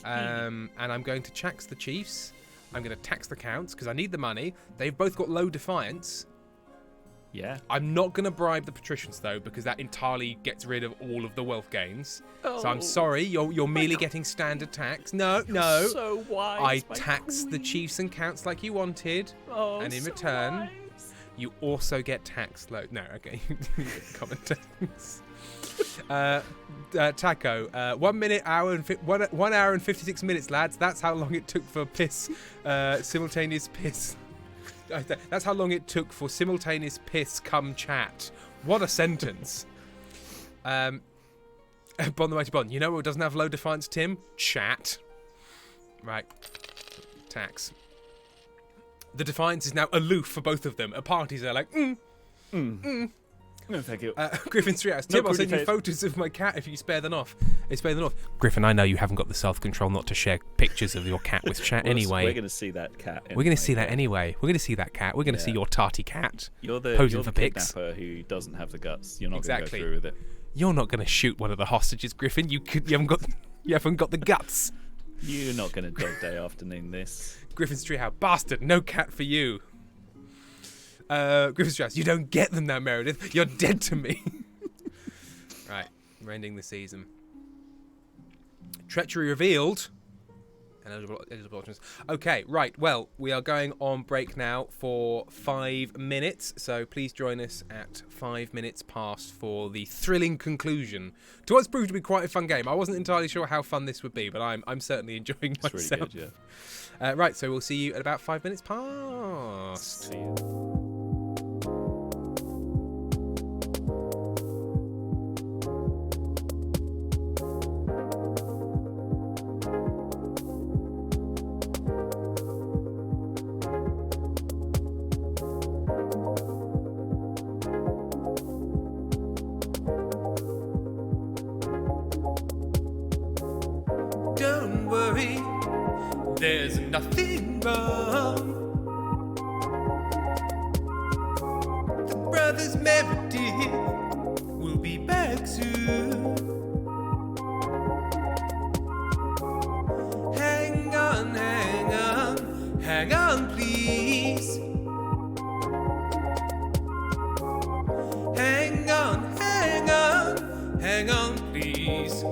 And I'm going to tax the chiefs. I'm going to tax the counts because I need the money. They've both got low defiance. Yeah. I'm not going to bribe the patricians though, because that entirely gets rid of all of the wealth gains. So I'm sorry, you're merely getting standard tax. No. So wise. I tax the chiefs and counts like you wanted, and in return, you also get tax load. No, okay, you get common tax. Taco, 1 hour and 56 minutes, lads. That's how long it took for simultaneous piss. That's how long it took for simultaneous piss come chat. What a sentence. Bond the Mighty Bond. You know what doesn't have low defiance, Tim? Chat. Right. Tax. The defiance is now aloof for both of them. At parties, they're like, No, thank you. Griffin's 3 hours. Tim, I'll send you photos of my cat if you spare them off. Griffin, I know you haven't got the self-control not to share pictures of your cat with chat anyway. We're going to see that cat. We're going to see that anyway. We're going to see that cat. We're going to see your tarty cat. You're the kidnapper who doesn't have the guts. You're not going to go through with it. You're not going to shoot one of the hostages, Griffin. You haven't got the guts. You're not going to dog day afternoon this. Griffin's Treehouse. Bastard, no cat for you. Griffin's Treehouse. You don't get them now, Meredith. You're dead to me. Right, we're ending the season. Treachery revealed. Eligible options. Okay, right. Well, we are going on break now for 5 minutes. So please join us at 5 minutes past for the thrilling conclusion to what's proved to be quite a fun game. I wasn't entirely sure how fun this would be, but I'm certainly enjoying myself. It's really good, yeah. Right, so we'll see you at about 5 minutes past. See you. Don't worry, there's nothing wrong. The brothers Meredith will be back soon. Hang on, please. Hang on, please.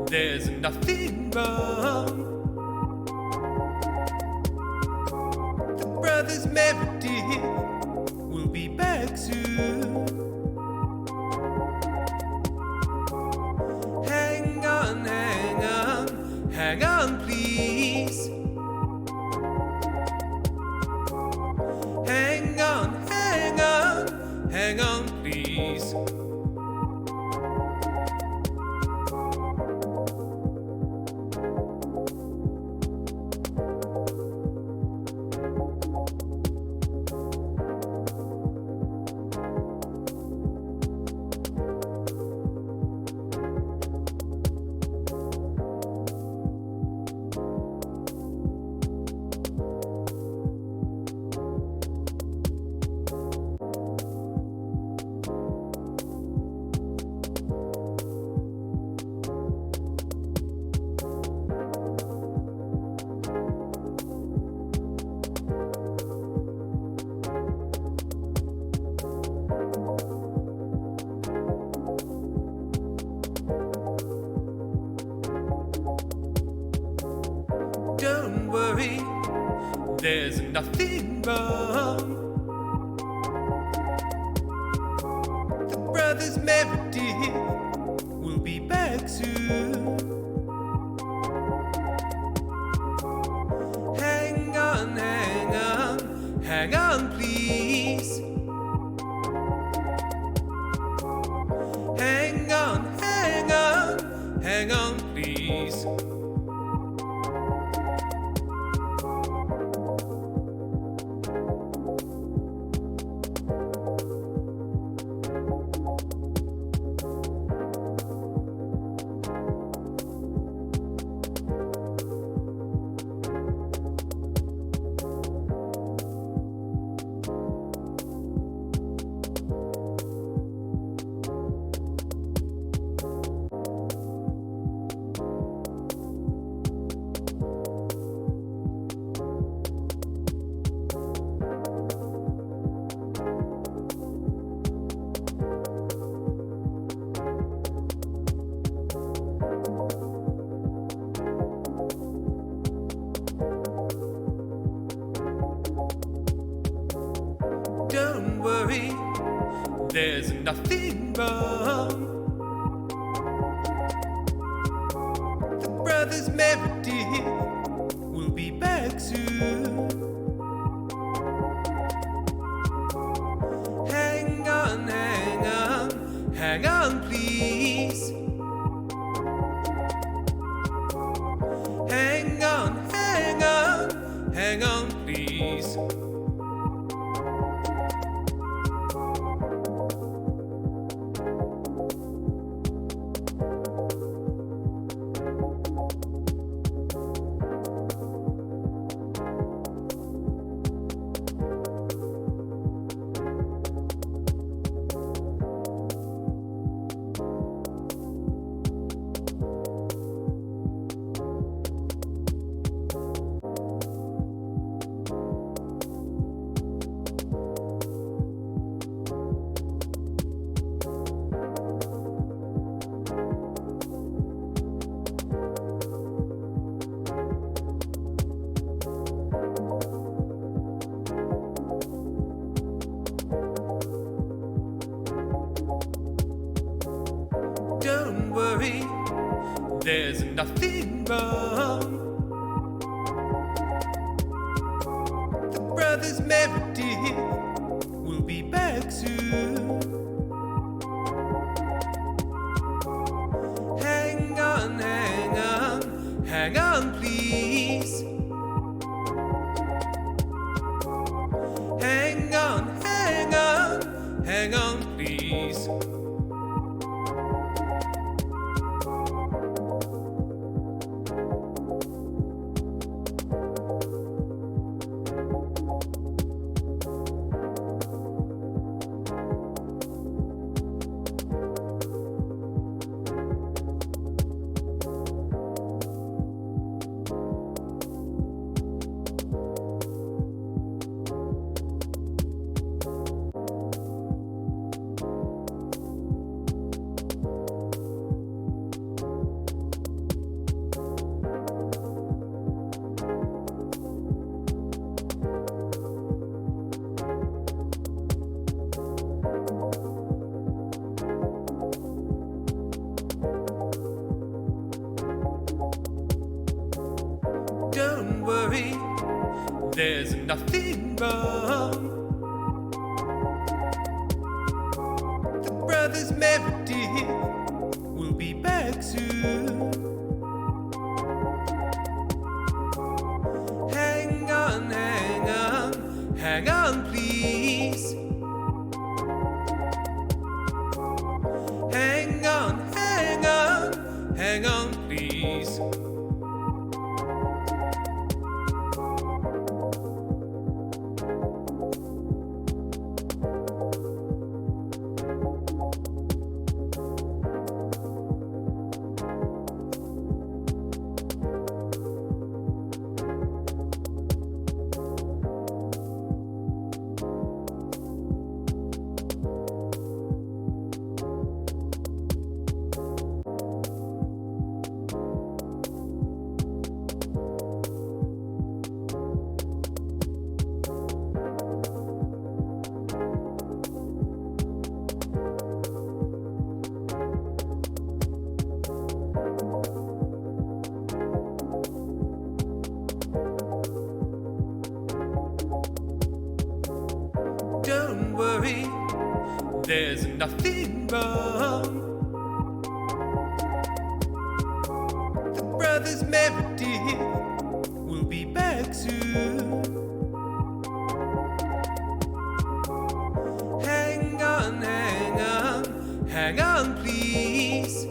there's nothing wrong. The brothers Meredith will be back soon. Hang on, hang on, hang on, please. Hang on, hang on, hang on, please. Don't worry, there's nothing wrong. The brothers Meredith will be back soon. Hang on, hang on, hang on, please. Hang on, hang on, hang on, please. Don't worry, there's nothing wrong. The brothers Meredith will be back soon. Hang on, hang on, hang on, please. Hang on, hang on, hang on, please. Don't worry, there's nothing wrong. The brothers Meredith will be back soon. Hang on, hang on, hang on, please. Hang on, hang on, hang on, please. there's nothing wrong. The brothers Meredith will be back soon. Hang on, hang on, hang on, please. Hang on, hang on, hang on, please. Don't worry, there's nothing wrong. The brothers Meredith will be back soon. Hang on, hang on, hang on, please.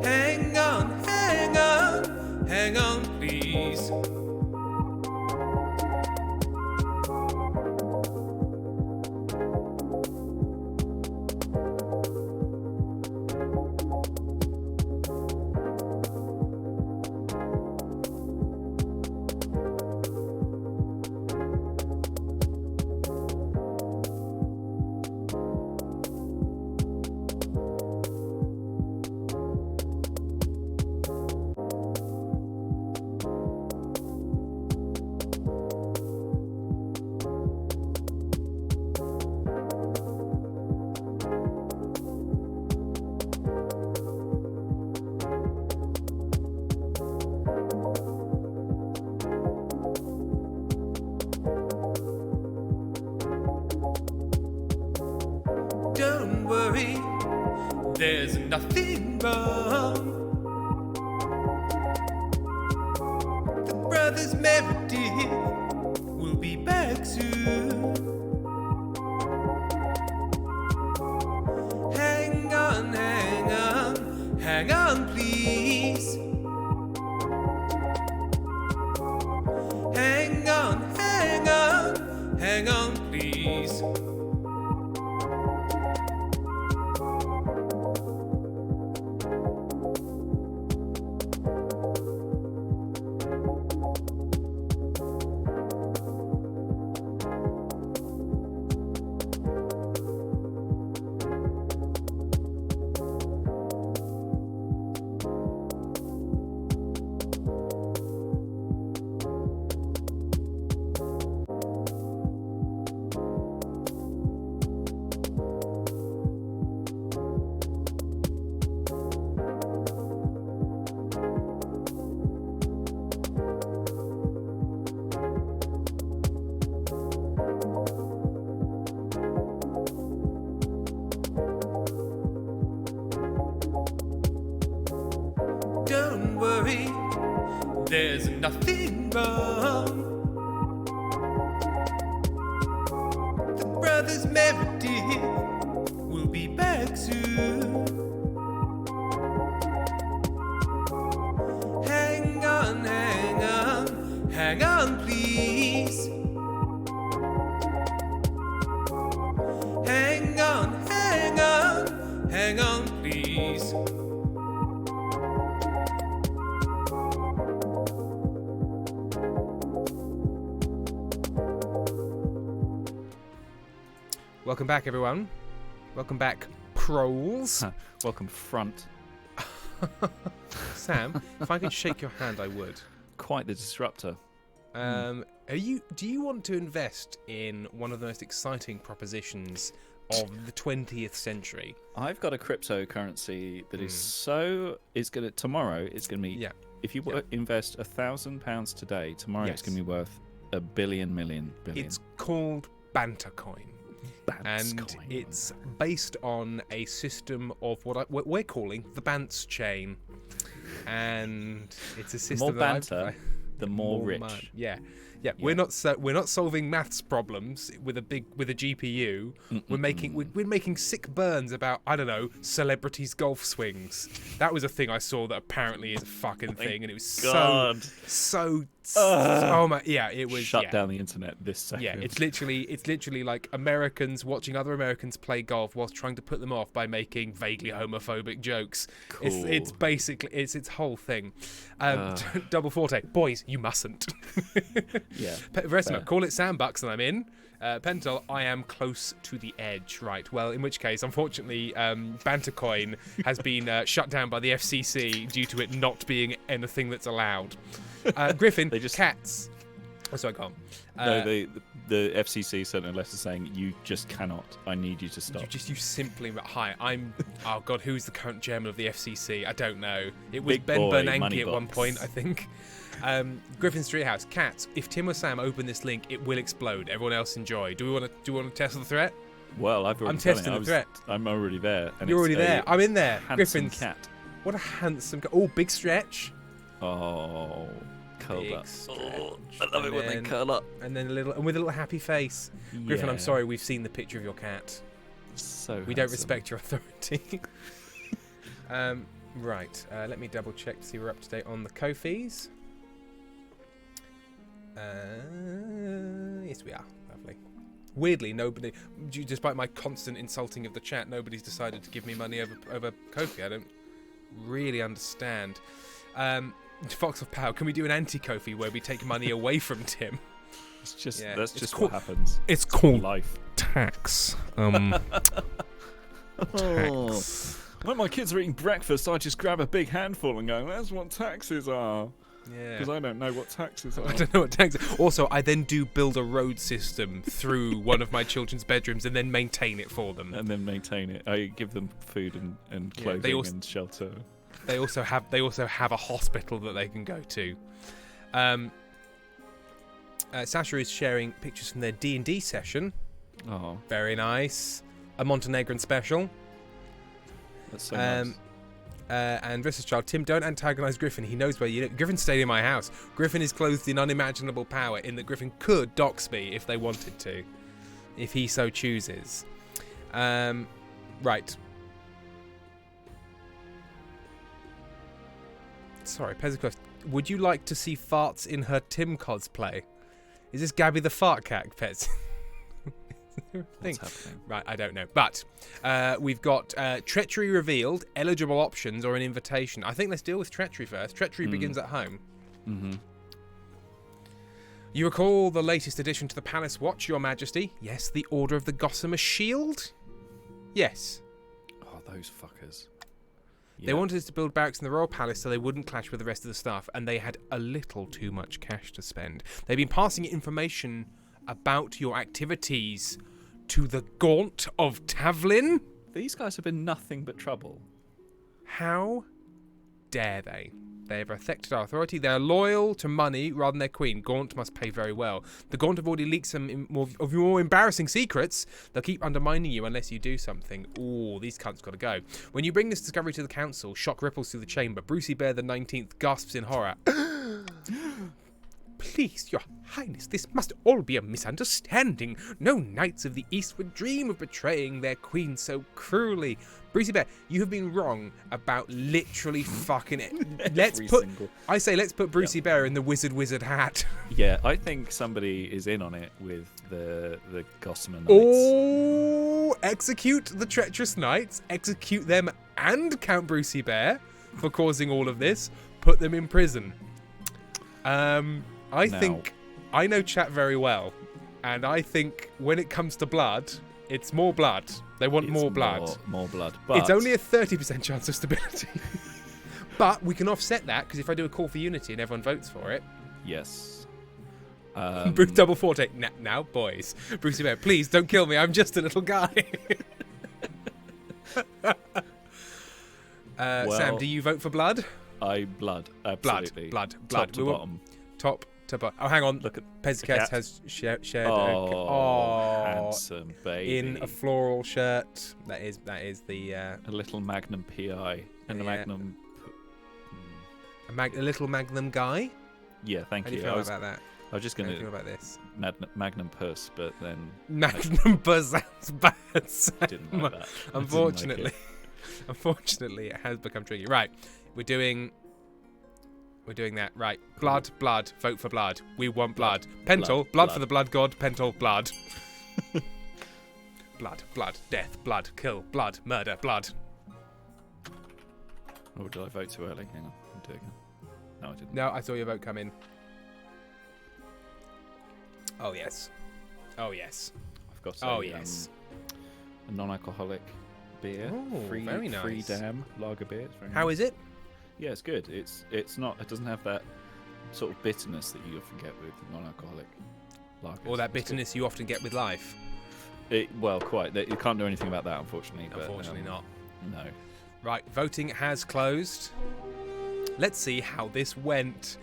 Hang on, hang on, hang on, please. Don't worry, there's nothing wrong. The brothers Meredith will be back soon. Hang on, hang on, hang on, please. Hang on, hang on, hang on, please. Don't worry, there's nothing wrong. The brothers Meredith will be back soon. Hang on, hang on, hang on, please. Hang on, hang on, hang on, please. Welcome back, everyone. Welcome back, proles. Welcome, front. Sam, if I could shake your hand, I would. Quite the disruptor. Do you want to invest in one of the most exciting propositions of the 20th century? I've got a cryptocurrency that is tomorrow it's going to be if you invest £1,000 today, tomorrow it's going to be worth a billion. It's called Banter Coin. And it's based on a system of what we're calling the Bants chain. And it's a system more banter, the more rich. Yeah. We're not solving maths problems with a GPU. We're making sick burns about, I don't know, celebrities' golf swings. That was a thing I saw that apparently is a fucking thing, and it was so oh my, yeah, it was shut down the internet this second. Yeah, it's literally like Americans watching other Americans play golf whilst trying to put them off by making vaguely homophobic jokes. Cool. It's basically its whole thing. Double Forte, boys, you mustn't. Yeah. Verisima, call it Sandbucks and I'm in. Pentel, I am close to the edge. Right. Well, in which case, unfortunately, Bantercoin has been shut down by the FCC due to it not being anything that's allowed. Griffin, cats. Oh, sorry, go on. No, the FCC sent a letter saying you just cannot. I need you to stop. You simply. Hi, I'm. Oh God, who's the current chairman of the FCC? I don't know. It was Ben Bernanke at one point, I think. Griffin's Treehouse. Cats. If Tim or Sam open this link, it will explode. Everyone else enjoy. Do we want to test the threat? Well, I've already I'm testing the threat. I'm already there. And You're already there. I'm in there. Griffin's Griffin's cat. What a handsome cat. Oh, big stretch. Oh, curled up. Oh, I love it when they curl up. And then with a little happy face. Griffin, I'm sorry, we've seen the picture of your cat. So we don't respect your authority. Right. Let me double check to see we're up to date on the Ko-fis. Yes, we are. Lovely. Weirdly, nobody, despite my constant insulting of the chat, nobody's decided to give me money over Ko-fi. I don't really understand. Fox of Power, can we do an anti-Ko-fi where we take money away from Tim? It's just that's just what happens. It's called life. Tax. Tax. When my kids are eating breakfast, I just grab a big handful and go, "That's what taxes are." Yeah. Because I don't know what taxes are. I don't know what taxes. Also, I then do build a road system through one of my children's bedrooms and then maintain it for them. I give them food and clothing and shelter. They also have a hospital that they can go to. Sasha is sharing pictures from their D&D session. Oh, very nice. A Montenegrin special. That's so nice. And Rissa's child, Tim, don't antagonize Griffin. He knows where you live. Griffin stayed in my house. Griffin is clothed in unimaginable power in that Griffin could dox me if they wanted to. If he so chooses. Right. Sorry, Pezikoff, would you like to see farts in her Tim cosplay? Is this Gabby the fart cat, Pez? What's happening? Right, I don't know. But we've got treachery revealed, eligible options, or an invitation. I think let's deal with treachery first. Treachery begins at home. Mm-hmm. You recall the latest addition to the Palace Watch, Your Majesty? Yes, the Order of the Gossamer Shield? Yes. Oh, those fuckers. They wanted us to build barracks in the Royal Palace so they wouldn't clash with the rest of the staff, and they had a little too much cash to spend. They've been passing information about your activities to the Gaunt of Tavlin? These guys have been nothing but trouble. How dare they? They have affected our authority. They are loyal to money rather than their queen. Gaunt must pay very well. The Gaunt have already leaked some of your more embarrassing secrets. They'll keep undermining you unless you do something. Ooh, these cunts got to go. When you bring this discovery to the council, shock ripples through the chamber. Brucey Bear the 19th gasps in horror. Please, Your Highness, this must all be a misunderstanding. No knights of the East would dream of betraying their queen so cruelly. Brucey Bear, you have been wrong about literally fucking it. Let's put Brucey Bear in the wizard hat. Yeah, I think somebody is in on it with the Gossamer Knights. Oh, execute the treacherous knights, execute them and Count Brucey Bear for causing all of this. Put them in prison. I think I know chat very well, and I think when it comes to blood, it's more blood. They want more blood. More blood. But it's only a 30% chance of stability. But we can offset that, because if I do a call for unity and everyone votes for it. Yes. Double Forte. Now, boys. Brucey Bear, please don't kill me. I'm just a little guy. Well, Sam, do you vote for blood? Blood. Absolutely. Blood. Top to We will- bottom. Top to bottom. Oh, hang on. Look at Pezkett cat. has shared handsome baby. in a floral shirt. That is the a little Magnum PI and a Yeah. Magnum. a little Magnum guy. Yeah, thank How do you you. feel I was about that? just How do you gonna feel about this? Magnum Puss, but then Magnum Buzz sounds bad. Sam. didn't like that. Unfortunately, unfortunately, it has become tricky. Right, we're doing that. Right, blood. Vote for blood. We want blood. Pentel, blood for the blood god. Pentel, blood. blood, death, blood, kill, blood, murder, blood. Or did I vote too early? Hang on, I'll do it again. No, I didn't. No, I saw your vote come in. Oh yes. I've got Oh yes. a non-alcoholic beer. Oh, free, very Free nice. Dam lager beer. It's very How nice. is it? Yeah, it's good. It doesn't have that sort of bitterness that you often get with non-alcoholic lagers. Or that It's good. bitterness you often get with life? Quite. You can't do anything about that, unfortunately. Unfortunately not. No. Right, voting has closed. Let's see how this went.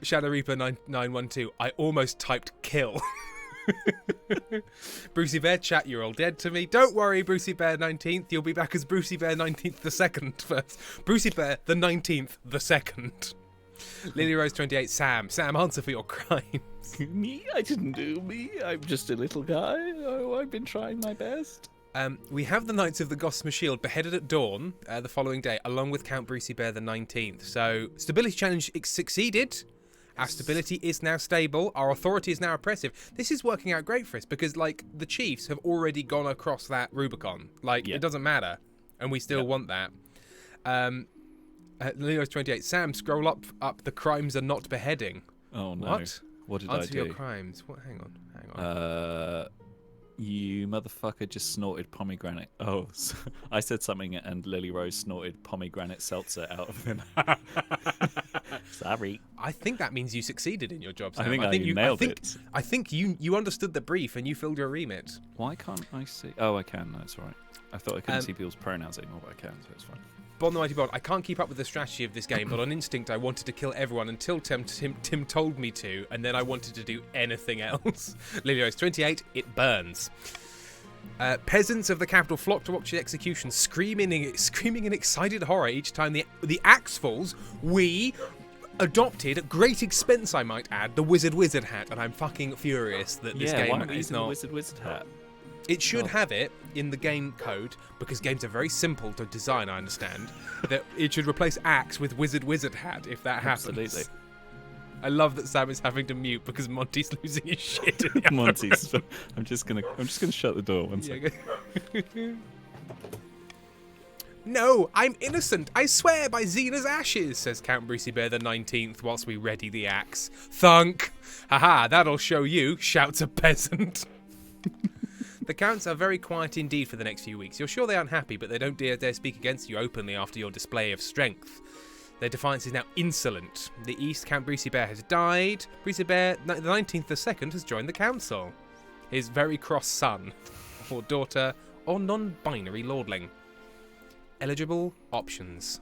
Shadow Reaper 912. I almost typed kill. Brucey Bear chat, you're all dead to me. Don't worry, Brucey Bear 19th. You'll be back as Brucey Bear 19th the 2nd first. Brucey Bear the 19th the 2nd. Lily Rose 28. Sam, answer for your crimes. Me? I didn't do me. I'm just a little guy. Oh, I've been trying my best. We have the Knights of the Gossamer Shield beheaded at dawn the following day, along with Count Brucey Bear the 19th. So, stability challenge succeeded. Our stability is now stable. Our authority is now oppressive. This is working out great for us because, like, the Chiefs have already gone across that Rubicon. Like, Yeah. it doesn't matter. And we still want that. Leo's 28. Sam, scroll up. The crimes are not beheading. Oh, no. What? What did Answer I do? your crimes. What? Hang on. You motherfucker just snorted pomegranate. Oh, I said something and Lily Rose snorted pomegranate seltzer out of him. Sorry. I think that means you succeeded in your job, Sam. I think you nailed it. I think you understood the brief and you filled your remit. Why can't I see? Oh, I can. That's all right. I thought I couldn't see people's pronouns anymore, but I can, so it's fine. Bond the Mighty Bond, I can't keep up with the strategy of this game, but on instinct I wanted to kill everyone until Tim told me to, and then I wanted to do anything else. Lilios 28, it burns. Peasants of the capital flock to watch the execution, screaming in excited horror each time the axe falls. We adopted, at great expense I might add, the wizard hat, and I'm fucking furious that this why game aren't we is using not... the wizard hat? It should have it in the game code, because games are very simple to design, I understand, that it should replace axe with wizard hat if that happens. Absolutely. I love that Sam is having to mute because Monty's losing his shit in the other Monty's. room. I'm just gonna shut the door. One second. Yeah, No, I'm innocent. I swear by Xena's ashes, says Count Brucey Bear the 19th whilst we ready the axe. Thunk. Haha, that'll show you, shouts a peasant. The Counts are very quiet indeed for the next few weeks. You're sure they aren't happy, but they don't dare speak against you openly after your display of strength. Their defiance is now insolent. The East Count Brucey Bear has died. Brucey Bear, the 19th the 2nd, has joined the council. His very cross son, or daughter, or non-binary lordling. Eligible options.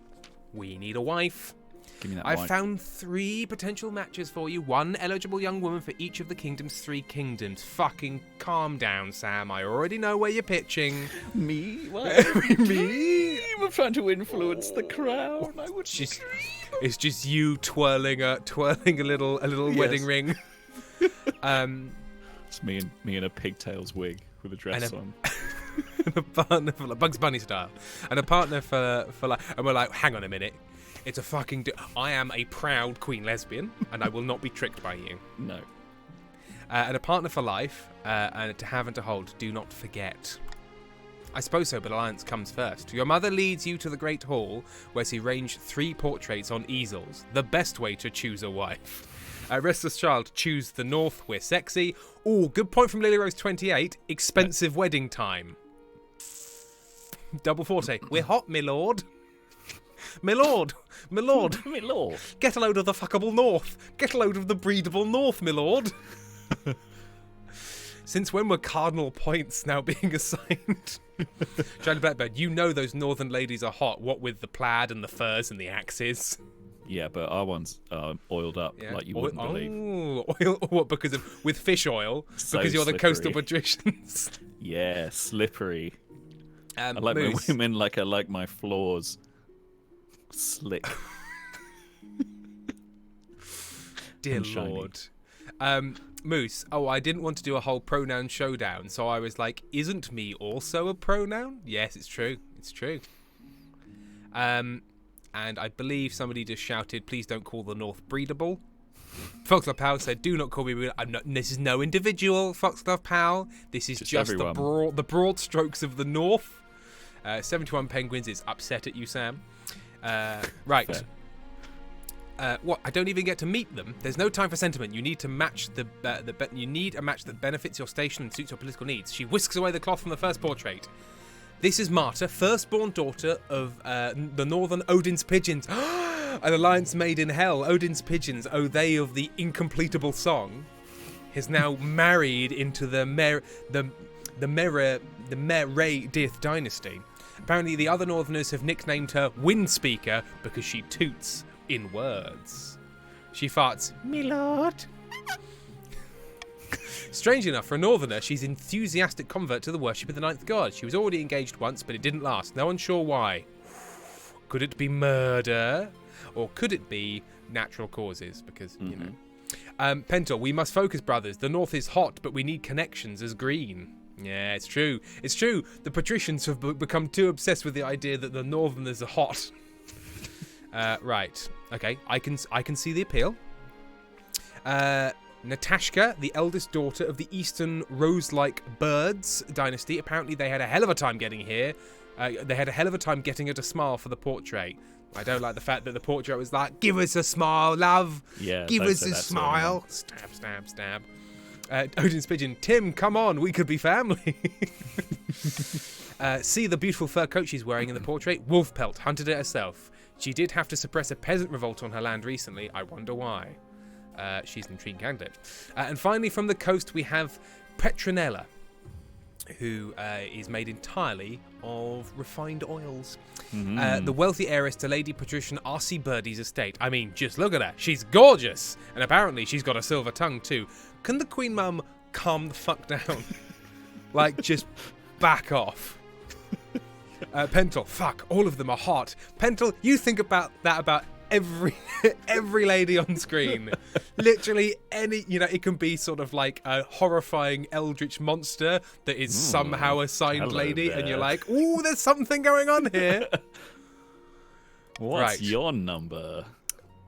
We need a wife. Give me that I've mic. found 3 potential matches for you. 1 eligible young woman for each of the kingdom's 3 kingdoms. Fucking calm down, Sam. I already know where you're pitching. Me? What? Me? I'm trying to influence the crown. I would. It's just you twirling a little wedding ring. It's me in a pigtails wig with a dress on. And a partner for Bugs Bunny style, and a partner for life. And we're like, hang on a minute, it's a fucking. I am a proud queen lesbian, and I will not be tricked by you. No. And a partner for life, and to have and to hold. Do not forget. I suppose so, but alliance comes first. Your mother leads you to the Great Hall, where she ranged 3 portraits on easels. The best way to choose a wife. Restless Child, choose the north, we're sexy. Ooh, good point from Lily Rose 28. Expensive wedding time. Double forte, we're hot, my lord. My lord. My lord. Get a load of the fuckable north. Get a load of the breedable north, my lord. Since when were cardinal points now being assigned? Charlie Blackbird, you know those northern ladies are hot, what with the plaid and the furs and the axes. Yeah, but our ones are oiled up Yeah. like you wouldn't believe. Oh, oil. What? Because of with fish oil? So because you're the coastal slippery. patricians. Yeah, slippery. I like Moose. my women like I like my floors slick. Dear and shiny. Lord. Moose. Oh, I didn't want to do a whole pronoun showdown, so I was like, isn't me also a pronoun? Yes, it's true. It's true. And I believe somebody just shouted, please don't call the North breedable. Foxglove Powell said, do not call me breedable. I'm not, this is no individual, Foxglove Powell. This is just everyone. the broad strokes of the North. 71 Penguins is upset at you, Sam. Right. What? I don't even get to meet them. There's no time for sentiment. You need to match you need a match that benefits your station and suits your political needs. She whisks away the cloth from the first portrait. This is Marta, firstborn daughter of the Northern Odin's Pigeons. An alliance made in hell. Odin's Pigeons, oh they of the incompletable song, is now married into the Meredith dynasty. Apparently, the other Northerners have nicknamed her Windspeaker because she toots in words. She farts, "Me lord." Strange enough, for a Northerner, she's an enthusiastic convert to the worship of the ninth god. She was already engaged once, but it didn't last. No one's sure why. Could it be murder? Or could it be natural causes? Because, you know. Pentor, we must focus, brothers. The North is hot, but we need connections as green. Yeah, it's true. It's true. The patricians have become too obsessed with the idea that the Northerners are hot. Right. Okay, I can see the appeal. Natashka, the eldest daughter of the Eastern Rose-like Birds dynasty. Apparently, they had a hell of a time getting here. They had a hell of a time getting her to smile for the portrait. I don't like the fact that the portrait was like, "Give us a smile, love. Yeah, Give us a smile." Stab, stab, stab. Odin's Pigeon, Tim, come on, we could be family. See the beautiful fur coat she's wearing in the portrait? Wolf pelt, hunted it herself. She did have to suppress a peasant revolt on her land recently. I wonder why. She's an intriguing candidate. And finally, from the coast, we have Petronella, who is made entirely of refined oils. The wealthy heiress to Lady Patrician R.C. Birdie's estate. I mean, just look at her. She's gorgeous. And apparently she's got a silver tongue, too. Can the Queen Mum calm the fuck down? Like, just back off. Pentel, fuck, all of them are hot. Pentel, you think about that about every lady on screen. Literally any, you know, it can be sort of like a horrifying eldritch monster that is somehow a signed lady, and you're like, ooh, there's something going on here. What's your number?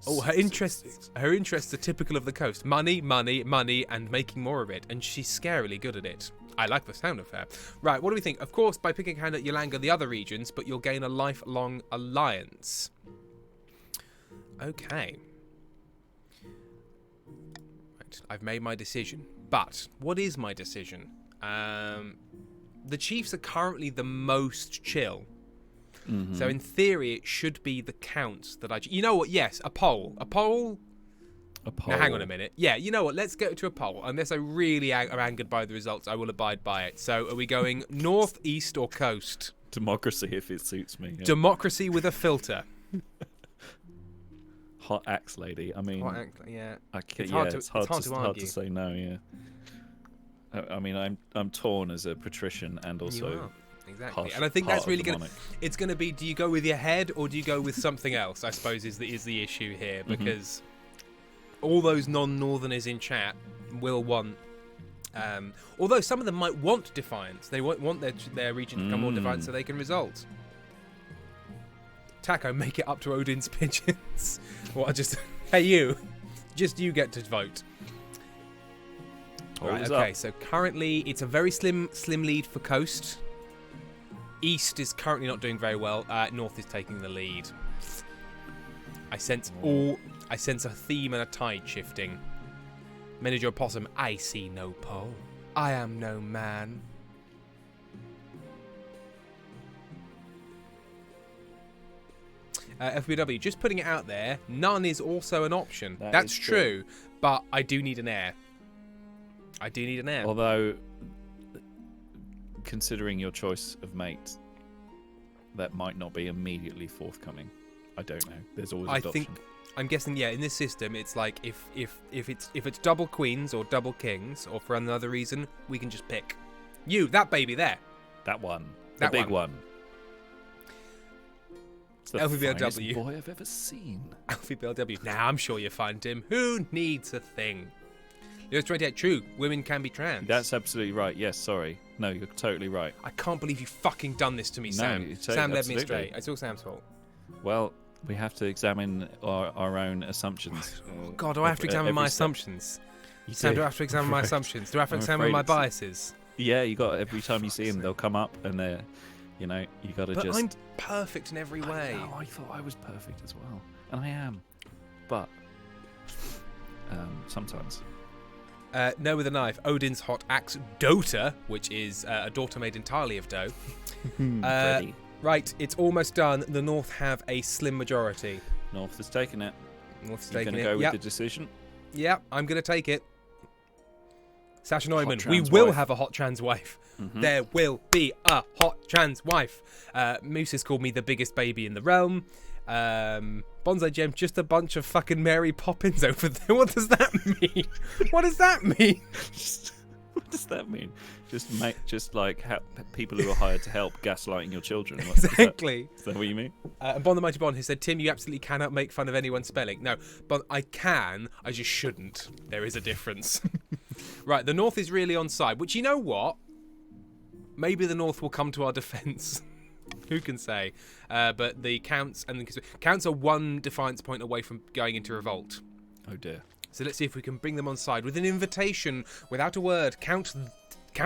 Oh, her interests are typical of the coast. Money, money, money, and making more of it. And she's scarily good at it. I like the sound of her. Right, what do we think? Of course, by picking a candidate, you'll anger the other regions, but you'll gain a lifelong alliance. Okay. Right, I've made my decision. But, what is my decision? The Chiefs are currently the most chill. So in theory, it should be the counts that I... You know what? Yes, a poll. A poll? A poll. Now, hang on a minute. Yeah, you know what? Let's go to a poll. Unless I really am angered by the results, I will abide by it. So are we going north, east, or coast? Democracy, if it suits me. Yeah. Democracy with a filter. Hot axe lady. I mean... Yeah. It's hard to say no, yeah. I mean, I'm torn as a patrician and also... Exactly, and I think that's really good. It's going to be: do you go with your head or do you go with something else? I suppose is the issue here, because all those non-Northerners in chat will want. Although some of them might want defiance, they want their region to become more defiant so they can result. Taco, make it up to Odin's Pigeons. Well, hey you, just you get to vote. Right, okay, so currently it's a very slim lead for Coast. East is currently not doing very well. North is taking the lead. I sense a theme and a tide shifting. Manager Opossum, I see no pole. I am no man. FBW, just putting it out there, none is also an option. That's true, but I do need an heir. Although, considering your choice of mate, that might not be immediately forthcoming. I don't know. There's always adoption. I'm guessing, yeah, in this system, it's like if it's double queens or double kings, or for another reason, we can just pick. You, that baby there. That one. That the big one. It's the LVBLW. finest boy I've ever seen. Alfie BLW. Now, I'm sure you'll find him. Who needs a thing? Lewis 28, true. Women can be trans. That's absolutely right. Yes, sorry. No, you're totally right. I can't believe you fucking done this to me, No, Sam. it's- Sam led me absolutely. astray. It's all Sam's fault. Well, we have to examine our own assumptions. God, do I have to examine my every step. assumptions? You Sam, do. do I have to examine my Right. assumptions? Do I have to I'm examine afraid my it's- biases? Yeah, you got every time you see them, they'll come up and they're, you know, you got to But just. I'm perfect in every way. No, I thought I was perfect as well, and I am, but sometimes. No with a knife. Odin's hot axe Dota, which is a daughter made entirely of dough. Ready. Right, it's almost done. The North have a slim majority. North has taken it. North's You're taking going to it. go with Yep, the decision. yep, I'm going to take it. Sasha Neumann, we trans will wife. have a hot trans wife. Mhm. There will be a hot trans wife. Moose has called me the biggest baby in the realm. Bonsai Gem, just a bunch of fucking Mary Poppins over there. What does that mean? What does that mean? What does that mean? Just like people who are hired to help gaslighting your children. Is Exactly. that what you mean? And Bond the Mighty Bond, who said, Tim, you absolutely cannot make fun of anyone's spelling. No, but I can, I just shouldn't. There is a difference. Right, the North is really on side, which, you know what? Maybe the North will come to our defence. Who can say? But the Counts and the Counts are one defiance point away from going into revolt. Oh dear. So let's see if we can bring them on side with an invitation, without a word. Count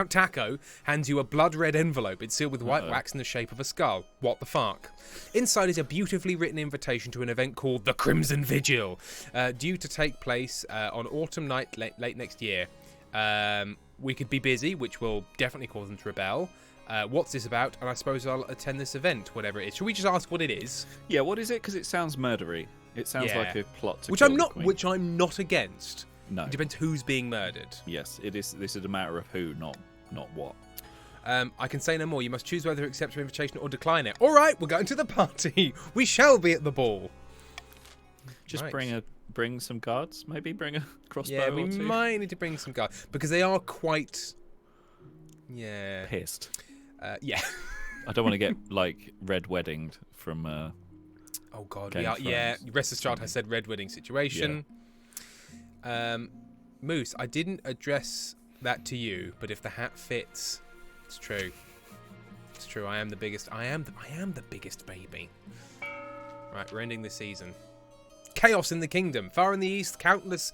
Taco hands you a blood-red envelope. It's sealed with white wax in the shape of a skull. What the fuck? Inside is a beautifully written invitation to an event called the Crimson Vigil, due to take place on autumn night late next year. We could be busy, which will definitely cause them to rebel. What's this about? And I suppose I'll attend this event, whatever it is. Should we just ask what it is? Yeah, what is it? Because it sounds murdery. It sounds Yeah. like a plot to Which kill I'm the not. Queen. Which I'm not against. No. It depends who's being murdered. Yes, it is. This is a matter of who, not what. I can say no more. You must choose whether to accept your invitation or decline it. All right, we're going to the party. We shall be at the ball. Just Right. bring some guards. Maybe bring a crossbow. Yeah, we or two. might need to bring some guards because they are quite. Yeah. Pissed. Yeah. I don't want to get like red weddinged from. Oh God. Game We are. of Yeah. Thrones. Rest Assured has said red wedding situation. Moose, I didn't address that to you, but if the hat fits, it's true. It's true. I am the biggest. I am the biggest baby. Right, we're ending the season. Chaos in the kingdom. Far in the east, Countess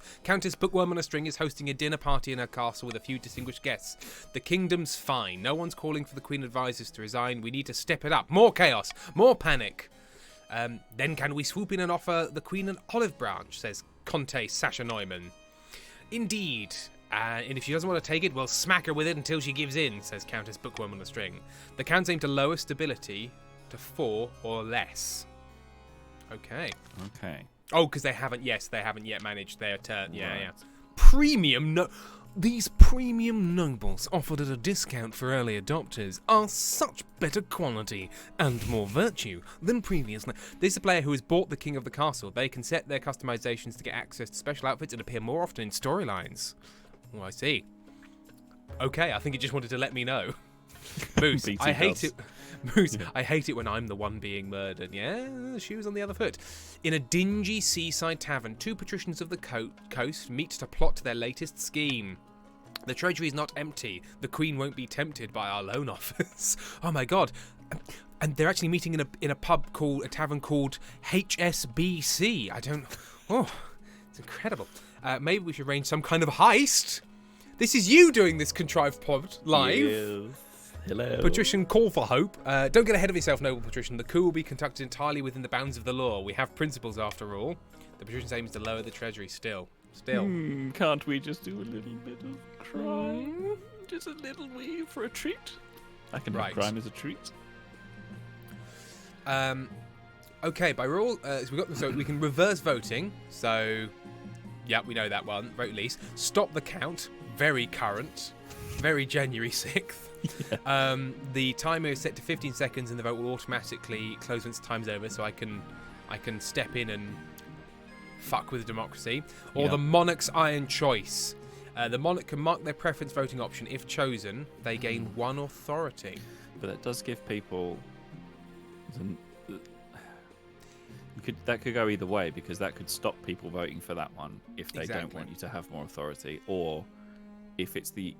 Bookworm on a String is hosting a dinner party in her castle with a few distinguished guests. The kingdom's fine. No one's calling for the Queen advisors to resign. We need to step it up. More chaos. More panic. Then can we swoop in and offer the Queen an olive branch, says Conte Sasha Neumann. Indeed. And if she doesn't want to take it, we'll smack her with it until she gives in, says Countess Bookworm on a String. The counts aim to lower stability to 4 or less. Okay. Okay. Oh, because they haven't yet managed their turn. Yeah, Right. yeah. These premium nobles offered at a discount for early adopters are such better quality and more virtue than previously. This is a player who has bought the king of the castle. They can set their customizations to get access to special outfits and appear more often in storylines. Oh, I see. Okay, I think it just wanted to let me know. Moose, BT I hate does. it. Moose, I hate it when I'm the one being murdered. Yeah, shoes on the other foot. In a dingy seaside tavern, two patricians of the coast meet to plot their latest scheme. The treasury is not empty. The queen won't be tempted by our loan offers. Oh my god. And they're actually meeting in a tavern called HSBC. Oh, it's incredible. Maybe we should arrange some kind of heist. This is you doing this contrived pod live. Yes. Hello. Patrician, call for hope. Don't get ahead of yourself, noble patrician. The coup will be conducted entirely within the bounds of the law. We have principles, after all. The patrician's aim is to lower the treasury still. Can't we just do a little bit of crime? Just a little wee for a treat? I can Right. have crime as a treat. Okay, by rule, so we can reverse voting. So, yeah, we know that one. Vote least. Stop the count. Very current. Very January 6th. Yeah. The timer is set to 15 seconds, and the vote will automatically close once the time's over. So I can step in and fuck with democracy, or Yeah. the monarch's iron choice. The monarch can mark their preference voting option. If chosen, they gain 1 authority. But that does give people. That could go either way, because that could stop people voting for that one if they don't Exactly. want you to have more authority, or if it's the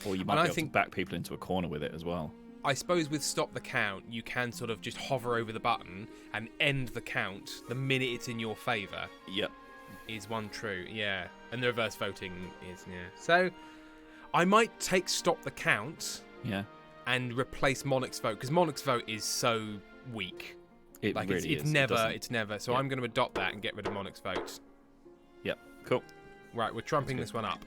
or you might And I be able think- to back people into a corner with it as well. I suppose with stop the count, you can sort of just hover over the button and end the count the minute it's in your favour. Yep. Is one true, yeah. And the reverse voting is, yeah. So, I might take stop the count Yeah. and replace Monarch's vote, because Monarch's vote is so weak. It Like, really it's is. never. So Yeah. I'm going to adopt that and get rid of Monarch's vote. Yep. Cool. Right, we're trumping That's this one up.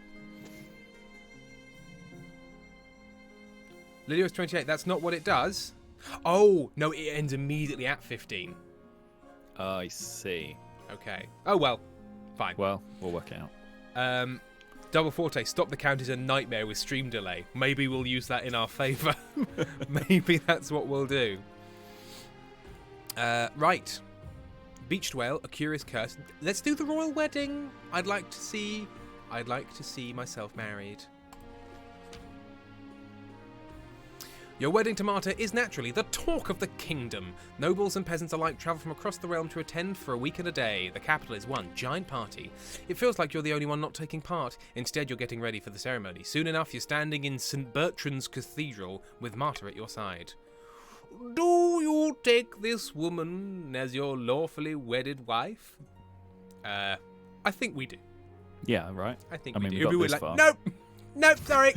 Lydios 28, that's not what it does. Oh, no, it ends immediately at 15. I see. Okay. Oh, well. Fine. Well, we'll work it out. Double Forte, stop the count is a nightmare with stream delay. Maybe we'll use that in our favour. Maybe that's what we'll do. Right. Beached Whale, A Curious Curse. Let's do the royal wedding. I'd like to see myself married. Your wedding to Marta is naturally the talk of the kingdom. Nobles and peasants alike travel from across the realm to attend for a week and a day. The capital is one giant party. It feels like you're the only one not taking part. Instead, you're getting ready for the ceremony. Soon enough, you're standing in St. Bertrand's Cathedral with Marta at your side. Do you take this woman as your lawfully wedded wife? I think we do. Yeah, right. I think I we mean, do. we got We're this far. nope, nope, sorry.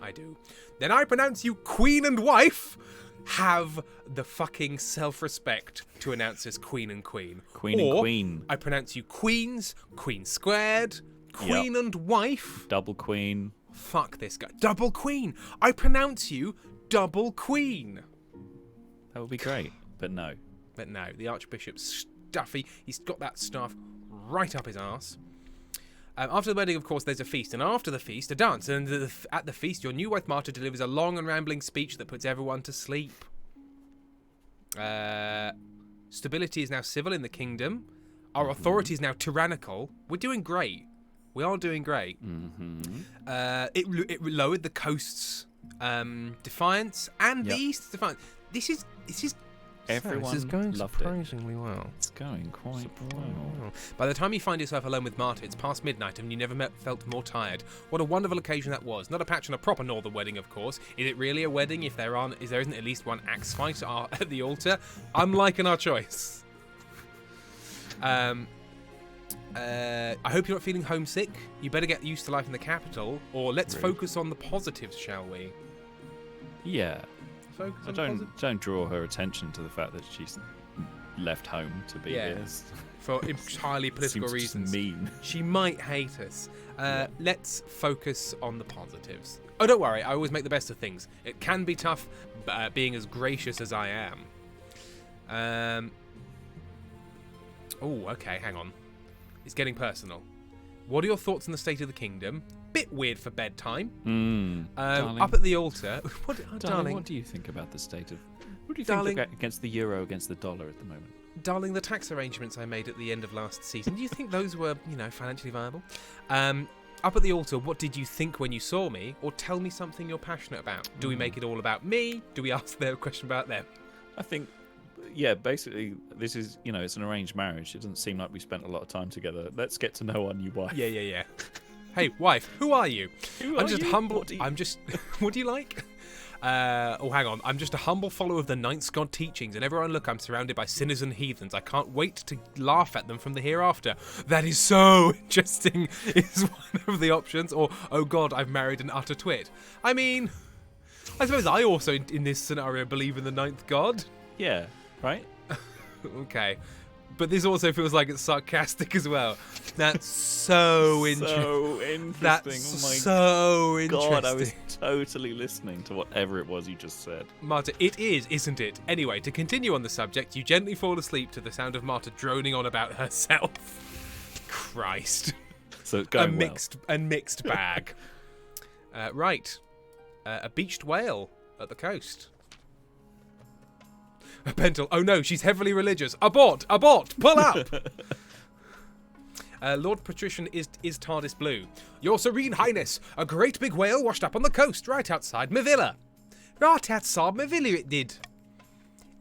I do. Then I pronounce you queen and wife. Have the fucking self-respect to announce as queen and queen. Queen or and queen. I pronounce you queens, queen squared, queen and wife. Double queen. Fuck this guy. Double queen. I pronounce you double queen. That would be great, but no. But no, the Archbishop's stuffy. He's got that staff right up his arse. After the wedding, of course, there's a feast, and after the feast, a dance. And at the feast, your new wife Marta delivers a long and rambling speech that puts everyone to sleep. Stability is now civil in the kingdom. Our authority is now tyrannical. We're doing great. We are doing great. It lowered the coast's defiance and the east's defiance. This is Everyone This is going loved it. surprisingly well. It's going quite well. By the time you find yourself alone with Marta, it's past midnight and you never felt more tired. What a wonderful occasion that was. Not a patch on a proper northern wedding, of course. Is it really a wedding if there isn't at least one axe fight at the altar? I'm liking our choice. I hope you're not feeling homesick. You better get used to life in the capital, or let's Rude. focus on the positives, shall we? Yeah. Focus I on don't draw her attention to the fact that she's left home to be Yeah. here. for entirely political Seems just reasons. mean. She might hate us. Let's focus on the positives. Oh, don't worry. I always make the best of things. It can be tough being as gracious as I am. Oh, okay. Hang on. It's getting personal. What are your thoughts on the state of the kingdom? Bit weird for bedtime. Darling. Up at the altar. What, Darling, what do you think about the state of... What do you Darling- think against the euro, against the dollar at the moment? Darling, the tax arrangements I made at the end of last season, do you think those were, financially viable? Up at the altar, what did you think when you saw me? Or tell me something you're passionate about. Do we make it all about me? Do we ask them a question about them? I think, yeah, basically, this is, it's an arranged marriage. It doesn't seem like we spent a lot of time together. Let's get to know our new wife. Yeah. Hey, wife, who are you? Who I'm are just you? humble. What do you- I'm just. What do you like? Hang on. I'm just a humble follower of the Ninth God teachings, and everyone look, I'm surrounded by sinners and heathens. I can't wait to laugh at them from the hereafter. That is so interesting. Is one of the options. Or, oh God, I've married an utter twit. I mean, I suppose I also, in this scenario, believe in the Ninth God. Yeah, right? Okay. But this also feels like it's sarcastic as well. That's so interesting. So interesting. That's Oh my so interesting. God, I was totally listening to whatever it was you just said. Marta, it is, isn't it? Anyway, to continue on the subject, you gently fall asleep to the sound of Marta droning on about herself. Christ. So it's going A mixed bag. Right. A beached whale at the coast. A pentel. Oh no, she's heavily religious. Abort! Pull up! Lord Patrician is TARDIS Blue. Your Serene Highness, a great big whale washed up on the coast right outside my villa. Right outside my villa it did.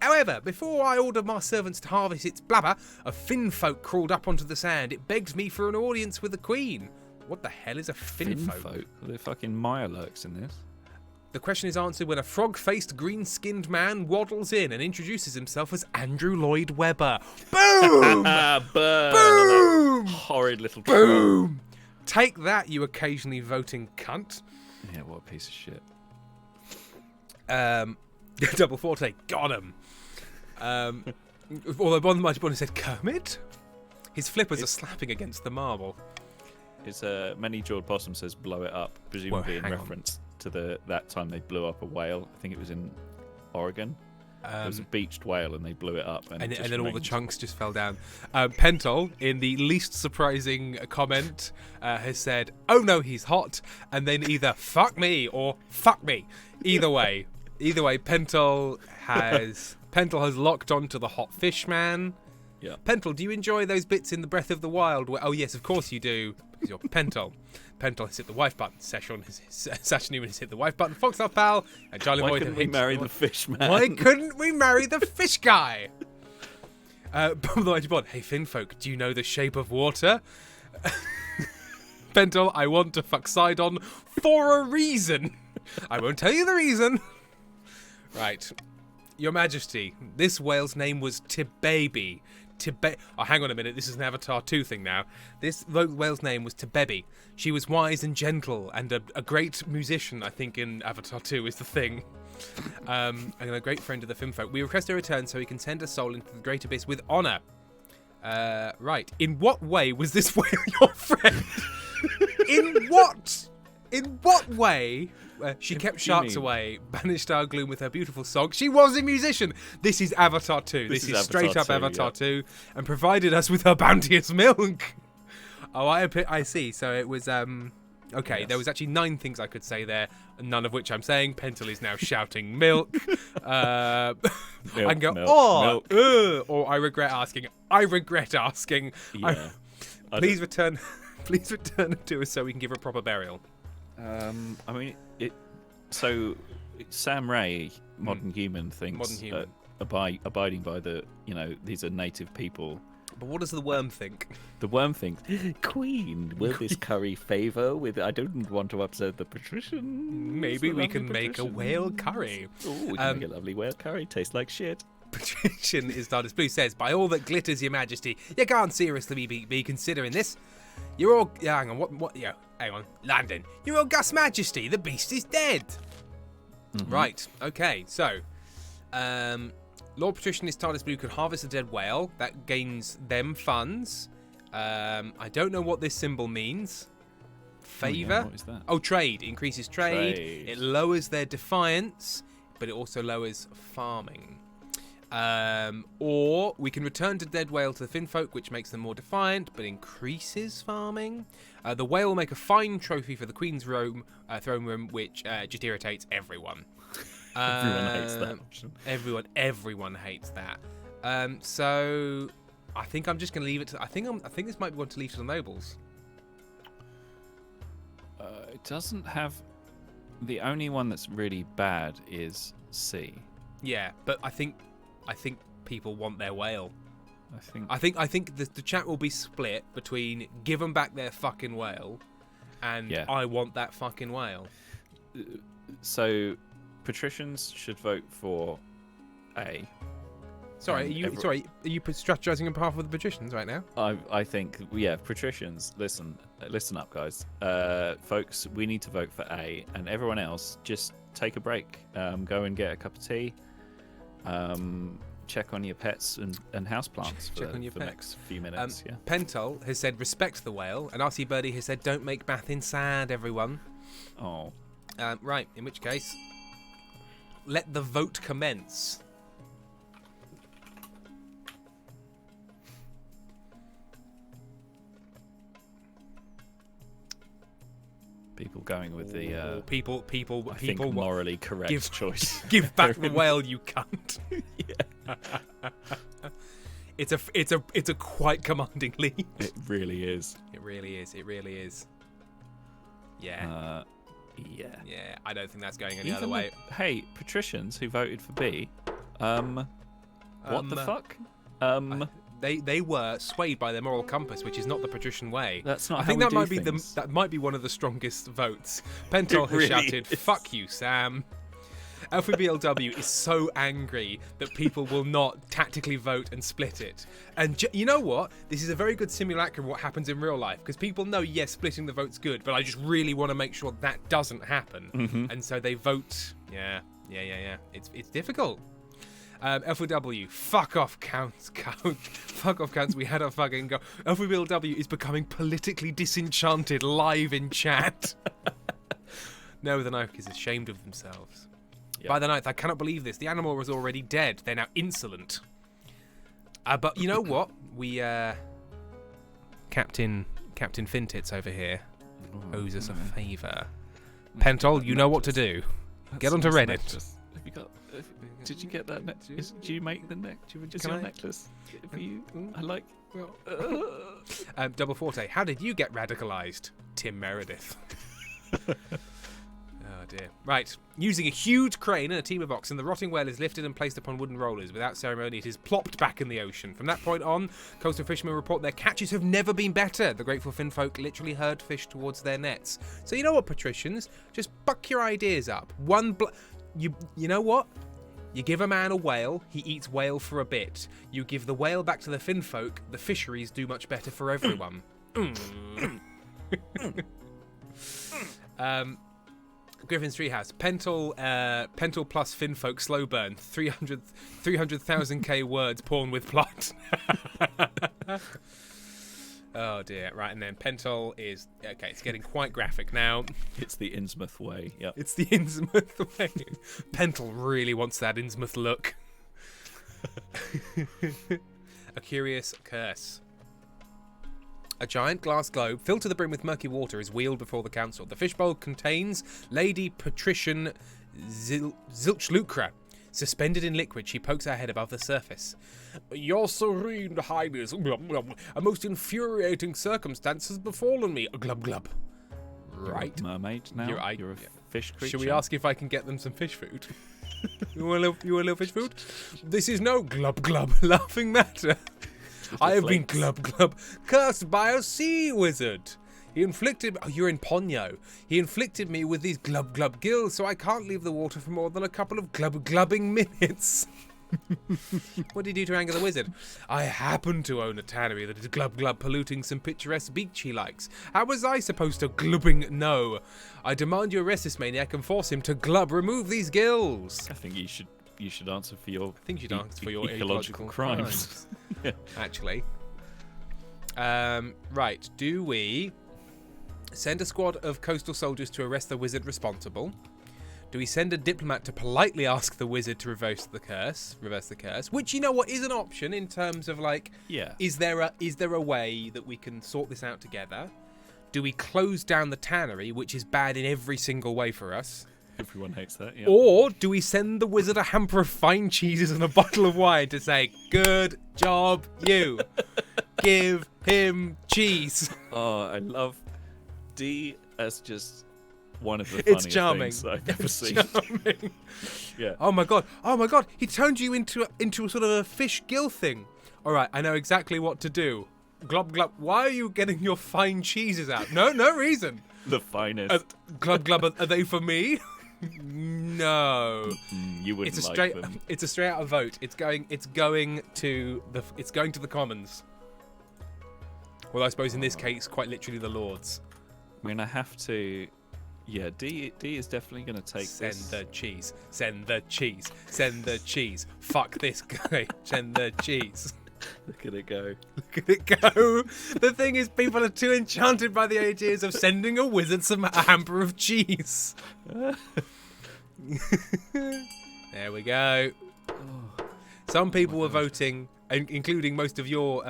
However, before I ordered my servants to harvest its blubber, a finfolk crawled up onto the sand. It begged me for an audience with the Queen. What the hell is a finfolk? Finfolk? Are there fucking Mirelurks in this? The question is answered when a frog-faced, green-skinned man waddles in and introduces himself as Andrew Lloyd Webber. Boom! Burn! Boom! Horrid little troll. Boom! Take that, you occasionally voting cunt. Yeah, what a piece of shit. Double Forte, got him. Although one of my bonus said Kermit. His flippers are slapping against the marble. It's Many Jawed Possum says blow it up, presumably in hang on. reference to that time they blew up a whale. I think it was in Oregon. There was a beached whale and they blew it up. And then all the chunks just fell down. Pentol, in the least surprising comment, has said, "Oh no, he's hot," and then either "fuck me" or "fuck me." Either way, Pentol has locked onto the hot fish man. Yeah. Pentol, do you enjoy those bits in the Breath of the Wild? Oh yes, of course you do, because you're Pentol. Pentol has hit the wife button. Sasha Newman has hit the wife button. Foxhouse Pal and Charlie Why Boyd. couldn't we marry the fish man? Why couldn't we marry the fish guy? Bob the Mighty Bond. Hey, Finfolk, do you know the shape of water? Pentol, I want to fuck Sidon for a reason. I won't tell you the reason. Right. Your Majesty, this whale's name was Tibaby. Oh, hang on a minute. This is an Avatar 2 thing now. This whale's name was Tibebi. She was wise and gentle and a great musician, I think, in Avatar 2 is the thing. And a great friend of the Finfolk. We request a return so he can send a soul into the great abyss with honour. Right. In what way was this whale your friend? In what way? She kept sharks away, banished our gloom with her beautiful song. She was a musician. This is Avatar 2. This is straight up Avatar 2, and provided us with her bounteous milk. Oh, I see. So it was okay. Yes. There was actually 9 things I could say there, none of which I'm saying. Pentel is now shouting milk. I can go milk. Or I regret asking. Yeah. Please return. Please return to us so we can give her a proper burial. I mean, so Sam Ray, Modern Human, thinks abiding by the, these are native people. But what does the worm think? The worm thinks, Queen, will this curry favour with? I don't want to upset the patrician. Maybe we can make a whale curry. Oh, we can make a lovely whale curry. Tastes like shit. Patrician is TARDIS Blue says, by all that glitters, Your Majesty, you can't seriously be considering this. You're all... hang on, what... Yeah, hang on. Landon. Your August Majesty, the beast is dead. Mm-hmm. Right, okay, so... Lord Patrician is TARDIS Blue can harvest a dead whale. That gains them funds. I don't know what this symbol means. Favour? Oh, yeah, what is that? Oh, trade. Increases trade. It lowers their defiance, but it also lowers farming. Or we can return to dead whale to the Finfolk, which makes them more defiant, but increases farming. The whale will make a fine trophy for the Queen's throne room, which just irritates everyone. Everyone hates that option. Everyone hates that. So I think I'm just going to leave it to. I think this might be one to leave to the nobles. It doesn't have. The only one that's really bad is C. Yeah, but I think people want their whale. I think the chat will be split between give them back their fucking whale, and I want that fucking whale. So, patricians should vote for A. Sorry, are you strategizing on behalf of the patricians right now? I think patricians. Listen up, guys. Folks, we need to vote for A, and everyone else just take a break. Go and get a cup of tea. Check on your pets and houseplants for the next few minutes. Pentol has said respect the whale, and RC Birdie has said don't make Bathin sad, everyone. Oh. Right, in which case, let the vote commence. People going with the people I think morally correct choice. Give back the whale, you cunt. It's a quite commanding lead. It really is. It really is. Yeah. Yeah. I don't think that's going any Even other way. Hey, patricians who voted for B. What the fuck? They were swayed by their moral compass, which is not the patrician way. That's not I how think we that do might be things. that might be one of the strongest votes. Pentol has really shouted, is. "Fuck you, Sam." LFBLW is so angry that people will not tactically vote and split it. And you know what? This is a very good simulacrum of what happens in real life, because people know, yes, splitting the vote's good, but I just really want to make sure that doesn't happen. And so they vote. Yeah. It's difficult. LFW, fuck off counts. Fuck off counts, we had a fucking go. LFBLW is becoming politically disenchanted live in chat. No, the Nike is ashamed of themselves. Yep. By the 9th, I cannot believe this. The animal was already dead. They're now insolent. But you know what? We, Captain Fintits over here owes us a favour. Pentol, you know what to do. Get onto Reddit. Have you got? Did you get that? Do you make the neck? Do you just Can your I- necklace? For you? I like. Double Forte, how did you get radicalised? Tim Meredith. Oh dear. Right. Using a huge crane and a team of oxen, the rotting whale is lifted and placed upon wooden rollers. Without ceremony, it is plopped back in the ocean. From that point on, coastal fishermen report their catches have never been better. The grateful finfolk literally herd fish towards their nets. So you know what, patricians? Just buck your ideas up. You know what? You give a man a whale, he eats whale for a bit. You give the whale back to the finfolk, the fisheries do much better for everyone. Griffin's Treehouse. Pentol plus Finfolk slow burn. 300,000k words porn with plot. Oh dear. Right, and then Pentol is... Okay, it's getting quite graphic now. It's the Innsmouth way. Yep. It's the Innsmouth way. Pentol really wants that Innsmouth look. A curious curse. A giant glass globe filled to the brim with murky water is wheeled before the council. The fishbowl contains Lady Patrician Zilchlucra. Suspended in liquid, she pokes her head above the surface. Your Serene Highness, a most infuriating circumstance has befallen me. Glub glub. Right. Mermaid now. You're a fish creature. Should we ask if I can get them some fish food? You want a little fish food? This is no glub glub laughing matter. I have been glub glub cursed by a sea wizard. He inflicted... Oh, you're in Ponyo. He inflicted me with these glub glub gills, so I can't leave the water for more than a couple of glub glubbing minutes. What did he do to anger the wizard? I happen to own a tannery that is glub glub polluting some picturesque beach he likes. How was I supposed to glubbing know? I demand you arrest this maniac and force him to glub remove these gills. I think you should answer for your. I think you should answer for your ecological crimes. Yeah. Actually. Right. Do we send a squad of coastal soldiers to arrest the wizard responsible? Do we send a diplomat to politely ask the wizard to reverse the curse? Which, you know what, is an option in terms of, like, Yeah. is there a way that we can sort this out together? Do we close down the tannery, which is bad in every single way for us? Everyone hates that. Yeah. Or do we send the wizard a hamper of fine cheeses and a bottle of wine to say, good job, you. Give him cheese. Oh, I love D as just one of the It's funniest charming. things I've ever seen. Charming. Yeah. Oh my god. He turned you into a sort of a fish gill thing. All right, I know exactly what to do. Glub glub. Why are you getting your fine cheeses out? No reason. The finest. Glub glub. Are they for me? No. You wouldn't It's a like straight. them. It's a straight out vote. It's going to the Commons. Well, I suppose in this case, quite literally the Lords. I'm gonna have to. Yeah, D is definitely gonna take Send this. the cheese. Send the cheese. Send the cheese. Fuck this guy. Send the cheese. Look at it go. Look at it go. The thing is, people are too enchanted by the ideas of sending a wizard a hamper of cheese. There we go. Some people were voting, including most of your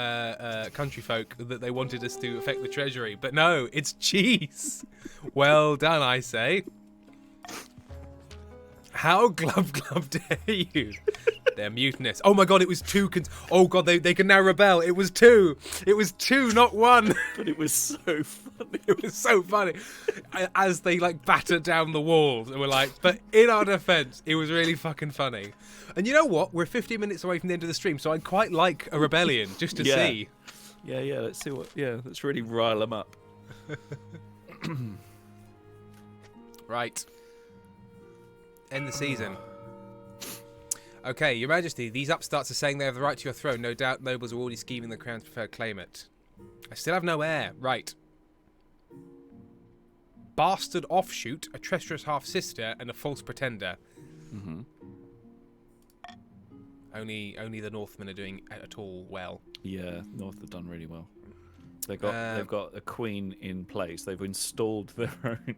country folk, that they wanted us to affect the treasury. But no, it's cheese. Well done, I say. How glub glub dare you? They're mutinous. Oh my god, it was 2. Oh god, they can now rebel. It was 2. It was 2, not 1. But it was so funny. It was so funny. As they like battered down the walls and were like, but in our defense, it was really fucking funny. And you know what? We're 15 minutes away from the end of the stream, so I'd quite like a rebellion just to see. Yeah, let's see what. Yeah, let's really rile them up. Right. End the season. Okay, Your Majesty, these upstarts are saying they have the right to your throne. No doubt nobles are already scheming the crown's preferred claimant. I still have no heir. Right. Bastard offshoot, a treacherous half-sister, and a false pretender. Mm-hmm. Only the Northmen are doing at all well. Yeah, North have done really well. They've got a queen in place. They've installed their own.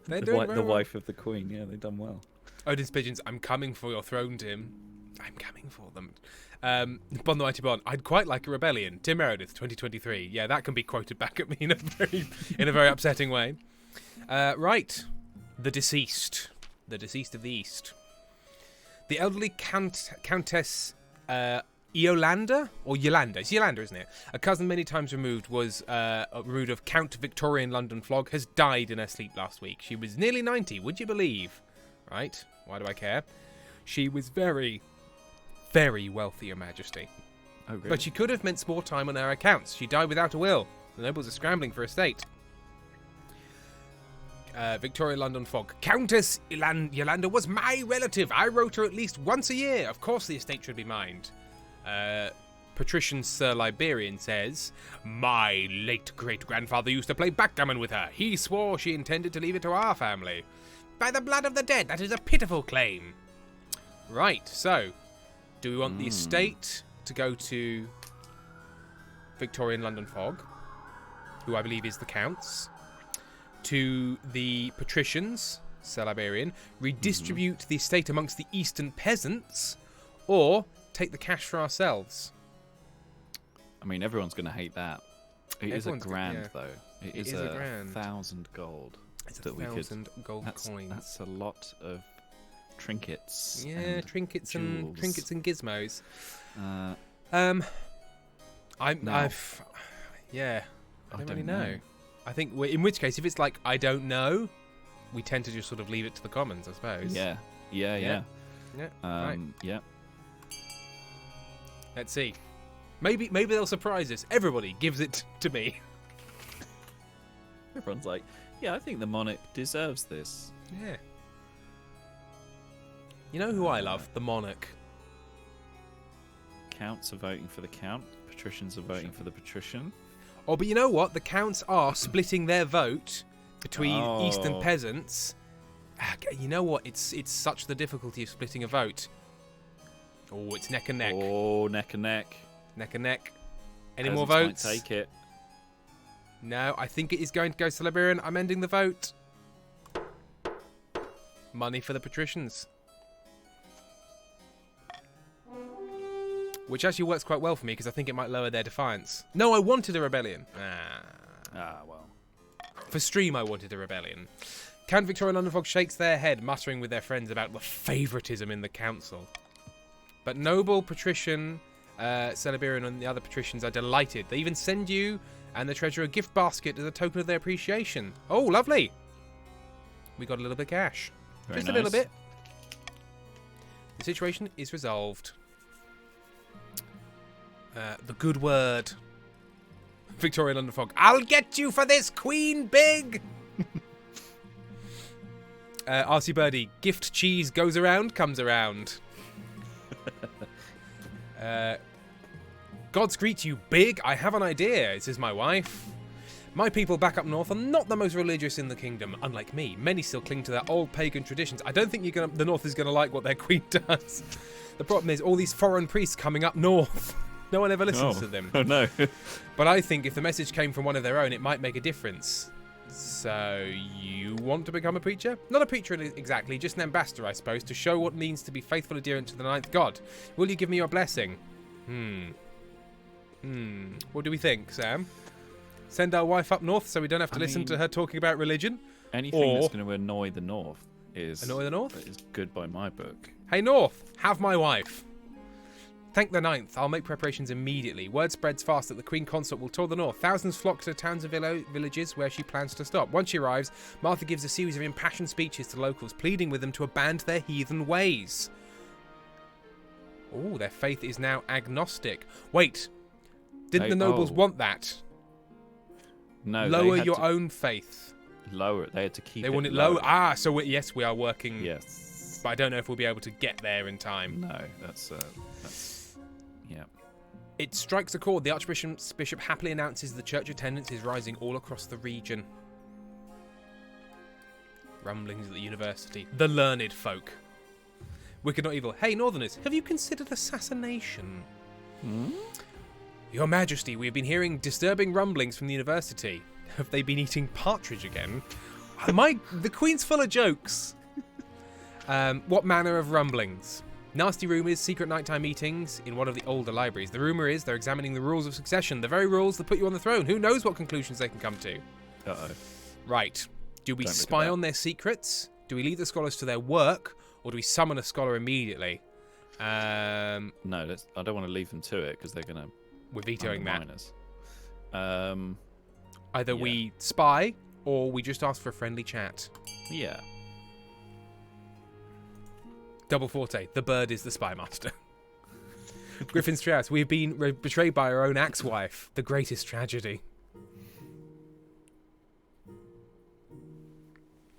They're doing the wife of the queen. Yeah, they've done well. Odin's pigeons, I'm coming for your throne, Tim. I'm coming for them. Bon the Mighty Bon, I'd quite like a rebellion. Tim Meredith, 2023. Yeah, that can be quoted back at me in a very upsetting way. Right, the deceased of the East. The elderly Countess Yolanda, or Yolanda, it's Yolanda, isn't it? A cousin many times removed removed of Count Victorian London Flog, has died in her sleep last week. She was nearly 90, would you believe? Right, why do I care? She was very, very wealthy, Your Majesty. Oh, really? But she could have meant more time on her accounts. She died without a will. The nobles are scrambling for estate. Victoria London Fog. Countess Yolanda was my relative. I wrote her at least once a year. Of course the estate should be mine. Patrician Sir Liberian says, my late great-grandfather used to play backgammon with her. He swore she intended to leave it to our family. By the blood of the dead, that is a pitiful claim. Right, so, do we want the estate to go to Victorian London Fog, who I believe is the Count's, to the patricians, Sir Liberian, redistribute the estate amongst the eastern peasants, or take the cash for ourselves? I mean, everyone's going to hate that. It is a grand, though. It is a grand. 1,000 gold. It's that 1,000 gold coins. That's a lot of trinkets. Yeah, and trinkets jewels. and gizmos. Now, I don't really know. I think in which case, if it's like I don't know, we tend to just sort of leave it to the commons, I suppose. Yeah. Right. Yeah. Let's see. Maybe they'll surprise us. Everybody gives it to me. Everyone's like, yeah, I think the monarch deserves this. Yeah. You know who I love? The monarch. Counts are voting for the count. Patricians are voting for the patrician. Oh, but you know what? The counts are splitting their vote between eastern peasants. You know what? It's such the difficulty of splitting a vote. Oh, it's neck and neck. Oh, neck and neck. Neck and neck. Any Peasants more votes? Might take it. No, I think it is going to go to Liberian. I'm ending the vote. Money for the patricians. Which actually works quite well for me because I think it might lower their defiance. No, I wanted a rebellion. Well. For stream, I wanted a rebellion. Count Victoria London Fog shakes their head, muttering with their friends about the favouritism in the council. But noble patrician Celiberian and the other patricians are delighted. They even send you and the treasurer a gift basket as a token of their appreciation. Oh, lovely. We got a little bit of cash. Very Just nice. a little bit. The situation is resolved. The good word. Victoria London Fog. I'll get you for this, Queen Big! RC Birdie. Gift cheese goes around, comes around. Gods greet you, Big. I have an idea. This is my wife. My people back up north are not the most religious in the kingdom. Unlike me, many still cling to their old pagan traditions. I don't think the north is going to like what their queen does. The problem is all these foreign priests coming up north. No one ever listens to them. Oh, no. But I think if the message came from one of their own, it might make a difference. So, you want to become a preacher? Not a preacher exactly, just an ambassador, I suppose, to show what it means to be faithful adherent to the ninth god. Will you give me your blessing? What do we think, Sam? Send our wife up north so we don't have to listen to her talking about religion? Anything that's going to annoy the north is Annoy the north? is good by my book. Hey, North, have my wife. Thank the 9th. I'll make preparations immediately. Word spreads fast that the Queen Consort will tour the north. Thousands flock to towns and villages where she plans to stop. Once she arrives, Martha gives a series of impassioned speeches to locals, pleading with them to abandon their heathen ways. Oh, their faith is now agnostic. Wait, didn't the nobles want that? No. Lower your own faith. Lower it. They had to keep They it want it low. low. Ah, so yes, we are working. Yes. But I don't know if we'll be able to get there in time. No, that's yeah. It strikes a chord. The Archbishop happily announces the church attendance is rising all across the region. Rumblings at the university. The learned folk. Wicked not evil. Hey, Northerners, have you considered assassination? Your Majesty, we have been hearing disturbing rumblings from the university. Have they been eating partridge again? The Queen's full of jokes. What manner of rumblings? Nasty rumours, secret nighttime meetings in one of the older libraries. The rumour is they're examining the rules of succession, the very rules that put you on the throne. Who knows what conclusions they can come to? Uh-oh. Right. Do we Don't look at spy that. on their secrets? Do we leave the scholars to their work? Or do we summon a scholar immediately? No, I don't want to leave them to it because they're going to We're vetoing that. undermine us. Either yeah. we spy or we just ask for a friendly chat. Yeah. Double Forte. The bird is the spy master. Griffin's Treehouse. We've been betrayed by our own axe-wife. The greatest tragedy.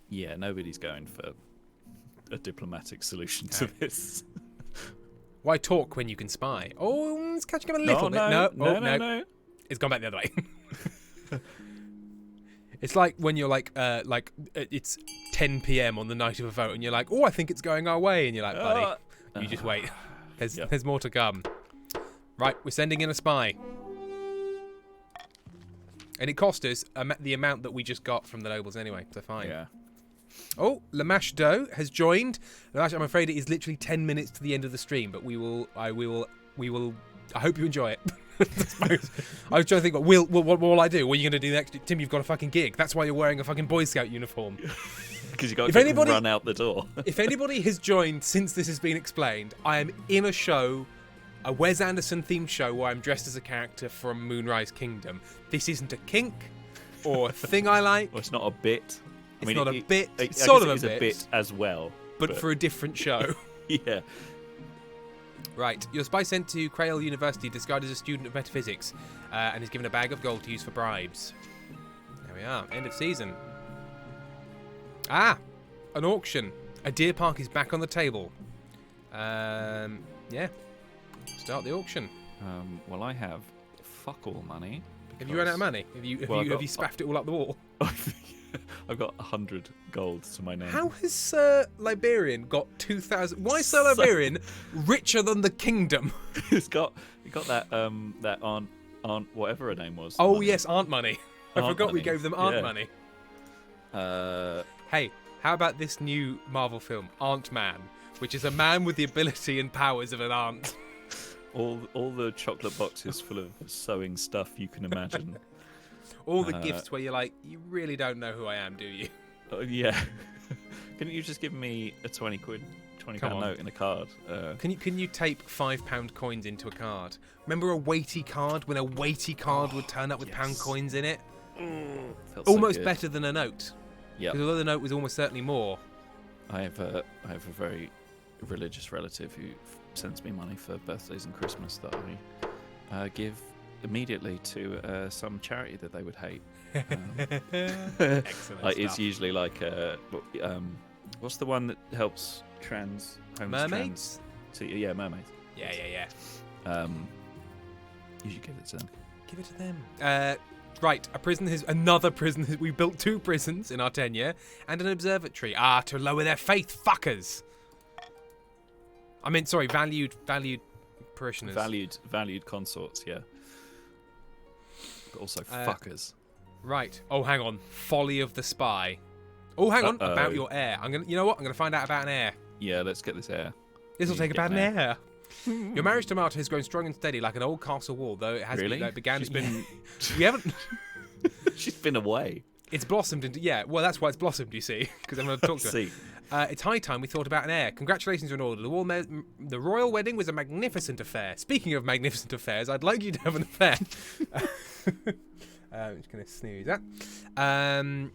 Yeah, nobody's going for a diplomatic solution to this. Why talk when you can spy? Oh, it's catching up a little bit. No. It's gone back the other way. It's like when you're like it's 10 p.m. on the night of a vote and you're like, oh, I think it's going our way. And you're like, buddy, you just wait. There's more to come. Right, we're sending in a spy. And it cost us the amount that we just got from the nobles anyway, so fine. Yeah. Oh, Lamash Doe has joined. Lamash, I'm afraid it is literally 10 minutes to the end of the stream, but I hope you enjoy it. I was trying to think, what will I do? What are you going to do next? Tim, you've got a fucking gig. That's why you're wearing a fucking Boy Scout uniform. Because you got to run out the door. If anybody has joined since this has been explained, I am in a show, a Wes Anderson themed show where I'm dressed as a character from Moonrise Kingdom. This isn't a kink or a thing I like. Well, it's not a bit. It's not a bit. It's I sort guess of it is a bit as well. but for a different show. Yeah. Right, your spy sent to Crail University disguised as a student of metaphysics and is given a bag of gold to use for bribes. There we are, end of season. Ah, an auction. A deer park is back on the table. Yeah, start the auction. Well, I have fuck all money. Have you run out of money? Have you spaffed it all up the wall? I've got 100 gold to my name. How has Sir Liberian got 2,000? Why is Sir Liberian richer than the kingdom? He's got that that aunt whatever her name was. Oh money. yes, Aunt Money. I Aunt forgot we Money. gave them Aunt Yeah. Money. Uh, Hey, how about this new Marvel film, Ant-Man, which is a man with the ability and powers of an ant? all the chocolate boxes full of sewing stuff you can imagine. All the gifts where you're like, you really don't know who I am, do you? Yeah. Couldn't you just give me a 20 Come pound on. note in a card? Can you tape £5 coins into a card? Remember a weighty card when a weighty card would turn up with pound coins in it? Felt so Almost good. better than a note. Yeah. Because although the note was almost certainly more. I have a very religious relative who sends me money for birthdays and Christmas that I give immediately to some charity that they would hate. Excellent Like, it's stuff. usually like what's the one that helps homeless Mermaids? Yeah, mermaids. Yeah. You should give it to them. Give it to them. Right, another prison. We built 2 prisons in our tenure and an observatory. To lower their faith, fuckers. I mean, sorry, valued parishioners. Valued consorts, yeah. But also fuckers. Right. Oh, hang on. Folly of the spy. Oh, hang on. Uh-oh. About your heir. You know what? I'm gonna find out about an heir. Yeah, let's get this air. This will You take get about an an heir. Your marriage to Marta has grown strong and steady like an old castle wall, though it has Really? began. She's been- we haven't. She's been away. It's blossomed into. Yeah. Well, that's why it's blossomed. You see, because I'm going to talk to her. See. It's high time we thought about an heir. Congratulations on order. The royal wedding was a magnificent affair. Speaking of magnificent affairs, I'd like you to have an affair. I'm just going to snooze that. I'm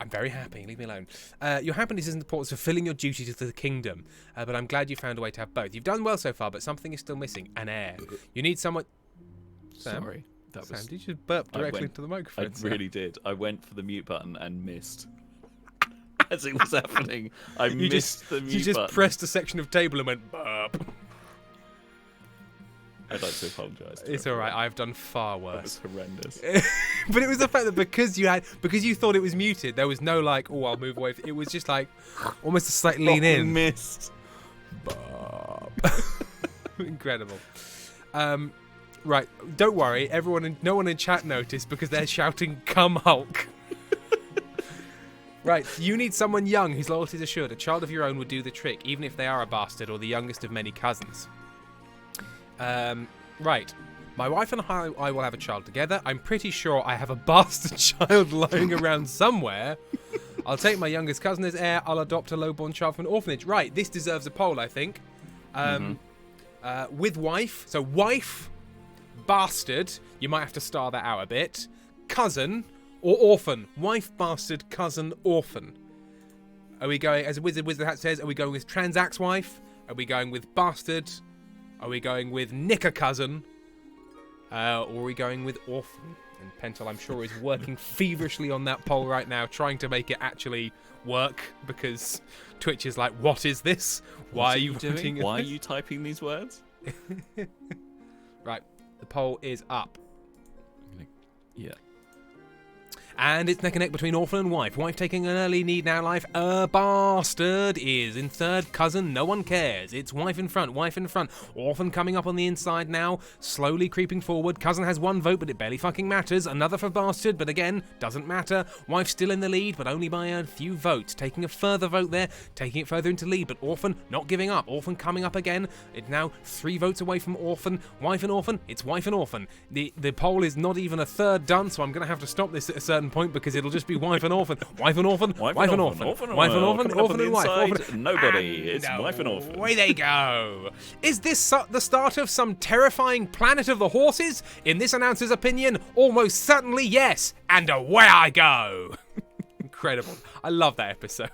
very happy. Leave me alone. Your happiness isn't important to fulfilling your duty to the kingdom, but I'm glad you found a way to have both. You've done well so far, but something is still missing. An heir. You need someone... Sam? Sorry. That Sam, was... did you just burp directly went- into the microphone? I really did. I went for the mute button and missed. As it was happening, I missed the mute You just button. pressed a section of table and went burp. I'd like to apologise. It's all right. I've done far That worse. was horrendous. But it was the fact that because you thought it was muted, there was no like, oh, I'll move away. It was just like almost a slight lean in. Missed. Incredible. Right, don't worry. No one in chat noticed because they're shouting, "Come Hulk!" Right, you need someone young whose loyalty is assured. A child of your own would do the trick, even if they are a bastard or the youngest of many cousins. Right. My wife and I will have a child together. I'm pretty sure I have a bastard child lying around somewhere. I'll take my youngest cousin as heir. I'll adopt a lowborn child from an orphanage. Right, this deserves a poll, I think. With wife. So wife, bastard. You might have to star that out a bit. Cousin or orphan. Wife, bastard, cousin, orphan. Are we going, as Wizard Hat says, are we going with transax wife? Are we going with bastard? Are we going with nicker cousin? Or are we going with orphan? And Pentel, I'm sure, is working feverishly on that poll right now, trying to make it actually work, because Twitch is like, what is this? Why are you doing Why are you typing these words? Right, the poll is up. Yeah. And it's neck and neck between orphan and wife. Wife taking an early need now life. A bastard is in third. Cousin, no one cares. It's wife in front, wife in front. Orphan coming up on the inside now, slowly creeping forward. Cousin has one vote, but it barely fucking matters. Another for bastard, but again, doesn't matter. Wife still in the lead, but only by a few votes. Taking a further vote there, taking it further into lead, but orphan not giving up. Orphan coming up again. It's now 3 votes away from orphan. Wife and orphan, it's wife and orphan. The poll is not even a third done, so I'm going to have to stop this at a certain point because it'll just be wife and orphan, wife and orphan, wife and orphan, wife and orphan, orphan and wife. Orphan. Nobody. It's wife and orphan. Away they go. Is this the start of some terrifying Planet of the Horses? In this announcer's opinion, almost certainly yes. And away I go. Incredible. I love that episode.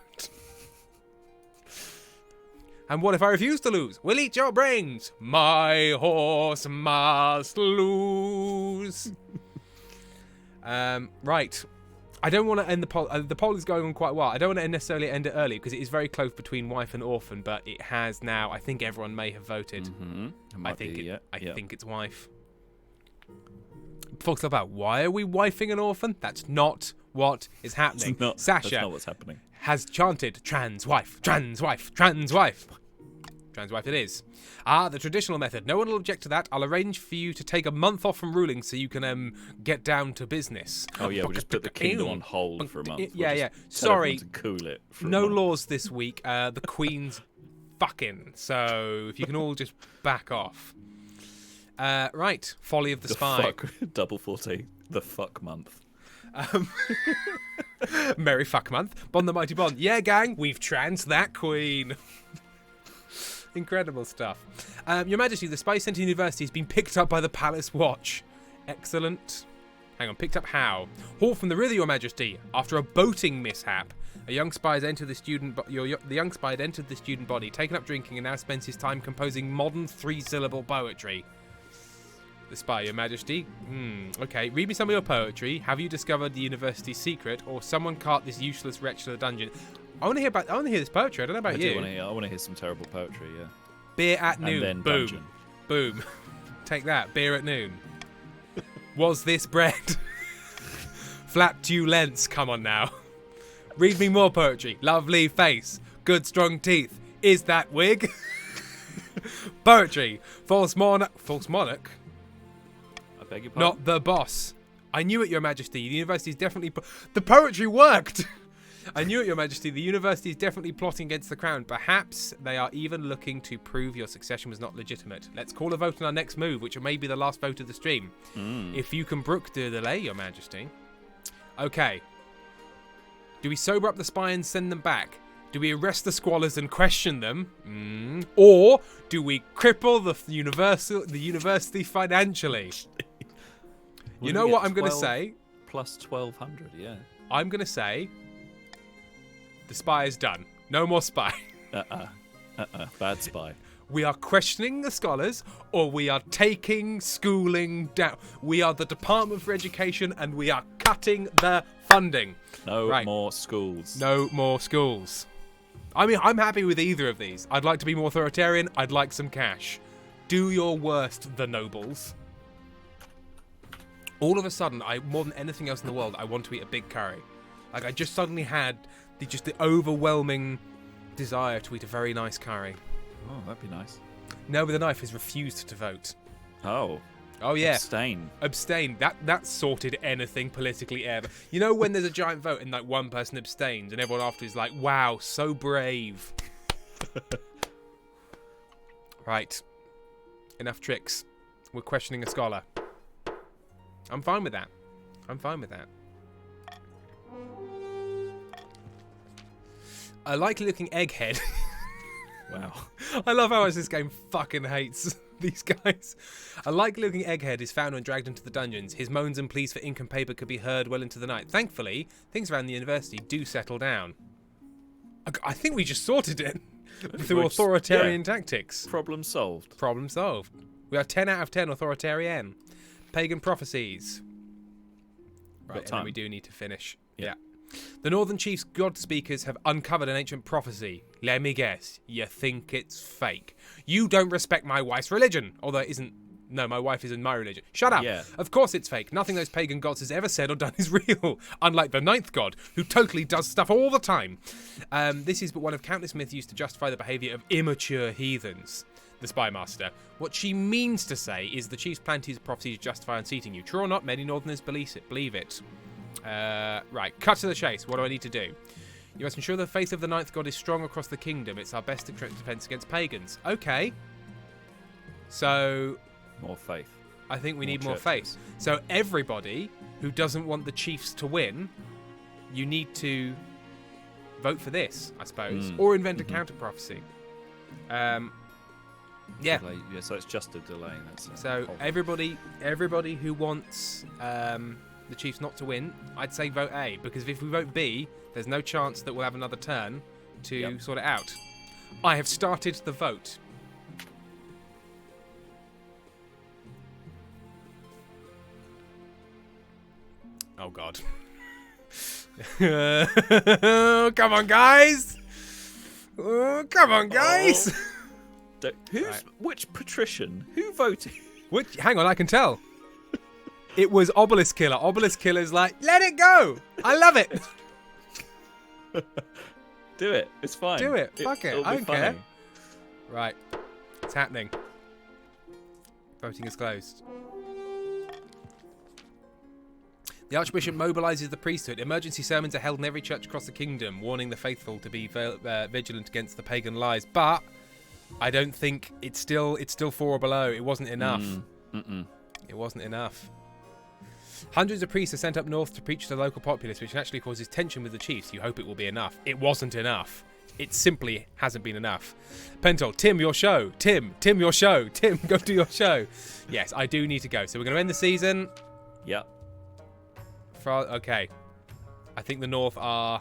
And what if I refuse to lose? We'll eat your brains. My horse must lose. Right. I don't want to end the poll. The poll is going on quite well. I don't want to necessarily end it early because it is very close between wife and orphan, but it has now. I think everyone may have voted. I think it's wife. Folks about why are we wifing an orphan? That's not what is happening. Sasha That's not what's happening. has chanted trans wife, trans wife, trans wife. Trans wife it is. The traditional method. No one will object to that. I'll arrange for you to take a month off from ruling so you can get down to business. Oh yeah, we'll just put the kingdom on hold for a month. Yeah. Tell Sorry. everyone to cool it. For No a month. laws this week. The Queen's fucking. So if you can all just back off. Right. Folly of the Spy. Fuck. Double 40. The fuck month. Merry fuck month. Bond the mighty Bond. Yeah, gang. We've trans that queen. Incredible stuff. Your Majesty, the Space Center University has been picked up by the Palace Watch. Excellent. Hang on, picked up how? Haul from the river, Your Majesty. After a boating mishap, a young spy has entered the student. The young spy had entered the student body, taken up drinking, and now spends his time composing modern 3-syllable poetry. The spy, Your Majesty. Okay, read me some of your poetry. Have you discovered the university's secret, or someone cart this useless wretch to the dungeon? I want to hear this poetry. I don't know about you. I want to hear some terrible poetry. Yeah. Beer at noon. And then Boom. dungeon. Boom. Take that. Beer at noon. Was this bread? Flatulence. Come on now. Read me more poetry. Lovely face. Good strong teeth. Is that wig? Poetry. False monarch. I beg your pardon. Not the boss. I knew it, Your Majesty. The university's definitely... The poetry worked! I knew it, Your Majesty. The university is definitely plotting against the crown. Perhaps they are even looking to prove your succession was not legitimate. Let's call a vote on our next move, which may be the last vote of the stream. If you can brook the delay, Your Majesty. Okay. Do we sober up the spy and send them back? Do we arrest the squalors and question them? Or do we cripple the university financially? You know what I'm going to say? Plus 1,200, yeah. I'm going to say the spy is done. No more spy. Bad spy. We are questioning the scholars, or we are taking schooling down. We are the Department for Education, and we are cutting the funding. No more schools. No more schools. I mean, I'm happy with either of these. I'd like to be more authoritarian. I'd like some cash. Do your worst, the nobles. All of a sudden, more than anything else in the world, I want to eat a big curry. Like, I just suddenly had the overwhelming desire to eat a very nice curry. Oh, that'd be nice. No, with a knife has refused to vote. Oh. Oh, yeah. Abstain. That sorted anything politically ever. You know when there's a giant vote and like one person abstains and everyone after is like, wow, so brave. Right. Enough tricks. We're questioning a scholar. I'm fine with that. A likely looking egghead. Wow. I love how much this game fucking hates these guys. A likely-looking egghead is found and dragged into the dungeons. His moans and pleas for ink and paper could be heard well into the night. Thankfully, things around the university do settle down. I think we just sorted it through authoritarian tactics. Problem solved. Problem solved. We are 10 out of 10 authoritarian. Pagan prophecies. Right, and then we do need to finish. Yeah. The Northern Chief's God Speakers have uncovered an ancient prophecy. Let me guess, you think it's fake. You don't respect my wife's religion. Although it isn't. No, my wife is in my religion. Shut up. Yeah. Of course it's fake. Nothing those pagan gods has ever said or done is real. Unlike the ninth god, who totally does stuff all the time. This is but one of countless myths used to justify the behaviour of immature heathens. The Spy Master. What she means to say is the chief's plan to use the prophecy to justify unseating you. True or not, many northerners believe it. Right, cut to the chase. What do I need to do? You must ensure the faith of the ninth god is strong across the kingdom. It's our best defense against pagans. Okay. So... more faith. I think we need more faith. So everybody who doesn't want the chiefs to win, you need to vote for this, I suppose. Or invent a counter-prophecy. Yeah. Delay. Yeah, so it's just a delay. So everybody who wants the Chiefs not to win, I'd say vote A, because if we vote B, there's no chance that we'll have another turn to sort it out. I have started the vote. Oh God. Come on, guys! Come on, guys! Which patrician? Who voted? Hang on, I can tell. It was Obelisk Killer. Obelisk Killer's like, let it go. I love it. Do it. It's fine. Do it. Fuck it. I don't care. Right. It's happening. Voting is closed. The Archbishop mobilises the priesthood. Emergency sermons are held in every church across the kingdom, warning the faithful to be vigilant against the pagan lies. But I don't think it's still 4 or below. It wasn't enough. It wasn't enough. Hundreds of priests are sent up north to preach to the local populace, which actually causes tension with the chiefs. You hope it will be enough. It wasn't enough. It simply hasn't been enough. Pentol, Tim, your show. Tim, your show. Tim, go do your show. Yes, I do need to go. So we're going to end the season. Yep. Okay. I think the North are...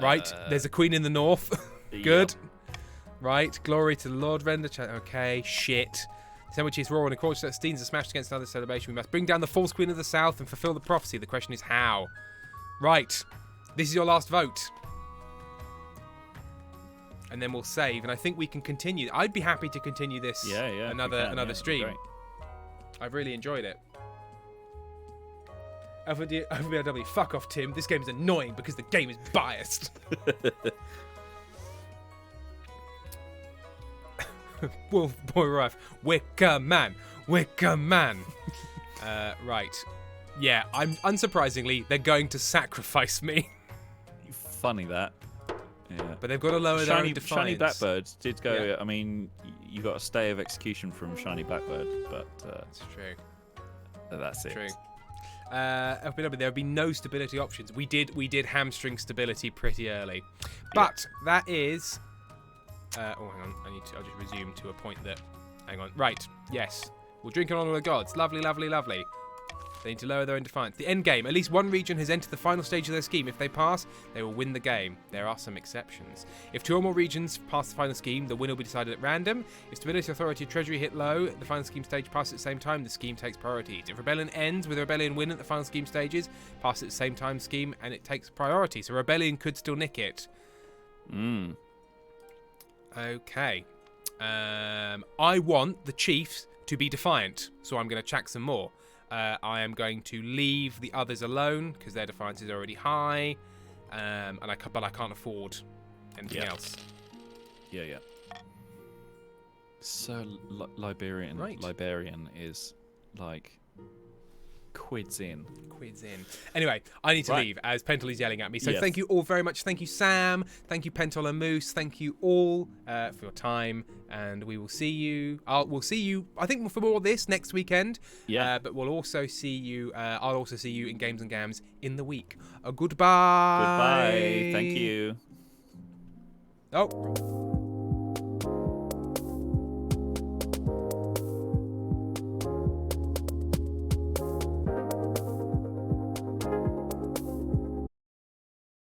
Right, there's a queen in the North. Good. Yep. Right, glory to the Lord, render... Okay, shit. December Chiefs roar and according to Steens are smashed against another celebration. We must bring down the false queen of the south and fulfill the prophecy. The question is how. Right. This is your last vote. And then we'll save. And I think we can continue. I'd be happy to continue this another stream. I've really enjoyed it. FBRW, fuck off, Tim. This game is annoying because the game is biased. Wolf Boy Rife, Wicker Man. Right. Yeah, unsurprisingly, they're going to sacrifice me. Funny that. Yeah. But they've got to lower their own defiance. Shiny Blackbird did go, yeah. I mean, you got a stay of execution from Shiny Blackbird, but... That's true. That's it. True. there would be no stability options. We did hamstring stability pretty early, but that is. Hang on. I'll just resume to a point that. Hang on. Right. Yes. We'll drink in honor of the gods. Lovely, lovely, lovely. They need to lower their own defiance. The end game. At least one region has entered the final stage of their scheme. If they pass, they will win the game. There are some exceptions. If 2 or more regions pass the final scheme, the winner will be decided at random. If stability, authority, or treasury hit low, the final scheme stage passes at the same time. The scheme takes priorities. If rebellion ends with a rebellion win at the final scheme stages, passes at the same time scheme, and it takes priority. So rebellion could still nick it. Okay. I want the chiefs to be defiant, so I'm going to chuck some more. I am going to leave the others alone because their defiance is already high, but I can't afford anything else. Yeah. So Liberian is like quids in. Anyway, I need to leave as Pentol is yelling at me. So thank you all very much. Thank you, Sam. Thank you, Pentol and Moose. Thank you all for your time, and we will see you. We'll see you. I think for more of this next weekend. Yeah. But we'll also see you. I'll also see you in Games and Gams in the week. Goodbye. Goodbye. Thank you. Oh.